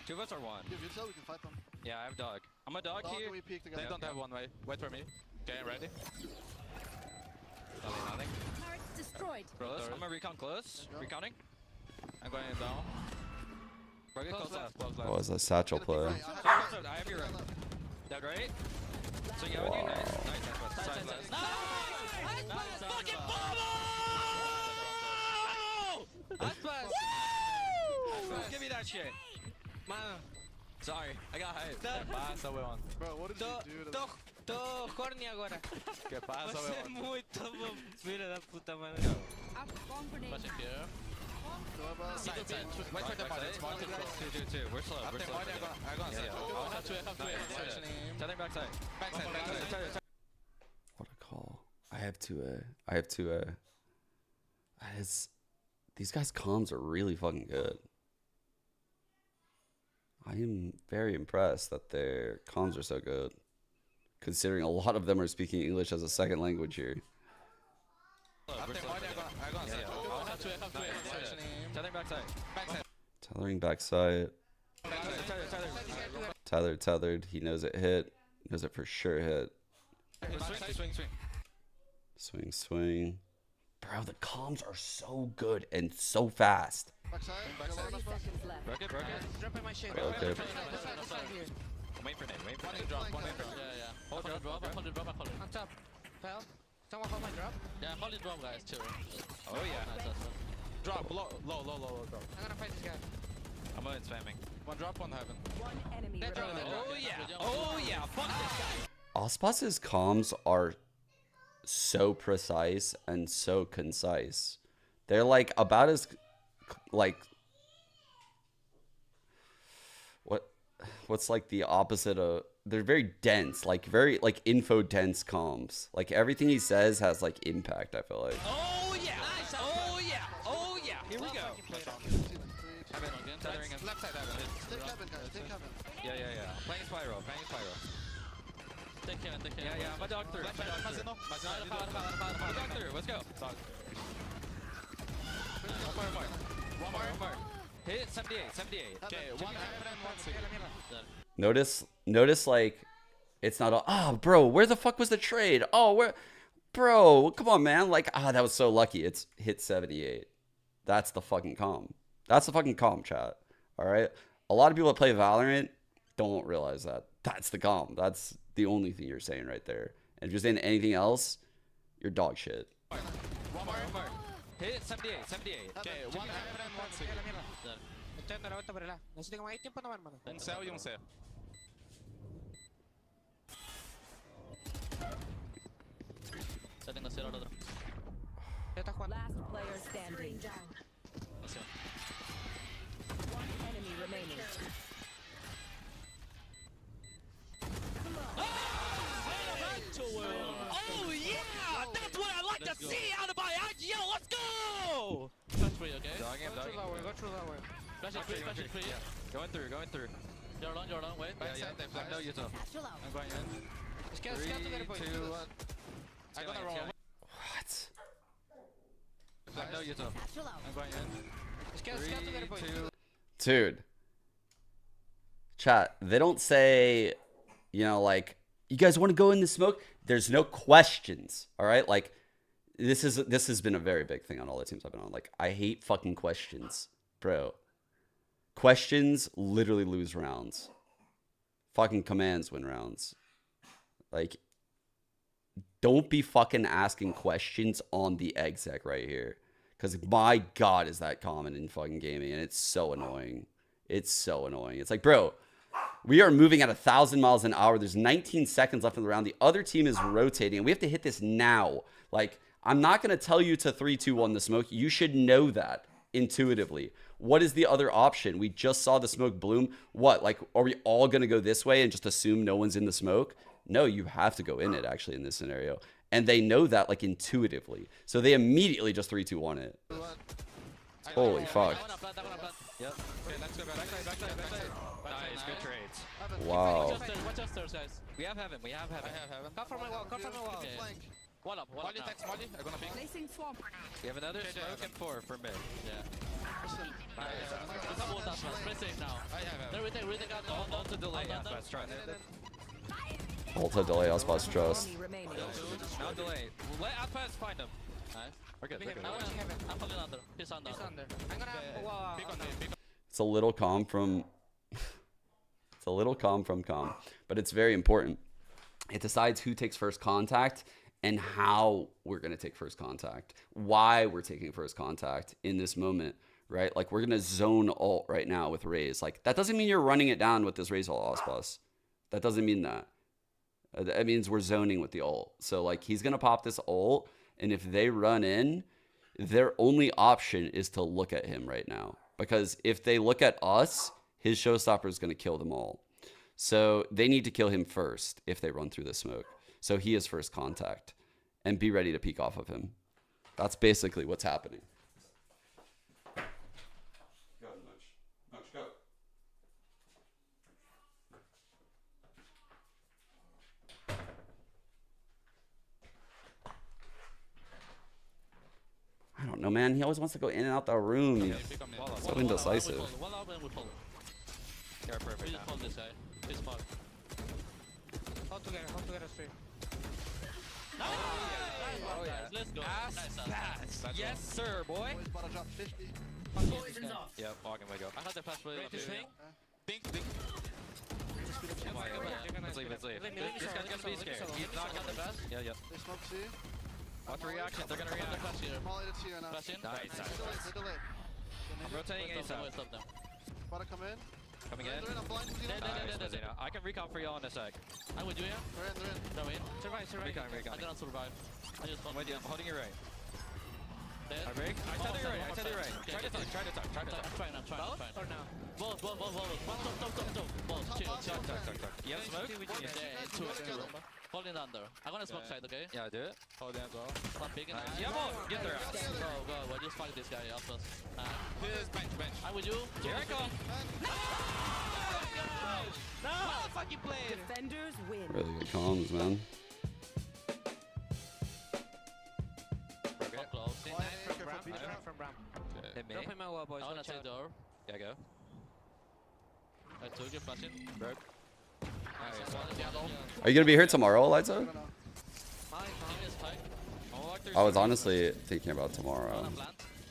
2 of us or 1? If you tell, we can fight them. Yeah, I have dog. I'm a dog here. We peek together. They don't have one way. Wait for me. Okay, ready? Nothing. Destroyed. Close. I'm gonna recon close. Recounting. I'm going down. Close left. Oh, it's a satchel play. I have your right. Dead right. So you have it. Nice. Side left. Nice. Fucking Icebox! Give me that shit. Man. Sorry, I got hyped. Que passa, weón? Bro, what did you do? Tô horny agora. Que passa, Você é weón? muito bom. Filha da puta, mano. Push it here. Side. Wait for the body. Two. We're slow. I'm gonna see it. I'll have to. Turning backside. What a call. I have 2A. That is These guys' comms are really fucking good. I am very impressed that their comms are so good, considering a lot of them are speaking English as a second language here. Tethering backside. Tethered. He knows it hit. Knows it for sure hit. Swing. Bro, the comms are so good and so fast. Backside. Rocket. Dropping my shit. Okay. Wait for nade. Drop. Yeah. Hold drop. On top. Fell. Someone hold my drop. Yeah, hold the drop, guys, too. Oh, yeah. Nice. Drop. Low drop. I'm gonna fight this guy. I'm going spamming. One drop, one heaven. One enemy Oh, yeah. Fuck this guy. Ospas's comms are so precise and so concise. They're like about as like what's like the opposite of, they're very dense, like very like info dense comms. Like everything he says has like impact, I feel like. Oh yeah. Nice. Oh yeah. Here we go. Left side heaven. Take heaven, guys. Take heaven. Yeah. Playing Spyro. Take him. Yeah. My dog through. My dog through. Let's go. One more. Hit 78. Okay, one Notice like it's not a, oh bro, where the fuck was the trade? Oh, where, bro, come on man. Like, that was so lucky. It's hit 78. That's the fucking calm. That's the fucking calm, chat. All right. A lot of people that play Valorant don't realize that. That's the calm. That's the only thing you're saying right there. And if you're saying anything else, you're dog shit. One more. Hit 78. Okay, one Un C y un C. Setting the zero other. Last player standing. One enemy remaining. Oh yeah! That's what I like to see out of my IGL. Let's go! Flash free, okay? Go through that way. Flash is free. Yeah. Going through. You're alone, wait. Yeah, they flash. No, you too. I'm going in. 3, 2, 1. I'm gonna roll. What? No, you too. I'm going in. 3, 2. Dude. Chat, they don't say, you know, like, you guys want to go in the smoke? There's no questions. All right? Like, this has been a very big thing on all the teams I've been on. Like, I hate fucking questions, bro. Questions literally lose rounds. Fucking commands win rounds. Like, don't be fucking asking questions on the exec right here. Because my God, is that common in fucking gaming. And it's so annoying. It's like, bro, we are moving at 1,000 miles an hour. There's 19 seconds left in the round. The other team is rotating. And we have to hit this now. Like, I'm not going to tell you to 3, 2, 1 the smoke. You should know that intuitively. What is the other option? We just saw the smoke bloom. What? Like, are we all going to go this way and just assume no one's in the smoke? No, you have to go in it, actually, in this scenario. And they know that, like, intuitively. So they immediately just 3, 2, 1 it. Holy fuck. Yep. Okay, let's go backside. Nice, good trades. Wow. Watch us, guys. We have heaven. I have heaven. Come from my wall. Okay. One up. Molly, text Molly. I'm gonna pick. Placing swamp. We have another smoke and 4 for mid. Yeah. Play safe now. I have heaven. Then we take out the ult to delay. Let's try. Ulta delay, Icebox trust. Now delay. Let Outpass find him. Nice. We're good. I'm holding under. He's under. I'm gonna pick on me. It's a little calm from calm, but it's very important. It decides who takes first contact and how we're going to take first contact, why we're taking first contact in this moment, right? Like, we're going to zone ult right now with Raze. Like, that doesn't mean you're running it down with this Raze ult, Ospas. That doesn't mean that. That means we're zoning with the ult. So, like, he's going to pop this ult, and if they run in, their only option is to look at him right now. Because if they look at us, his showstopper is going to kill them all. So they need to kill him first if they run through the smoke. So he is first contact. And be ready to peek off of him. That's basically what's happening. man. He always wants to go in and out the room. He's so indecisive. Wall up and we pull. They're perfect. We just pull this guy. He's fucked. Hold together straight. Nice! Oh, yeah. Let's go. Ass pass. Yes, sir, boy. Boys about to drop 50. Poison's off. Yep, walking way go. I had the flash play. Ready to swing? Bink. Let's leave. This guy's gonna be scared. He's not got the flash. Yeah. They smoke C. Watch reaction. They're gonna react. Flash here. Molly to T right now. Flash in. Nice. They delayed. I'm rotating ASAP. Stop them. About to come in. Coming in. They're in. I'm blind. Dead. I can recon for y'all in a sec. I'm with you, yeah? They're in. Throw in. Survive. I cannot survive. I just I'm with you. I'm holding you right. Dead. I break. I tell you right. Try to talk. I'm trying. Both or no? Both. Top. Both. Chill. Talk. You have smoke? Yeah, two. Hold it under. I'm gonna smoke side, okay? Yeah, do it. Hold it as well. Stop picking. Yeah, boy. Get there. Go. We'll just fight this guy off us. Here's bench. I'm with you. Here I come. No! Fucking play. Defenders win. Really good comms, man. Up close. From Bram. Hit me. Drop him out, boys. I wanna take door. Yeah, go. I told you, flashing. Broke. Are you gonna be here tomorrow, Eliza? Team is tight. I was honestly thinking about tomorrow,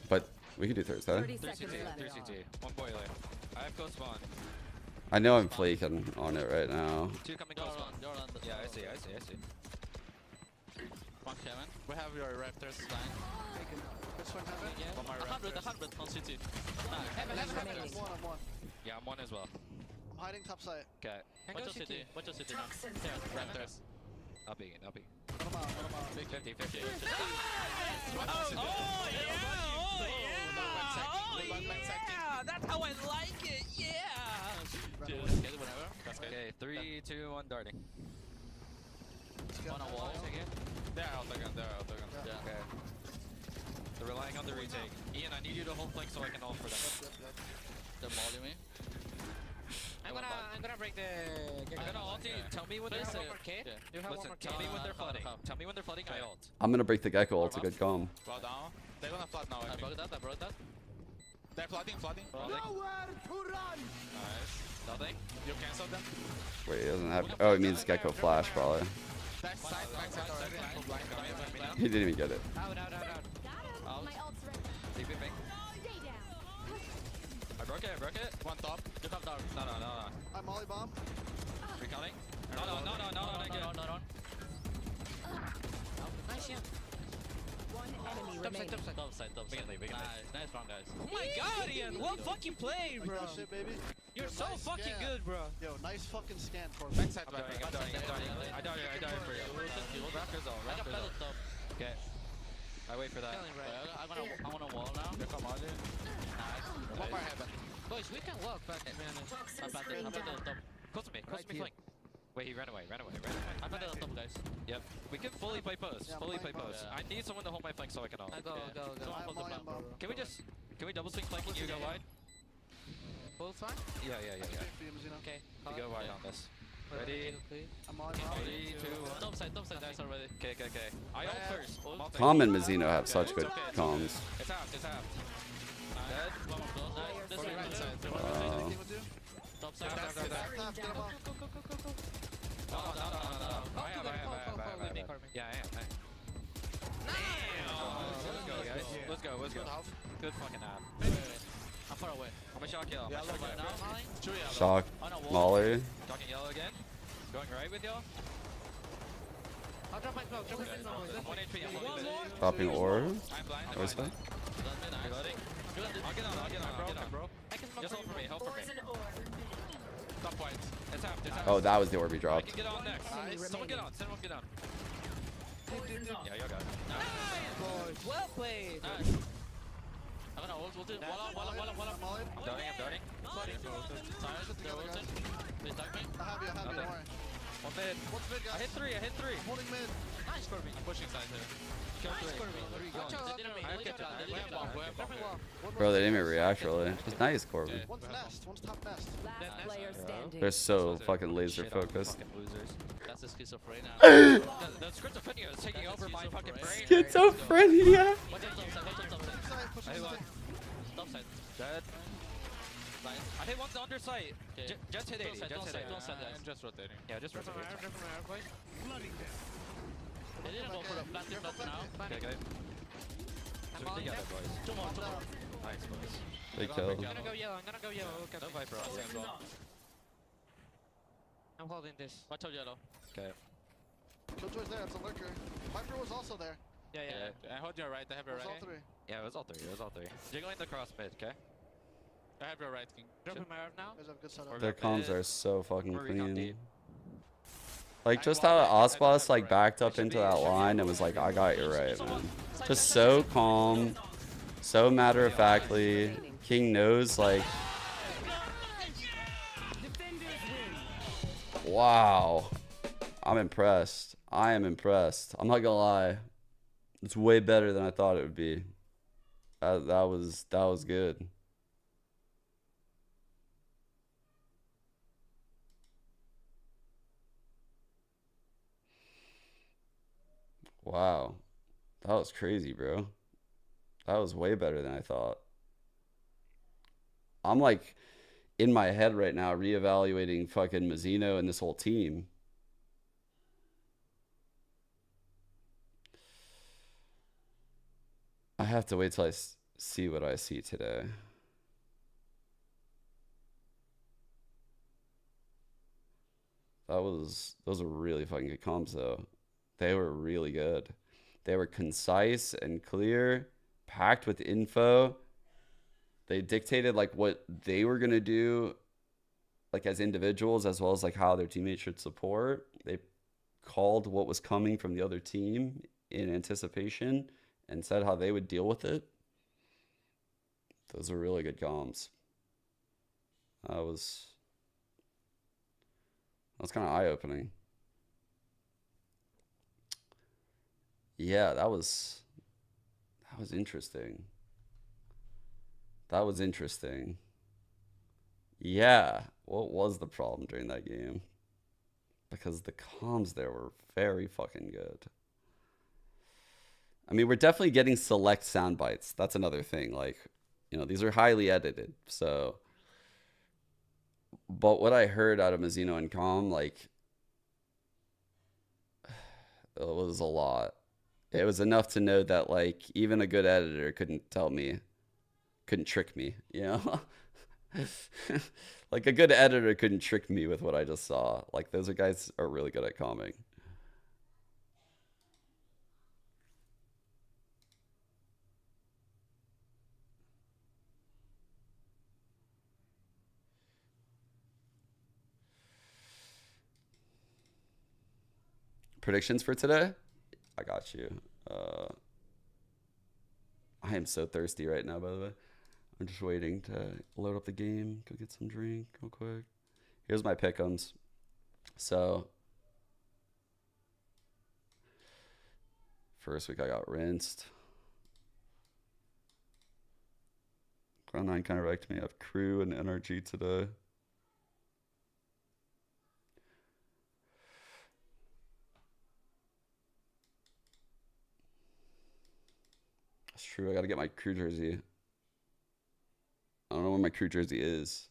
but we could do Thursday. 30 seconds left. 3 CT. One boiler. I have ghost spawn. I know I'm flaking on it right now. 2 coming ghost spawn. Yeah, I see. One Kevin. We have your Raptors line. This one heaven. 100 on CT. I'm one. Yeah, I'm 1 as well. I'm hiding top side. Okay. Watch your CT now. There, Raptors. I'll be. Put them out. 50. Yeah! That's how I like it, yeah! Get it whenever. Okay, 3, 2, 1, darting. On a wall. They're out the gun. Yeah. Okay. They're relying on the retake. Ian, I need you to hold flank so I can ult for them. They're mauling me. I'm gonna break the. I'm gonna ult you. Tell me when they're Listen, Listen, tell me when they're flooding. Tell me when they're flooding. I ult. I'm gonna break the Gecko. It's a good comm. Flood down. They're gonna flood now. I broke that. They're flooding. Nowhere to run. Nice. Nothing. You canceled them. Wait, it doesn't have. Oh, it means Gecko flash probably. Backside already. He didn't even get it. Out. Deep in ping. I broke it. One top. You come down. No. I'm Molly bomb. Recounting. No. Nice, yeah. One enemy remaining. Top side. We can leave. Nice round, guys. Oh my god, Ian! What fucking play, Like bro? that shit, baby. You're so Nice fucking scan. good, bro. Yo, nice fucking scan for me. Backside, I'm dying. I died for you. Raptors all. Okay. I wait for that. I want a wall now. Come on, dude. Nice. One more heaven. Boys, we can walk back, man. I'm planted on top. Close to me, flank. Wait, he ran away. I'm planted on top, guys. Yep. We can fully play post. Yeah, Fully flank play post. post. I need someone to hold my flank so I can ult. Go. I'm Someone hold the Molly plan. bomb. Can we double swing flank and you go wide? Both fine? Yeah. Okay. You go wide on this. Ready? I'm Molly bomb. 3, 2, 1. Top side guys already. Okay. I ult first. Tom and Mizzino have such good comms. It's half. Dead. One more close. Nice. This way, right side. Top side. No. I have. Yeah, I am. Let's go, guys. Let's go. Good fucking half. I'm far away. I'm a shock yellow. Shock. Molly. Talking yellow again. Going right with y'all. I'll drop my smoke. 1 HP. I'm holding it. Dropping ore. I'm blind. Where's that? Reloading. I'll get on, bro. Just hold for me. Top points. It's half. Oh, that was the orb he I dropped. can get on next. Someone get on. Get on. Yeah, y'all got it. Well played. Nice. I'm gonna ult it. Wall up. I'm darting. They're ulting. They stuck me. I have you. Don't worry. One mid. What's mid, guys? I hit 3. I'm holding mid. Nice for me. I'm pushing side here. Kill 3. Where are you going? Bro, they didn't even react really. Just nice, Corbin. One's nest. One's top nest. Last player standing. They're so fucking laser focused. Fucking losers. That's the schizophrenia. The schizophrenia is taking over my fucking brain. Schizophrenia. Watch out, top side. red. Nice. I hit one's under sight. Okay. Just hit 80. Don't set, don't set, I'm just rotating. Yeah, just rotating. They didn't go for the planting flat now. Okay, okay. So we together, boys. Two more. Nice, boys. They killed. I'm gonna go yellow. Don't fight for us. I'm holding this. Watch out yellow. Okay. Killjoy's there, it's a lurker. Viper was also there. Yeah. I hold your right. I have your It was right. all three. Yeah, it was all three. Jiggling the cross mid, okay? I have your right, King. Dropping my arm now. You guys have good setup. Their comms are so fucking We're recon clean. deep. Like just how Icebox like backed up into that line and was like, I got you right, man. Just so calm, so matter of factly. King knows like, wow. I'm impressed. I am impressed. I'm not gonna lie. It's way better than I thought it would be. That was good. Wow. That was crazy, bro. That was way better than I thought. I'm like in my head right now reevaluating fucking Mazzino and this whole team. I have to wait till I see what I see today. Those are really fucking good comms though. They were really good. They were concise and clear, packed with info. They dictated like what they were gonna do, like as individuals, as well as like how their teammates should support. They called what was coming from the other team in anticipation and said how they would deal with it. Those are really good comms. That was kind of eye-opening. Yeah, that was interesting. That was interesting. Yeah, what was the problem during that game? Because the comms there were very fucking good. I mean, we're definitely getting select sound bites. That's another thing. Like, you know, these are highly edited. So, but what I heard out of Mazzino and comm, like, it was a lot. It was enough to know that, like, even a good editor couldn't trick me, you know? Like, a good editor couldn't trick me with what I just saw. Like, those guys are really good at comming. Predictions for today? I got you. I am so thirsty right now, by the way. I'm just waiting to load up the game, go get some drink real quick. Here's my pick'ems. So, first week I got rinsed. Ground 9 kind of wrecked me. I have crew and NRG today. That's true. I gotta get my crew jersey. I don't know where my crew jersey is.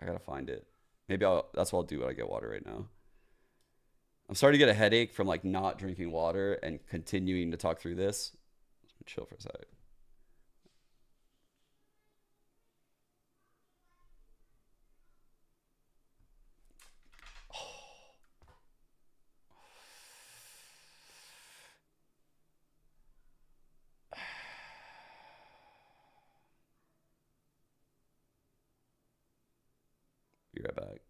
I gotta find it. Maybe that's what I'll do when I get water right now. I'm starting to get a headache from like not drinking water and continuing to talk through this. Chill for a sec. Be right back.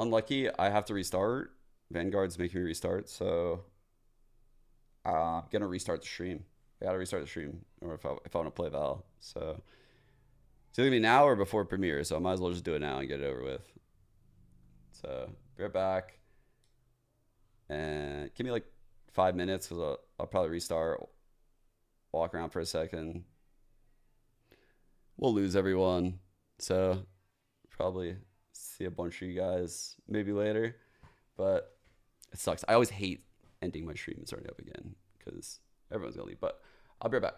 unlucky. I have to restart. Vanguard's making me restart, so I'm gonna restart the stream. I gotta restart the stream, or if I want to play Val. So it's either gonna be now or before premiere. So I might as well just do it now and get it over with. So be right back, and give me like 5 minutes because I'll probably restart. Walk around for a second. We'll lose everyone, so probably see a bunch of you guys maybe later. But it sucks. I always hate ending my stream and starting up again because everyone's gonna leave. But I'll be right back.